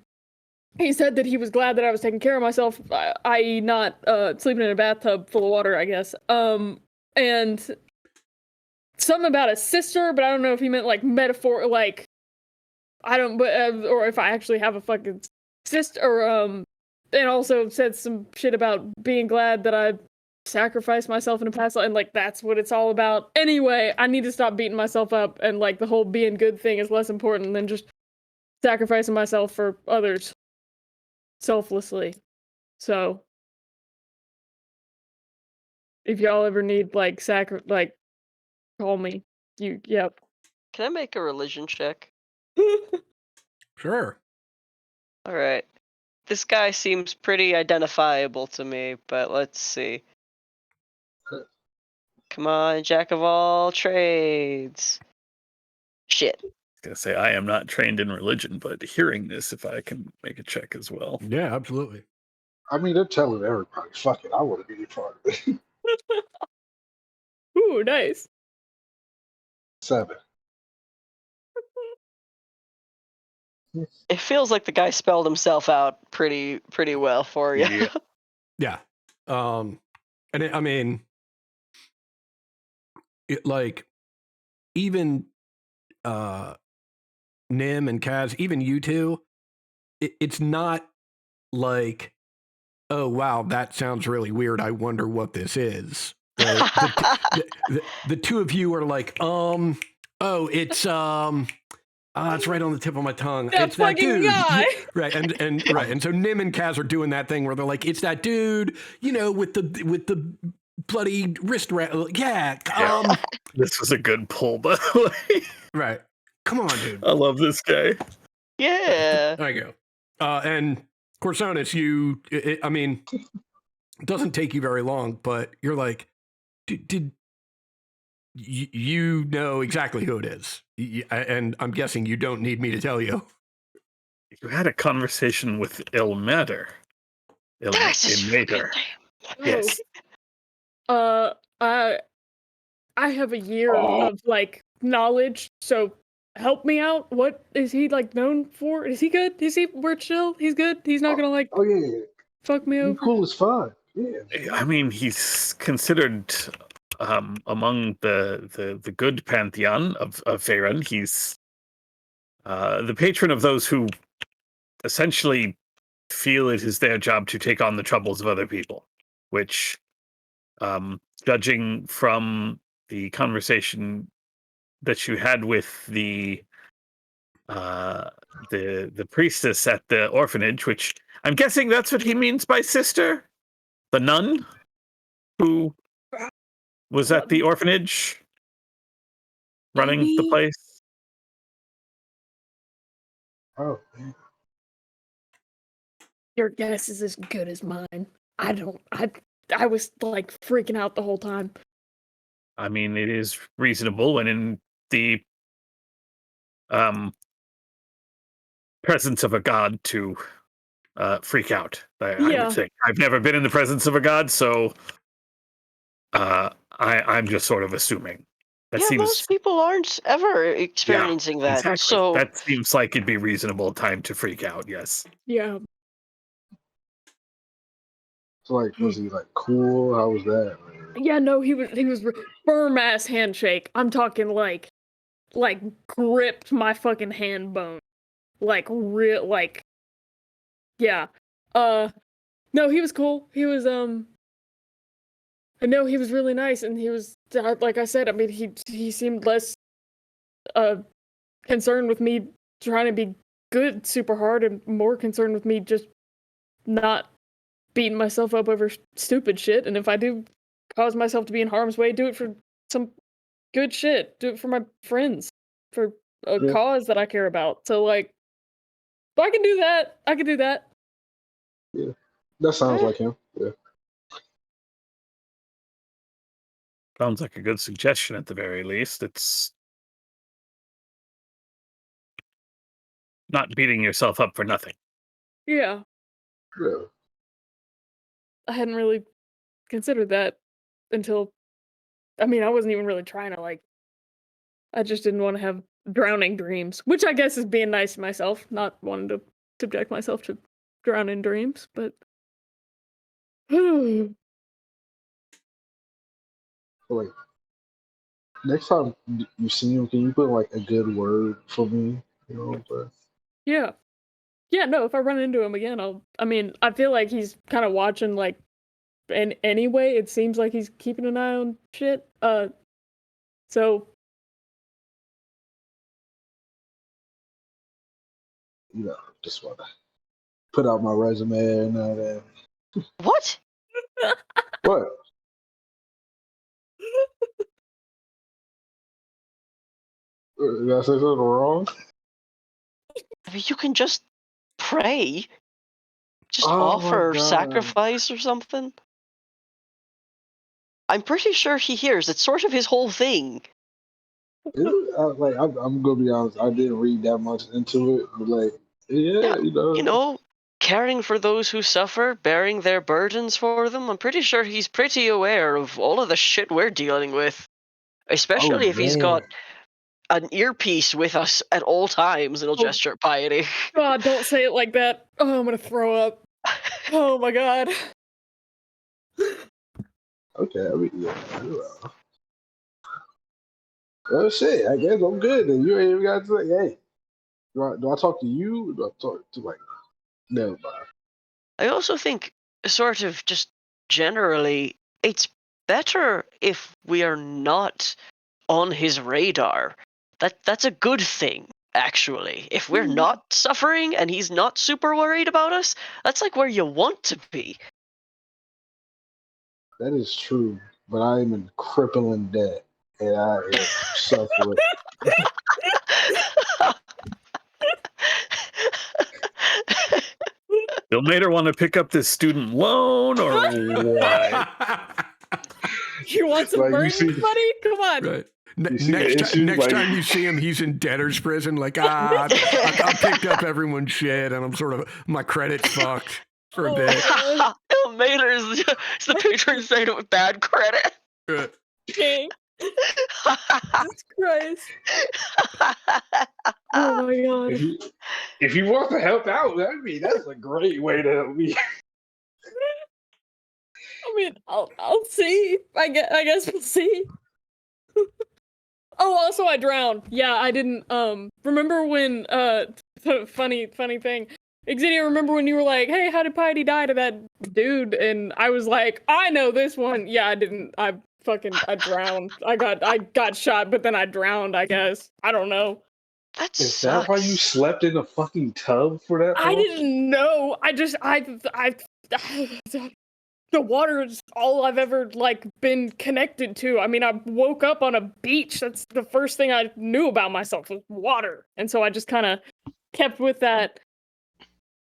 he said that he was glad that I was taking care of myself, i.e. not sleeping in a bathtub full of water, I guess. And something about a sister, but I don't know if he meant like metaphor, like, I don't, but or if I actually have a fucking sister, or and also said some shit about being glad that I sacrificed myself in a past life, and like that's what it's all about. Anyway, I need to stop beating myself up, and like the whole being good thing is less important than just sacrificing myself for others selflessly. So if y'all ever need like call me. Yep. Can I make a religion check? Sure. All right. This guy seems pretty identifiable to me, but let's see. Come on, jack of all trades. Shit. I was gonna say I am not trained in religion, but hearing this, if I can make a check as well. Yeah, absolutely. I mean, they're telling everybody, fuck it, I want to be a part of it. Ooh, nice. 7. It feels like the guy spelled himself out pretty well for you. Yeah. Yeah. And I mean, it, like, even Nim and Kaz, even you two, it's not like, oh wow, that sounds really weird, I wonder what this is. Right? The two of you are like, oh, it's it's right on the tip of my tongue. That it's that fucking dude. guy. Right. And right. And so Nim and Kaz are doing that thing where they're like, it's that dude, with the bloody wrist yeah. This was a good pull, by the way. Right. Come on, dude. I love this guy. Yeah. There you go. And Corsonis, I mean, it doesn't take you very long, but you're like, did you know exactly who it is? And I'm guessing you don't need me to tell you. You had a conversation with Ilmater. That's his fucking Ilmater. name. Yes. I have a year Oh. of like knowledge, so help me out. What is he like known for? Is he good? We're chill? He's good? He's not gonna like Oh yeah, fuck me you over? cool as fun. Yeah. I mean, he's considered among the good pantheon of Faerun. He's the patron of those who essentially feel it is their job to take on the troubles of other people, which, judging from the conversation that you had with the priestess at the orphanage, which I'm guessing that's what he means by sister, the nun who was at the orphanage running the Maybe. place. Oh man. Your guess is as good as mine. I was like freaking out the whole time. I mean, it is reasonable when in the presence of a god to freak out. I Yeah. would think. I've never been in the presence of a god, so I'm just sort of assuming. That Yeah, seems most people aren't ever experiencing that. exactly. So That seems like it'd be reasonable time to freak out. Yes. Yeah. So like, was he like cool? How was that? Man? Yeah, no, he was firm ass handshake. I'm talking like gripped my fucking hand bone. Like real yeah. No, he was cool. He was no, he was really nice, and he was like I said, I mean he seemed less concerned with me trying to be good super hard and more concerned with me just not beating myself up over stupid shit. And if I do cause myself to be in harm's way, do it for some good shit. Do it for my friends, for a cause that I care about. So like, if I can do that, I can do that. Yeah, that sounds like him. Yeah. Sounds like a good suggestion at the very least. It's not beating yourself up for nothing. Yeah, Yeah. I hadn't really considered that until. I mean, I wasn't even really trying to like. I just didn't want to have drowning dreams, which I guess is being nice to myself, not wanting to subject myself to drowning dreams. But So, like, next time you see him, can you put like a good word for me? You know what I'm saying? yeah, yeah. No, if I run into him again, I'll. I mean, I feel like he's kind of watching like. And anyway, it seems like he's keeping an eye on shit. So You know, just want to put out my resume and all that. What? What? Did I say something wrong? I mean, you can just pray. Just Oh my offer god! sacrifice or something. I'm pretty sure he hears. It's sort of his whole thing. Is it? Like, I'm gonna be honest. I didn't read that much into it, but like, Yeah, yeah, you you know, know, caring for those who suffer, bearing their burdens for them. I'm pretty sure he's pretty aware of all of the shit we're dealing with. oh Especially if he's man, got an earpiece with us at all times and he'll Oh. gesture at piety. God, don't say it like that. Oh, I'm gonna throw up. Oh my god. okay, I mean, yeah. Well, shit, I guess I'm good. Then you ain't even got to say, hey, do I talk to you? Or do I talk to like, never mind. I also think, sort of just generally, it's better if we are not on his radar. That's a good thing, actually. If we're not suffering and he's not super worried about us, that's like where you want to be. That is true, but I am in crippling debt, and I am suffering. You'll later want to pick up this student loan or what? You want some Like, you burden see, money? Come on. Right. you see the issues, Next like, time you see him, he's in debtor's prison. Like, I picked up everyone's shit, and I'm sort of my credit's fucked for a Oh, bit. God. El Mater is the patron saint of bad credit. King. Jesus Christ. Oh my god. if you want to help out, I mean, that's a great way to help me. I mean, I'll see. I guess we'll see. Oh, also I drowned. Yeah, I didn't remember when funny thing. Xenia, remember when you were like, "Hey, how did Piety die to that dude?" And I was like, "I know this one." Yeah, I didn't. I drowned. I got shot, but then I drowned, I guess. I don't know. That Is that why you sucks. slept in a fucking tub for that I long? didn't know. The water is all I've ever like been connected to. I mean, I woke up on a beach. That's the first thing I knew about myself was water, and so I just kind of kept with that.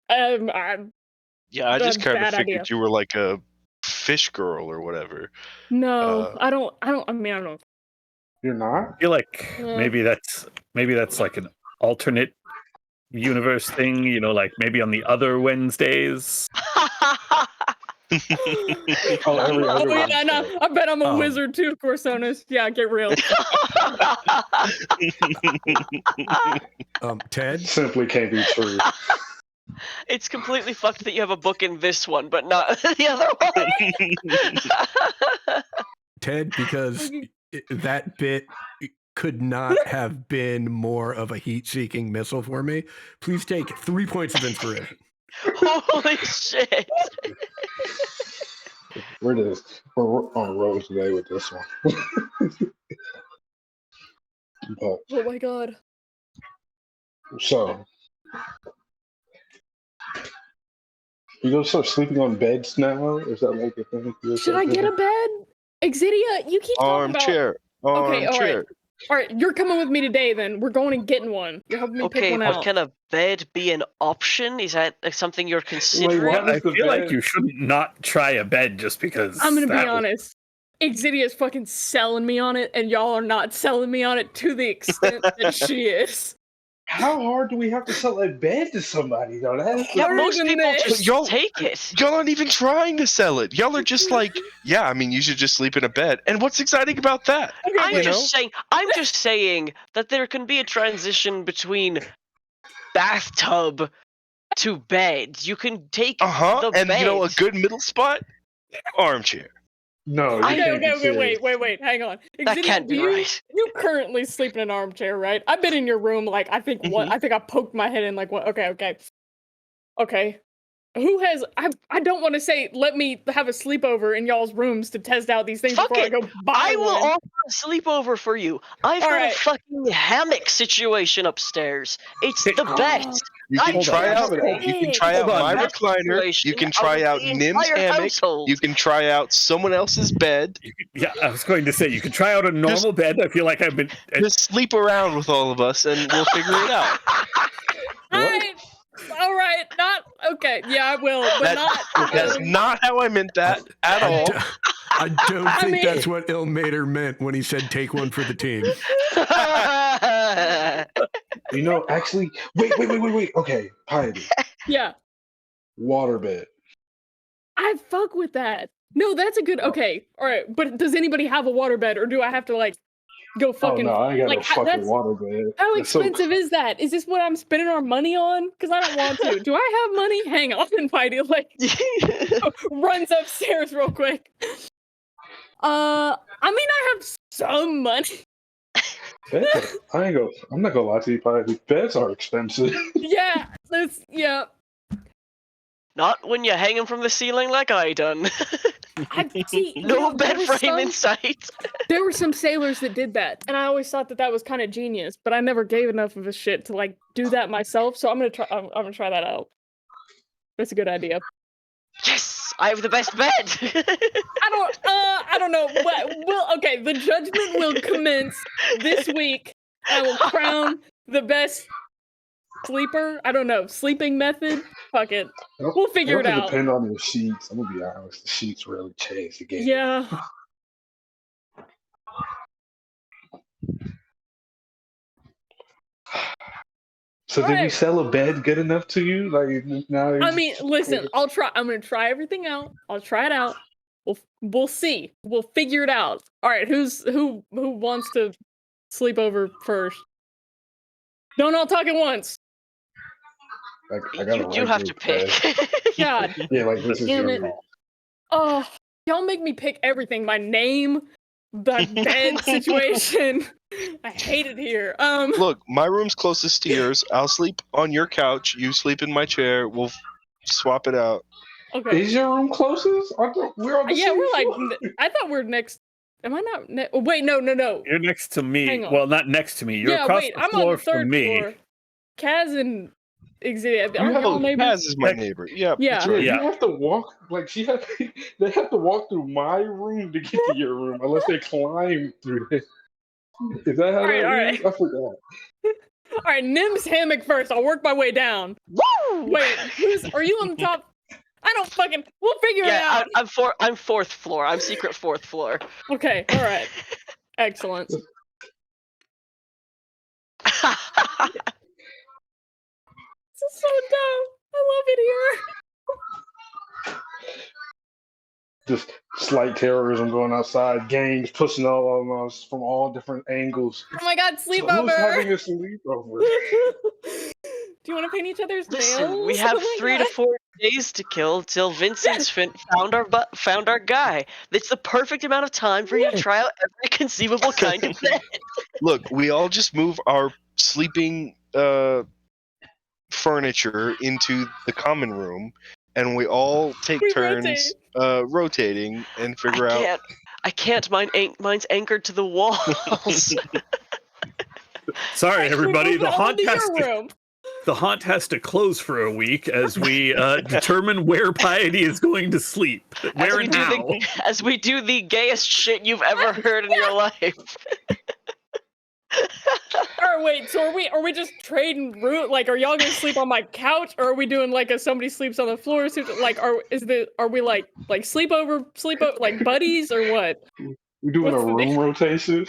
Yeah, I just kind of Bad idea. figured you were like a fish girl or whatever. No, I don't. I mean, I don't know. You're not? I feel like Yeah. maybe that's like an alternate universe thing, you know, like maybe on the other Wednesdays. Oh, every other Oh yeah, Wednesday. no, I bet I'm a Um, wizard too, Corsonis. Yeah, get real. Ted, Simply can't be true. It's completely fucked that you have a book in this one, but not the other one. Ted, because that bit could not have been more of a heat-seeking missile for me. Please take 3 points of inspiration. Holy shit. We're on a roll today with this one. But, Oh my god. so, you gonna start sleeping on beds now? Is that like a thing? Should I get a bed? Exidia, you keep talking about. Armchair. Okay, all right. Armchair. All right, you're coming with me today. Then we're going and getting one. You're helping me pick Okay, one but out. can a bed be an option? Is that something you're considering? what? I is the feel like bed? you shouldn't not try a bed just because I'm gonna be that was- honest. Exidia's fucking selling me on it, and y'all are not selling me on it to the extent that she is. How hard do we have to sell a bed to somebody, though? That's Yeah, Harder most than people this. just Y'all- take it. Y'all aren't even trying to sell it. Y'all are just like, yeah, I mean, you should just sleep in a bed. And what's exciting about that? Okay, I'm wait. just saying that there can be a transition between bathtub to bed. You can take the And bed. you know, a good middle spot? Armchair. no, you I- can't be Okay, serious. wait, hang on. That Exidia, can't be right. You currently sleep in an armchair, right? I've been in your room, like, I think I think I poked my head in, like, what? Okay. Who has, I don't want to say, let me have a sleepover in y'all's rooms to test out these things Fuck before I it. go buy I will one. offer a sleepover for you. I've All got right. a fucking hammock situation upstairs. It's the Oh. best. You can I'm try out. sure You can it's try Hold out on. my Best recliner. You situation can out try of out the Nim's entire hammock. household. You can try out someone else's bed. Yeah, I was going to say you could try out a normal bed. I feel like I've been. Just sleep around with all of us, and we'll figure it out. All right, not okay. Yeah, I will, but That's not how I meant that at all. I don't think mean- that's what Ilmater meant when he said take one for the team. You know, actually, wait. Okay, Piety. Yeah, Waterbed. I fuck with that. No, that's a good. Okay, all right. But does anybody have a waterbed, or do I have to like go Oh fucking? no, I ain't got like, no fucking that's- waterbed. How That's so- expensive is that? Is this what I'm spending our money on? Because I don't want to. Do I have money? Hang on, Mighty like runs upstairs real quick. I mean, I have some money. Beds are- I'm not gonna lie to you, Piety. Beds are expensive. Yeah, yeah. Not when you hang them from the ceiling like I done. I see. No there bed was frame in sight. There were some sailors that did that, and I always thought that was kind of genius. But I never gave enough of a shit to like do that myself. So I'm gonna try. I'm gonna try that out. That's a good idea. Yes, I have the best bed. I don't know. Well, okay. The judgment will commence this week. I will crown the best sleeper. I don't know. Sleeping method. Fuck it. We'll figure it out. Depend on your sheets. I'm gonna be honest. The sheets really change the game. Yeah. So did we Alright. sell a bed good enough to you? Like now? I mean, listen. I'll try. I'm gonna try everything out. I'll try it out. We'll see. We'll figure it out. All right. Who wants to sleep over first? Don't all talk at once. I got a You have to regular pick. bed. God Yeah, like this is damn your it. call. Oh, y'all make me pick everything. My name, the bed situation. I hate it here. Look, my room's closest to yours. I'll sleep on your couch. You sleep in my chair. We'll swap it out. Okay. Is your room closest? I thought we're on the Yeah, same we're like. floor. I thought we're next. Am I not? Oh, wait, no. You're next to me. Hang on. Well, not next to me. You're Yeah, across wait. the I'm floor on the third from me. floor. Kaz and Exhibit. You Aren't have y'all a- neighbors? Kaz is my Heck. neighbor. Yeah. Yeah. that's Yeah, right. Yeah. you have to walk like they have to walk through my room to get to your room unless they climb through it. Is that how All right, that all is? right. I forgot. All right, Nim's hammock first. I'll work my way down. Woo! Wait, are you on the top? I don't fucking. We'll figure it Yeah, out. I'm fourth floor. I'm secret fourth floor. Okay, all right. Excellent. This is so dumb. I love it here. Just slight terrorism going outside, gangs pushing all of us from all different angles. Oh my god, So who's having sleepover. a sleepover? Do you want to paint each other's Listen, nails? we have Oh my 3 to God. 4 days to kill till Vincent's found our guy. It's the perfect amount of time for you to try out every conceivable kind of bed. Look, we all just move our sleeping furniture into the common room, and we all take We turns rotating and figure out. I can't. Mine's anchored to the walls. Sorry, everybody. Move it all into your room. The haunt has to close for a week as we determine where Piety is going to sleep. Where and how. As we do the gayest shit you've ever heard in your life. All wait. So are we just trading room? Like, are y'all gonna sleep on my couch, or are we doing like a somebody sleeps on the floor? Like, are we like sleepover like buddies or what? We're doing a What's the room deal? rotation.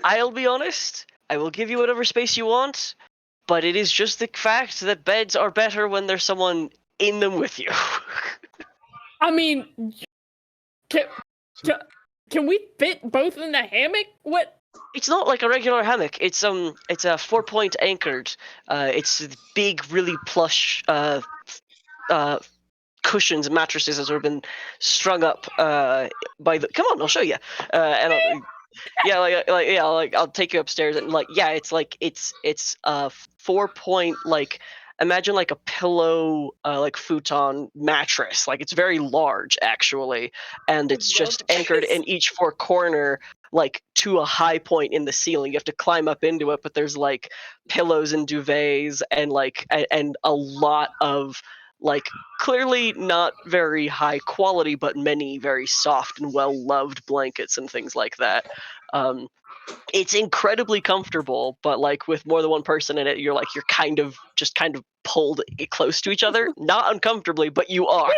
I'll be honest. I will give you whatever space you want, but it is just the fact that beds are better when there's someone in them with you. I mean, can, can we fit both in the hammock? What? It's not like a regular hammock. It's a 4-point anchored. It's big, really plush cushions and mattresses that have been strung up by the. Come on, I'll show you. And I'll take you upstairs and it's a 4-point imagine like a pillow like futon mattress. Like it's very large actually, and it's just anchored in each 4 corner like to a high point in the ceiling. You have to climb up into it, but there's like pillows and duvets and and a lot of like clearly not very high quality, but many very soft and well loved blankets and things like that. It's incredibly comfortable, but like with more than one person in it, you're kind of pulled close to each other, not uncomfortably, but you are. The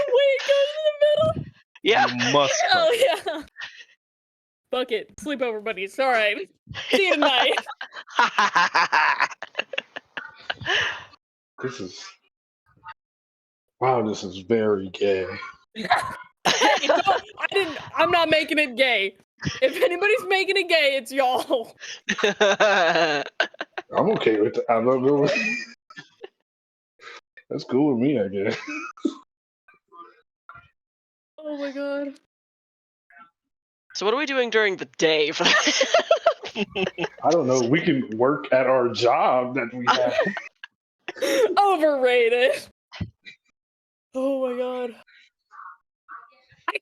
way it goes in the middle. Yeah. You must come. Oh yeah. Fuck it. Sleepover buddies. All right. See you tonight. This is wow. This is very gay. Hey, I'm not making it gay. If anybody's making it gay, it's y'all. I'm okay with that. I love it. That's cool with me, I guess. Oh my god. So what are we doing during the day? I don't know. We can work at our job that we have. Overrated. Oh my god. I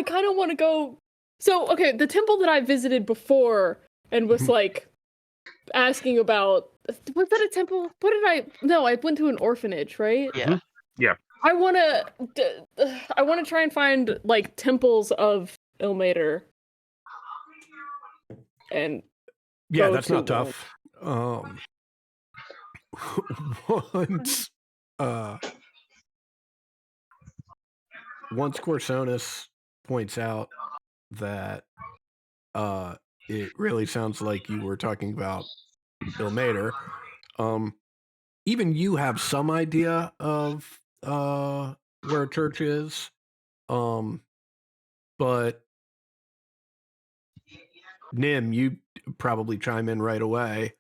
kind of want to go. So, okay, the temple that I visited before and was like asking about, was that a temple? No, I went to an orphanage, right? Yeah. Yeah. I want to try and find like temples of Ilmater. And Yeah, go that's to not one. tough. Once once Corsonis points out that it really sounds like you were talking about Ilmater, even you have some idea of where a church is, but Nim, you probably chime in right away.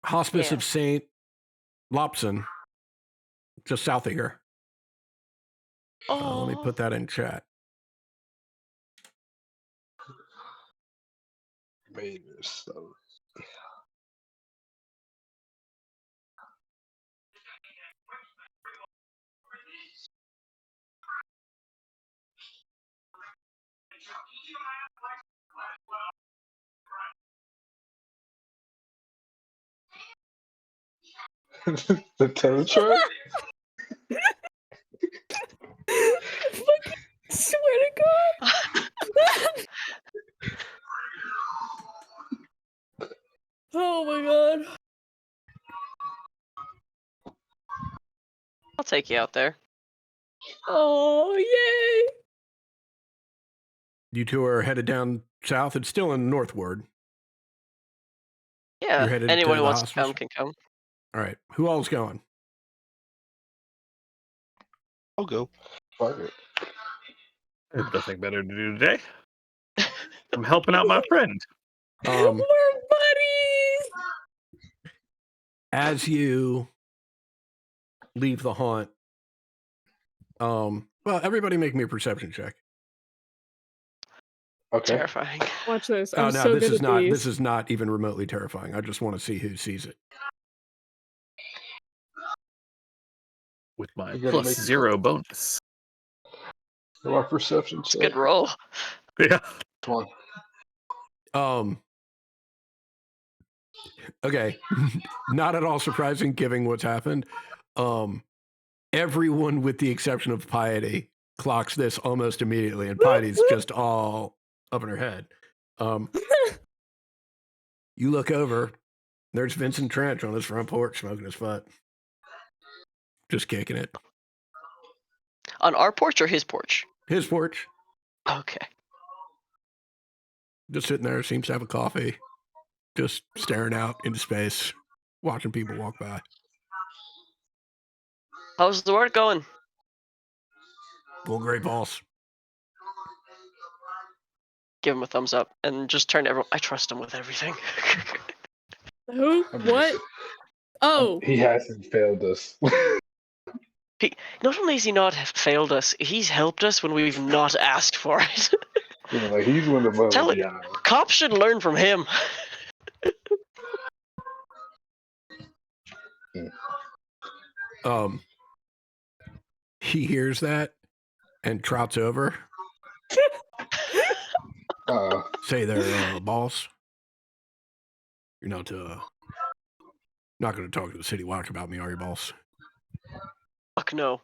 Hospice Yeah. of Saint Lopson, just south of here. Let me put that in chat. Made this stuff. The tow truck? Fucking swear to God. Oh my god. I'll take you out there. Oh, yay. You two are headed down south. It's still in northward. Yeah. You're headed Anyone to who the wants to hospice? come can come. All right. Who all's going? I'll go. Fuck it. There's nothing better to do today. I'm helping out my friend. We're buddies. As you leave the haunt, well, everybody make me a perception check. Okay. Terrifying. Watch this. Oh I'm no, so this good is at not. these. This is not even remotely terrifying. I just want to see who sees it. With my You gotta plus make it 0 bonus. My perception It's a check. good roll. Yeah. Come on. Okay, not at all surprising given what's happened. Everyone with the exception of Piety clocks this almost immediately, and Piety's just all up in her head. You look over. There's Vincent Trench on his front porch smoking his butt. Just kicking it. On our porch or his porch? His porch. Okay. Just sitting there, seems to have a coffee. Just staring out into space, watching people walk by. How's the work going? Full great balls. Give him a thumbs up and just turn to everyone. I trust him with everything. Who? I mean, What? Oh, He hasn't failed us. Not only has he not failed us, he's helped us when we've not asked for it. Like he's one above Tell and it. beyond. Cops should learn from him. He hears that and trots over. Say there, boss. You're not going to talk to the city watch about me, are you, boss? Fuck no.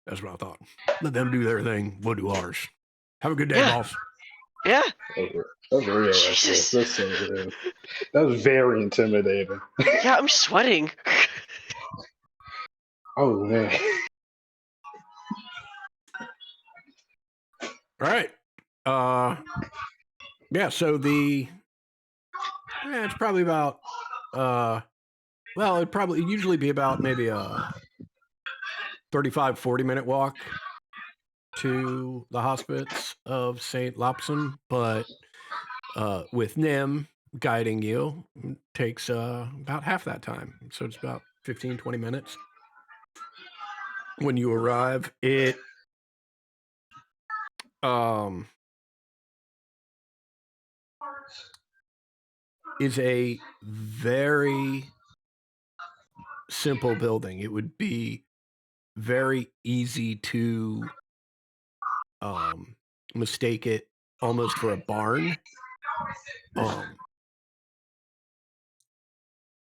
That's what I thought. Let them do their thing. We'll do ours. Have a good day, Yeah. boss. Yeah. That's real. Right Jesus. there. That's so real. That was very intimidating. Yeah, I'm sweating. Oh man. All right. Yeah, so it's probably about it'd usually be about maybe a 35, 40-minute walk to the hospice of St. Lopson, but with Nim guiding you, takes about half that time. So it's about 15, 20 minutes. When you arrive, it is a very simple building. It would be very easy to mistake it almost for a barn.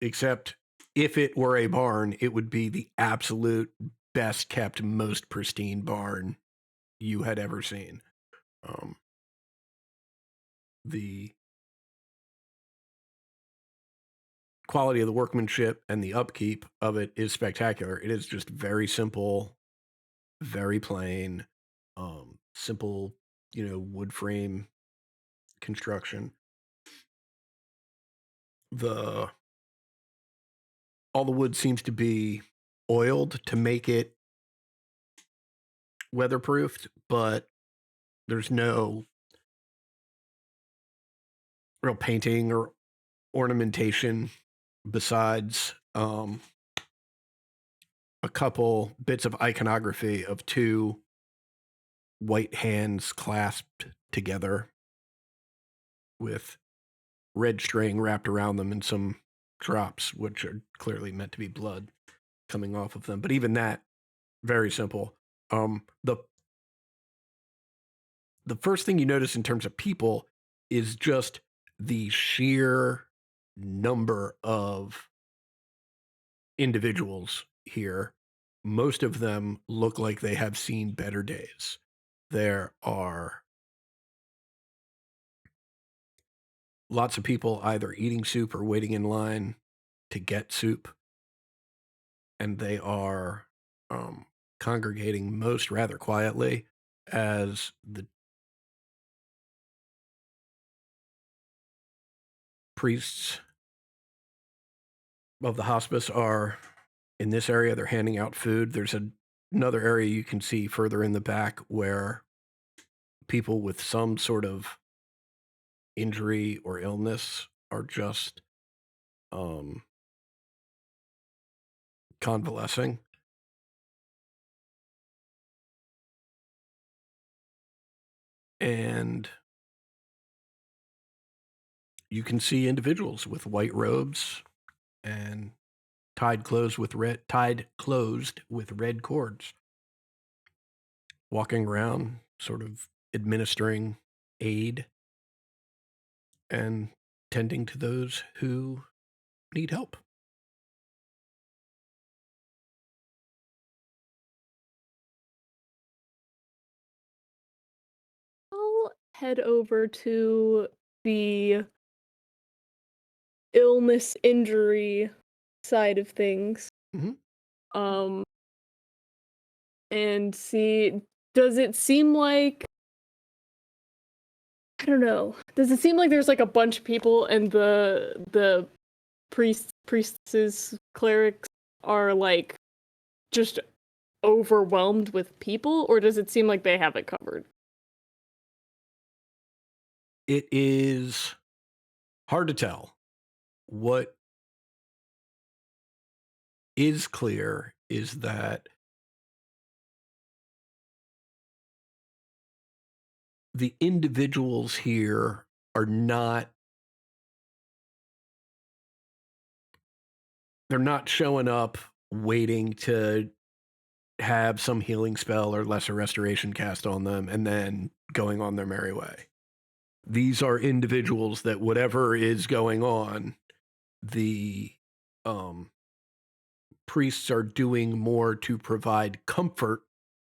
Except if it were a barn, it would be the absolute best kept, most pristine barn you had ever seen. The quality of the workmanship and the upkeep of it is spectacular. It is just very simple, very plain, simple, wood frame construction. All the wood seems to be oiled to make it weatherproofed, but there's no real painting or ornamentation besides a couple bits of iconography of two white hands clasped together with red string wrapped around them and some drops, which are clearly meant to be blood coming off of them. But even that, very simple. The first thing you notice in terms of people is just the sheer number of individuals here. Most of them look like they have seen better days. There are lots of people either eating soup or waiting in line to get soup. And they are congregating most rather quietly as the priests of the hospice are in this area. They're handing out food. There's another area you can see further in the back where people with some sort of injury or illness are just convalescing. And you can see individuals with white robes and tied closed with red cords, walking around, sort of administering aid and tending to those who need help. well, head over to the illness injury side of things. Mhm. Um, and see, does it seem like, I don't know. Does it seem like there's like a bunch of people and the priestesses, clerics are like just overwhelmed with people, or does it seem like they have it covered? It is hard to tell. What is clear is that the individuals here are not, they're not showing up waiting to have some healing spell or lesser restoration cast on them and then going on their merry way. These are individuals that whatever is going on, the priests are doing more to provide comfort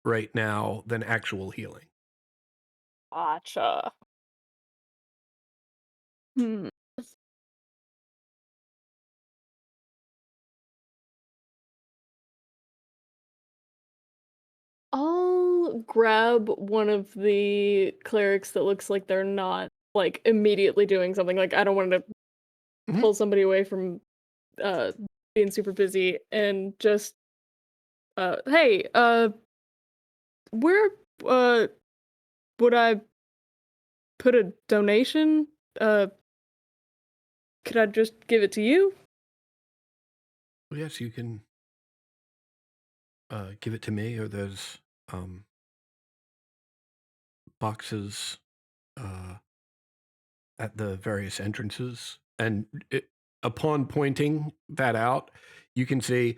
right now than actual healing. Gotcha. Hmm. I'll grab one of the clerics that looks like they're not like immediately doing something. Like I don't want to Mhm. pull somebody away from uh being super busy and just hey, where uh would I put a donation? Uh could I just give it to you? Well, yes, you can give it to me, or there's boxes at the various entrances. And upon pointing that out, you can see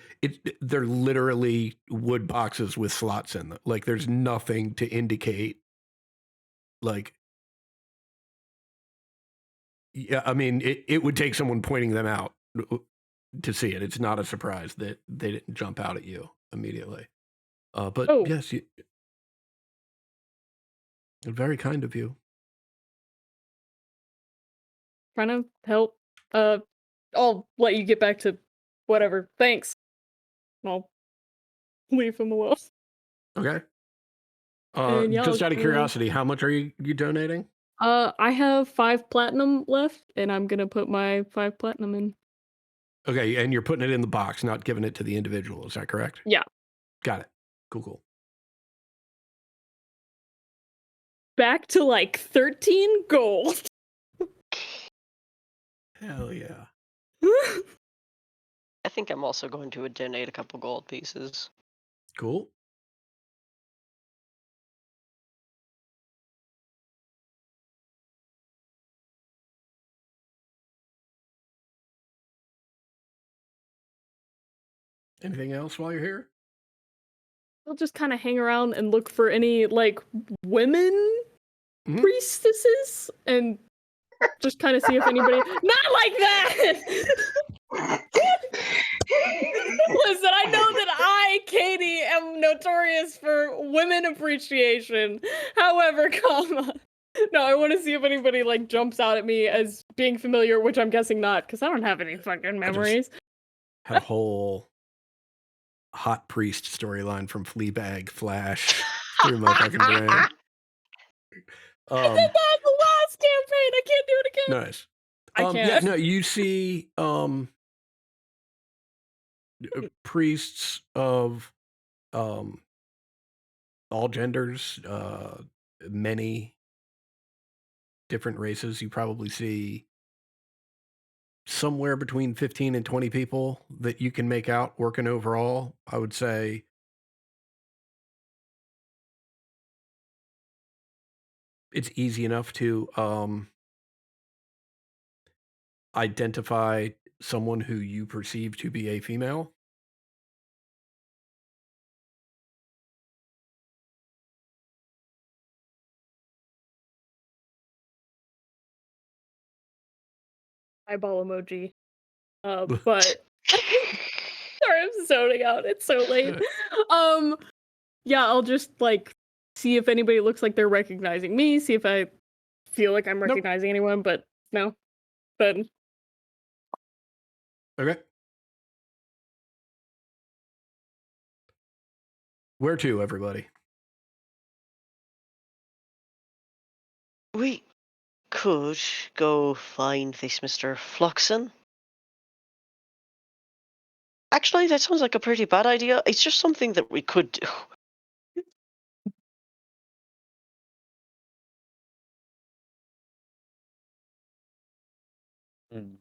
they're literally wood boxes with slots in them. Like there's nothing to indicate, like, yeah, I mean, it would take someone pointing them out to see it. It's not a surprise that they didn't jump out at you immediately. But Oh, yes, very kind of you. trying to help. Uh I'll let you get back to whatever. Thanks. I'll leave him alone. Okay. And yeah, I'll Just out of go. curiosity, how much are you donating? I have 5 platinum left, and I'm gonna put my 5 platinum in. Okay, and you're putting it in the box, not giving it to the individual. Is that correct? Yeah. Got it. Cool. Back to like 13 gold. Hell yeah. I think I'm also going to donate a couple gold pieces. Cool. Anything else while you're here? I'll just kind of hang around and look for any like women Mhm. priestesses and just kind of see if anybody not like that. Listen, I know that I, Katie, am notorious for women appreciation. However, comma. No, I want to see if anybody like jumps out at me as being familiar, which I'm guessing not, because I don't have any fucking memories. Had a whole hot priest storyline from Fleabag flash through my fucking brain. I did that the last campaign. I can't do it again. Nice. I Yeah, can't. no, you see priests of all genders, many different races. You probably see somewhere between 15 and 20 people that you can make out working overall. I would say it's easy enough to identify someone who you perceive to be a female. Eyeball emoji. But sorry, I'm zoning out. It's so late. Yeah, I'll just like see if anybody looks like they're recognizing me. See if I feel like I'm recognizing anyone, but no. But Okay. Where to, everybody? We could go find this Mr. Fluxon. Actually, that sounds like a pretty bad idea. It's just something that we could do. Hmm.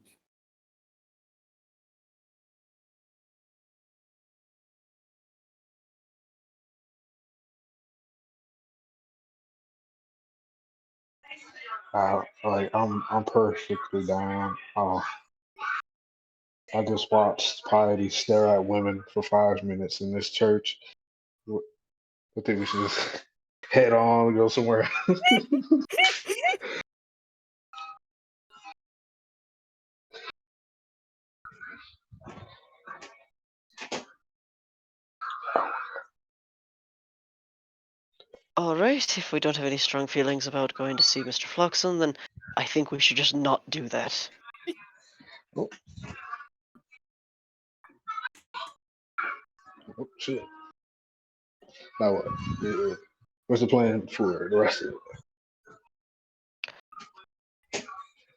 I'm perfectly down. I just watched piety stare at women for 5 minutes in this church. I think we should just head on and go somewhere. All right, if we don't have any strong feelings about going to see Mr. Fluxon, then I think we should just not do that. Oh, oh shit. Now what? What's the plan for the rest of it?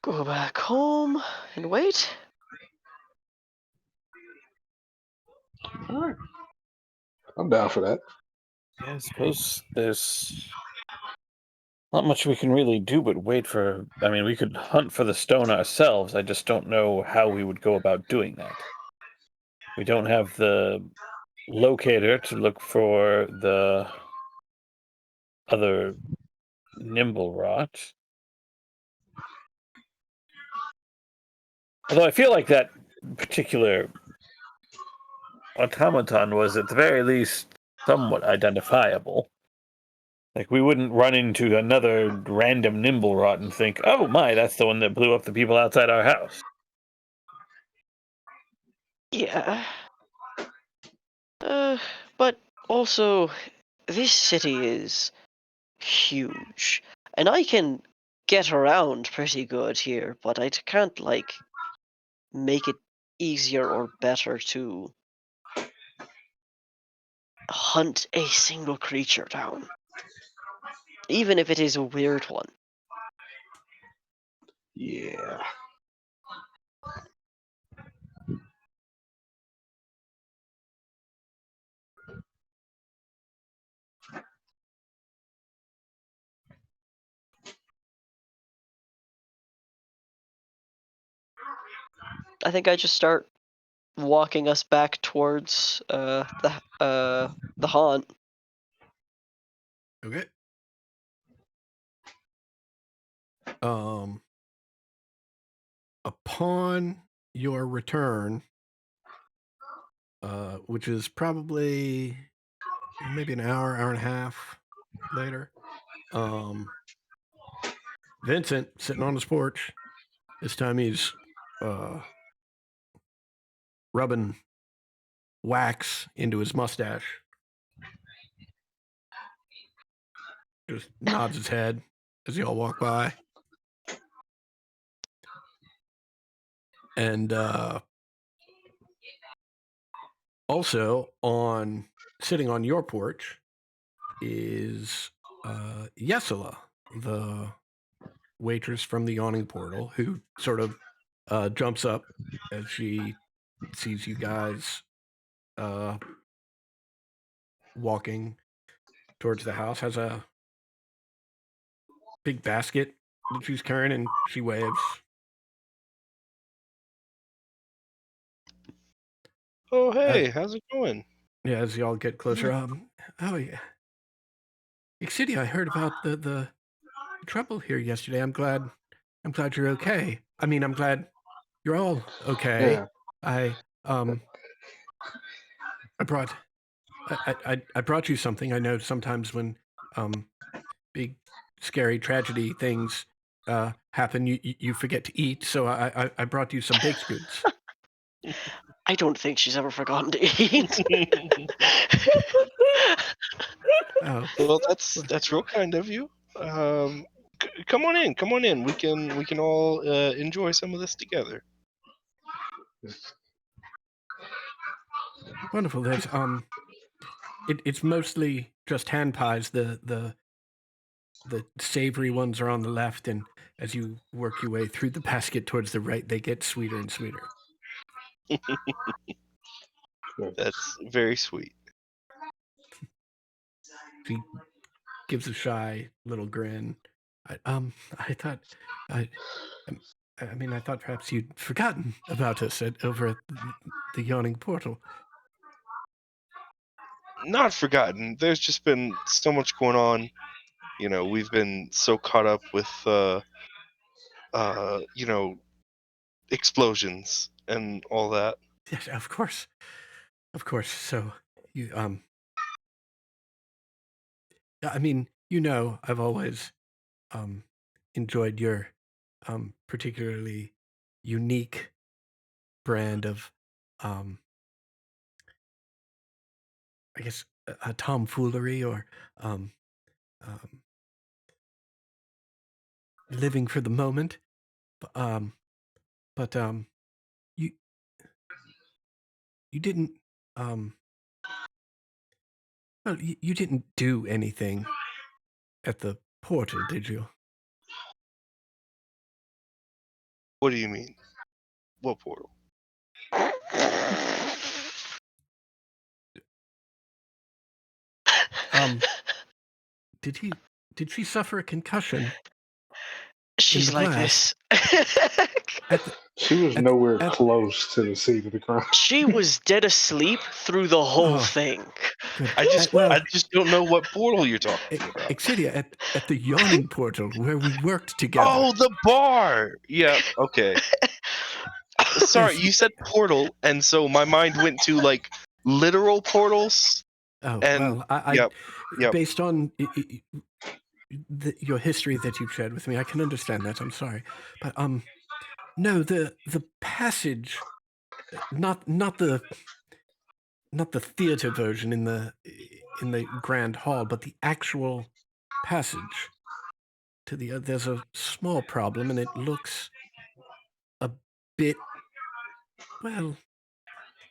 Go back home and wait. All right. I'm down for that. Yeah, I suppose there's not much we can really do but wait for. I mean, we could hunt for the stone ourselves. I just don't know how we would go about doing that. We don't have the locator to look for the other nimble rot. Although I feel like that particular automaton was at the very least somewhat identifiable. Like, we wouldn't run into another random nimble rot and think, oh my, that's the one that blew up the people outside our house. Yeah. But also, this city is huge, and I can get around pretty good here, but I can't, like, make it easier or better to hunt a single creature down, even if it is a weird one. Yeah. I think I just start walking us back towards the haunt. Okay. Um, upon your return, which is probably maybe an hour, hour and a half later, Vincent sitting on his porch. This time he's rubbing wax into his mustache. Just nods his head as you all walk by. And also sitting on your porch is Yesela, the waitress from the yawning portal, who sort of jumps up as she sees you guys walking towards the house. Has a big basket that she's carrying, and she waves. Oh, hey, how's it going? Yeah, as y'all get closer. Oh yeah, Excidia, I heard about the trouble here yesterday. I'm glad you're okay. I mean, I'm glad you're all okay. Yeah. I I brought I brought you something. I know sometimes when big scary tragedy things happen, you forget to eat. So I brought you some baked goods. I don't think she's ever forgotten to eat. Oh, Well, that's real kind of you. come on in. Come on in. We can all enjoy some of this together. Wonderful. There's it's mostly just hand pies. The savory ones are on the left, and as you work your way through the basket towards the right, they get sweeter and sweeter. That's very sweet. She gives a shy little grin. I thought, I, I mean, I thought perhaps you'd forgotten about us over at the yawning portal. Not forgotten. There's just been so much going on. You know, we've been so caught up with you know, explosions and all that. Yes, of course. So you I mean, I've always enjoyed your particularly unique brand of I guess a tomfoolery or um, um, living for the moment. Um, but you you didn't um, well, you didn't do anything at the portal, did you? What do you mean? What portal? Um, did he? Did she suffer a concussion in She's the like blast? this. At the, She was at the, nowhere at close to the scene of the crime. She was dead asleep through the whole Oh, thing. good. I just Well, don't know what portal you're talking about. Exidia, at the yawning portal where we worked together. Oh, the bar. Yeah. Okay. Sorry, Yes. you said portal, and so my mind went to like literal portals. Oh And well, I yep. based on your history that you've shared with me, I can understand that. I'm sorry, but no, the passage, not the theater version in the grand hall, but the actual passage to the. There's a small problem, and it looks a bit well.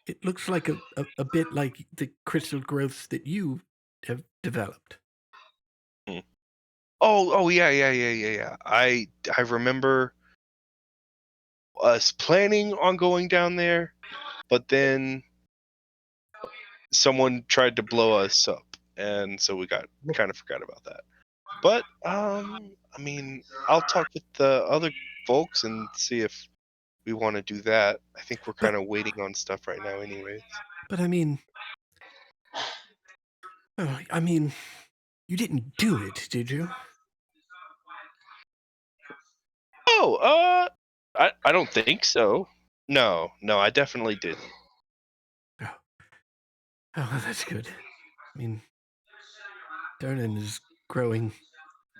It looks like a bit like the crystal growths that you have developed. Oh yeah. I remember us planning on going down there, but then someone tried to blow us up, and so we kind of forgot about that. But I mean, I'll talk with the other folks and see if we want to do that. I think we're kind But of waiting on stuff right now, anyways. but I mean, you didn't do it, did you? Oh, I don't think so. No, I definitely didn't. Oh, well, that's good. I mean, Dernan is growing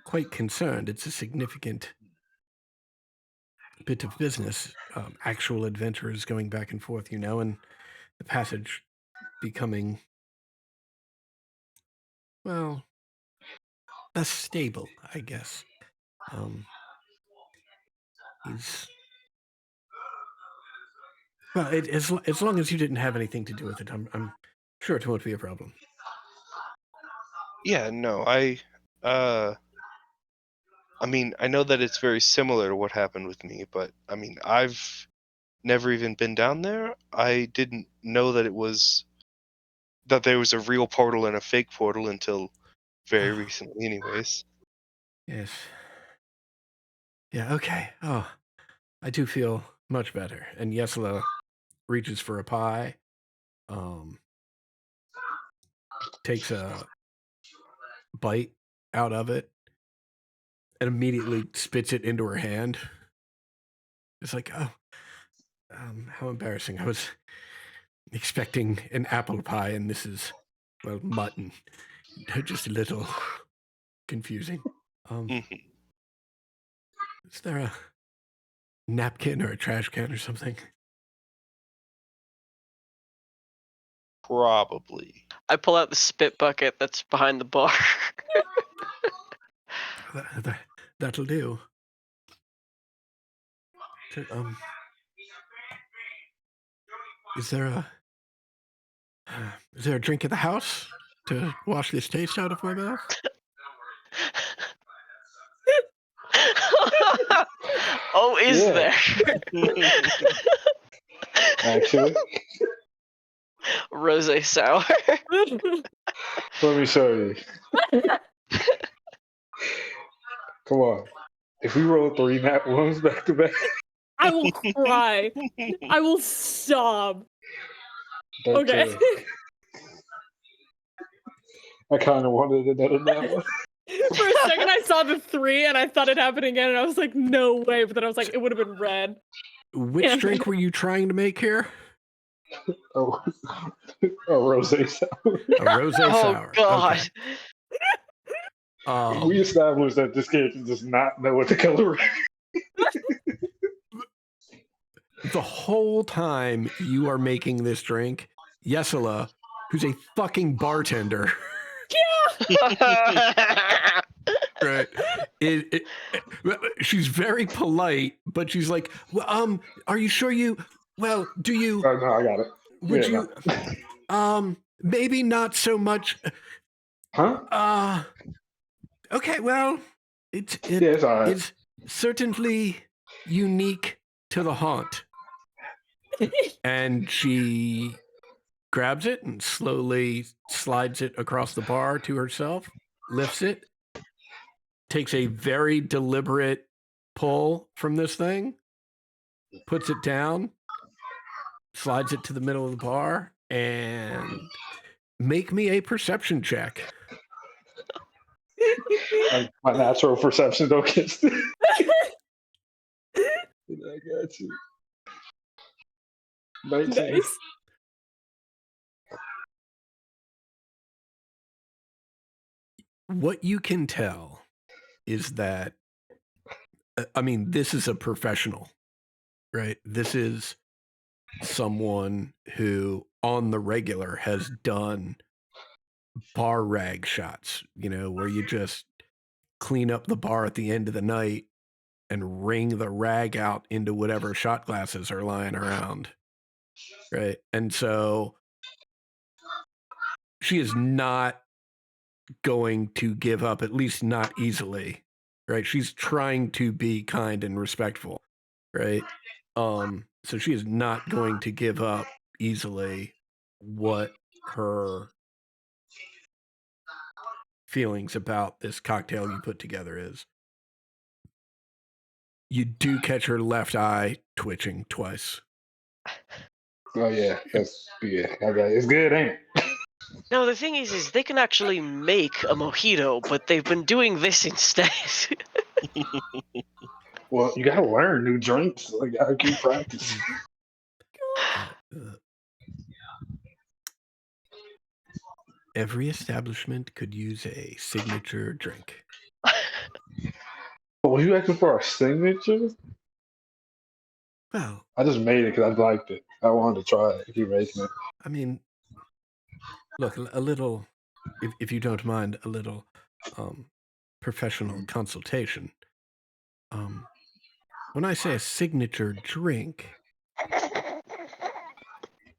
quite concerned. It's a significant bit of business. Actual adventurers going back and forth, and the passage becoming, well, less stable, I guess. He's well, as long as you didn't have anything to do with it, I'm sure it won't be a problem. Yeah, no, I mean, I know that it's very similar to what happened with me, but I mean, I've never even been down there. I didn't know that there was a real portal and a fake portal until very recently, anyways. Yes. Yeah. Okay. Oh, I do feel much better. And Yesla reaches for a pie, takes a bite out of it, and immediately spits it into her hand. It's like, oh, how embarrassing. I was expecting an apple pie, and this is, well, mutton. Just a little confusing. Mhm. Is there a napkin or a trash can or something? Probably. I pull out the spit bucket that's behind the bar. That'll do. So, is there a drink at the house to wash this taste out of my mouth? Oh, is Yeah. there? Actually, Rosé Sour. let me show you. Come on. If we roll 3 nat ones back to back, I will cry. I will sob. that's Okay. I kind of wanted another nat one. For a second, I saw the 3 and I thought it happened again, and I was like, no way. But then I was like, it would have been red. Which drink were you trying to make here? Oh, a rosé sour. A rosé Oh sour. God. Okay. We established that this character does not know what the color is. The whole time you are making this drink, Yesela, who's a fucking bartender, right? She's very polite, but she's like, well, are you sure you? Well, do you? Oh, no, I got it. Would Yeah, you? Maybe not so much. Huh? Okay, well, Yeah, it's all right. it's certainly unique to the haunt. And she grabs it and slowly slides it across the bar to herself, lifts it, takes a very deliberate pull from this thing, puts it down, slides it to the middle of the bar, and make me a perception check. My natural perception don't get I got you. 19. Nice. What you can tell is that, I mean, this is a professional, right? This is someone who on the regular has done bar rag shots, where you just clean up the bar at the end of the night and wring the rag out into whatever shot glasses are lying around, right? And so she is not going to give up, at least not easily, right? She's trying to be kind and respectful, right? So she is not going to give up easily what her feelings about this cocktail you put together is. You do catch her left eye twitching twice. Oh yeah, that's yeah. It's good, ain't it? No, the thing is they can actually make a mojito, but they've been doing this instead. Well, you gotta learn new drinks. Like, you gotta keep practicing. Every establishment could use a signature drink. Were you asking for a signature? Well, I just made it because I liked it. I wanted to try it. Keep making it. I mean, look, a little, if you don't mind, a little professional consultation. When I say a signature drink,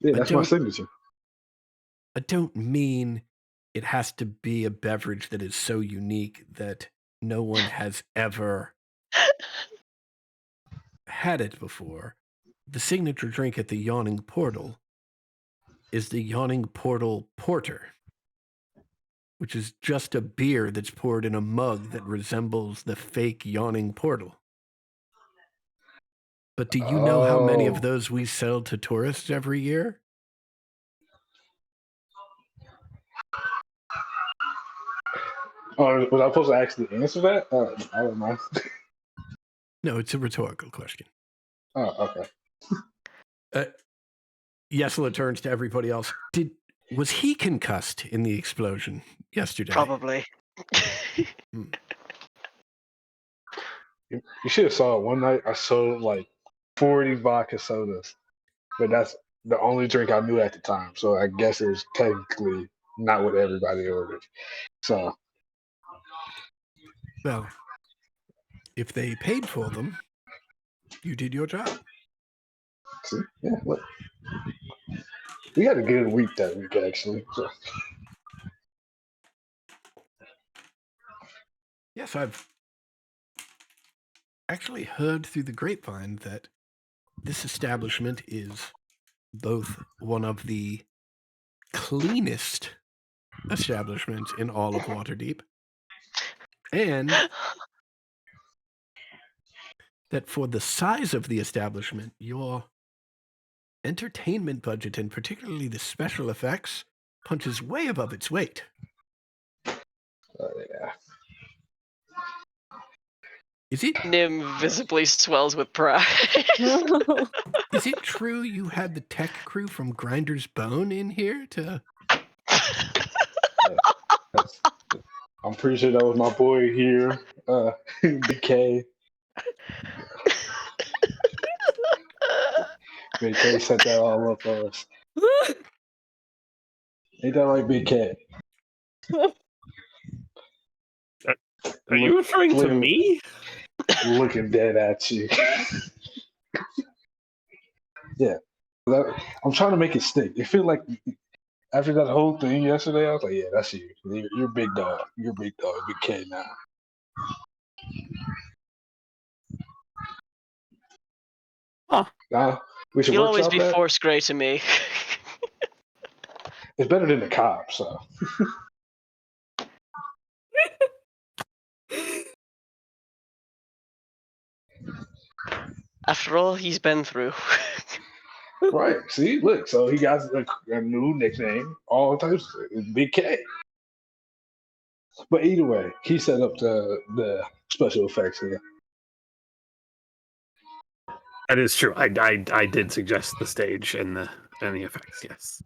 Yeah, that's my signature. I don't mean it has to be a beverage that is so unique that no one has ever had it before. The signature drink at the Yawning Portal is the Yawning Portal Porter, which is just a beer that's poured in a mug that resembles the fake Yawning Portal. But do you know how many of those we sell to tourists every year? Oh, was I supposed to actually answer that? I don't know. No, it's a rhetorical question. Oh, okay. Yesela turns to everybody else. Was he concussed in the explosion yesterday? Probably. You should have saw it one night. I sold like 40 vodka sodas, but that's the only drink I knew at the time. So I guess it was technically not what everybody ordered. So, well, if they paid for them, you did your job. See? Yeah, look. We had a good week that week, actually. So, Yes, I've actually heard through the grapevine that this establishment is both one of the cleanest establishments in all of Waterdeep, and that for the size of the establishment, your entertainment budget, and particularly the special effects, punches way above its weight. yeah. Is it Nim visibly swells with pride. is it true you had the tech crew from Grinder's Bone in here to? That's, I'm pretty sure that was my boy here, BK. BK set that all up for us. Ain't that right, BK? Are you referring to me? Looking dead at you. Yeah. I'm trying to make it stick. It feel like after that whole thing yesterday, I was like, yeah, that's you. You're big dog. You're big dog. BK now. Huh. Nah, we should You'll always workshop be that. Force Grey to me. It's better than the cops, so. After all he's been through. Right. See, look. So he got a new nickname, all types of it. Big K. But either way, he set up the special effects here. That is true. I did suggest the stage and the effects. Yes.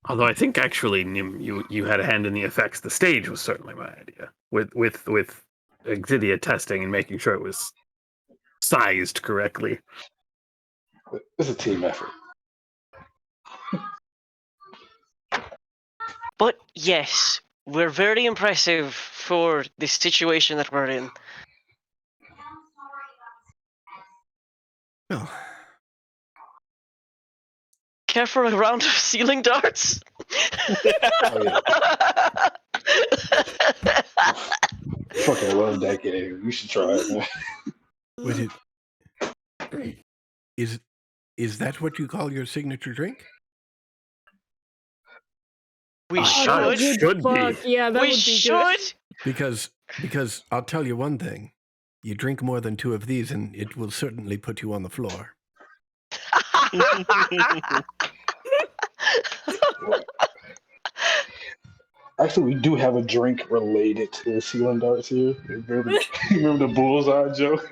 Although I think actually, Nim, you had a hand in the effects. The stage was certainly my idea. With Exidia testing and making sure it was sized correctly. It's a team effort. But yes, we're very impressive for the situation that we're in. Well, Care for a round of ceiling darts? Oh, yeah. Fucking love that game. You should try it, man. would it is that what you call your signature drink? We that should. should be. Yeah, that We would be should. Because I'll tell you one thing. You drink more than 2 of these and it will certainly put you on the floor. Actually, we do have a drink related to the ceiling darts here. Remember the bullseye joke?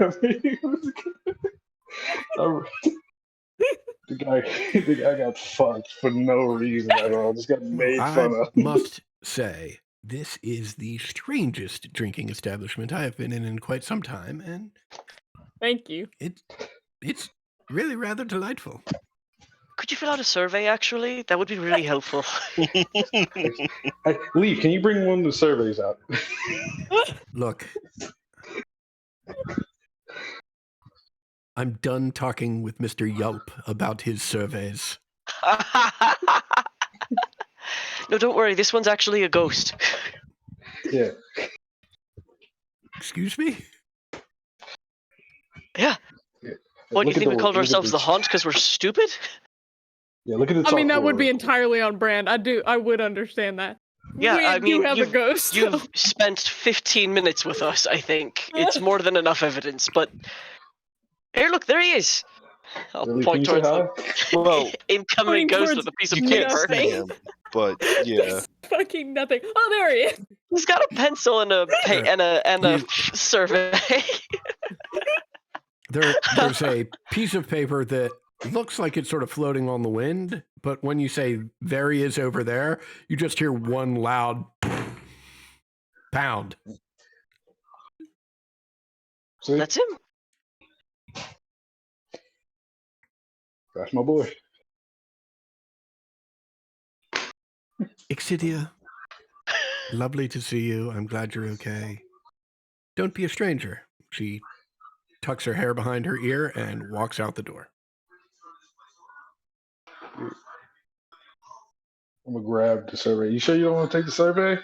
The guy got fucked for no reason at all. Just got made fun I of. must say, this is the strangest drinking establishment I have been in quite some time, and Thank you. it's really rather delightful. Could you fill out a survey, actually? That would be really helpful. Hey, Lee, can you bring one of the surveys out? Look, I'm done talking with Mr. Yelp about his surveys. No, don't worry. This one's actually a ghost. Yeah. Excuse me? Yeah. What, you think we called ourselves the Hunt because we're stupid? Yeah, look at the I mean, that chalkboard. would be entirely on brand. I would understand that. Yeah, we I do mean, have a ghost. You've spent 15 minutes with us, I think. It's more than enough evidence, but... Here, look, there he is! I'll Really, point can you say towards the Well, incoming Pointing ghost towards with a piece of you can't paper. see him, but yeah. There's fucking nothing. Oh, there he is. He's got a pencil and a You- survey. There's a piece of paper that looks like it's sort of floating on the wind, but when you say there he is over there, you just hear one loud pound. See? That's him. That's my boy. Exidia, Lovely to see you. I'm glad you're okay. Don't be a stranger. She tucks her hair behind her ear and walks out the door. I'm gonna grab the survey. You sure you don't want to take the survey?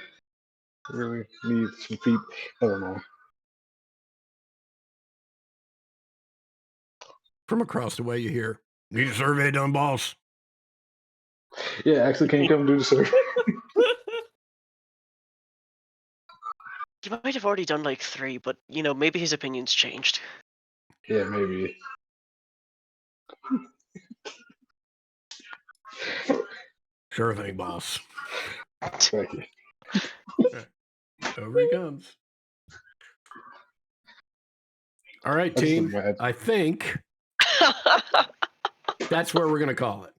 Really need some feet. I don't know. From across the way, you hear, "Need a survey done, boss?" Yeah, actually, can you come do the survey? He might have already done like 3, but maybe his opinion's changed. Yeah, maybe. Sure thing, boss. Thank you. Over he comes. All right, I just team. imagine. I think that's where we're going to call it.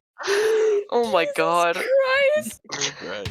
Oh my god. Christ! Right.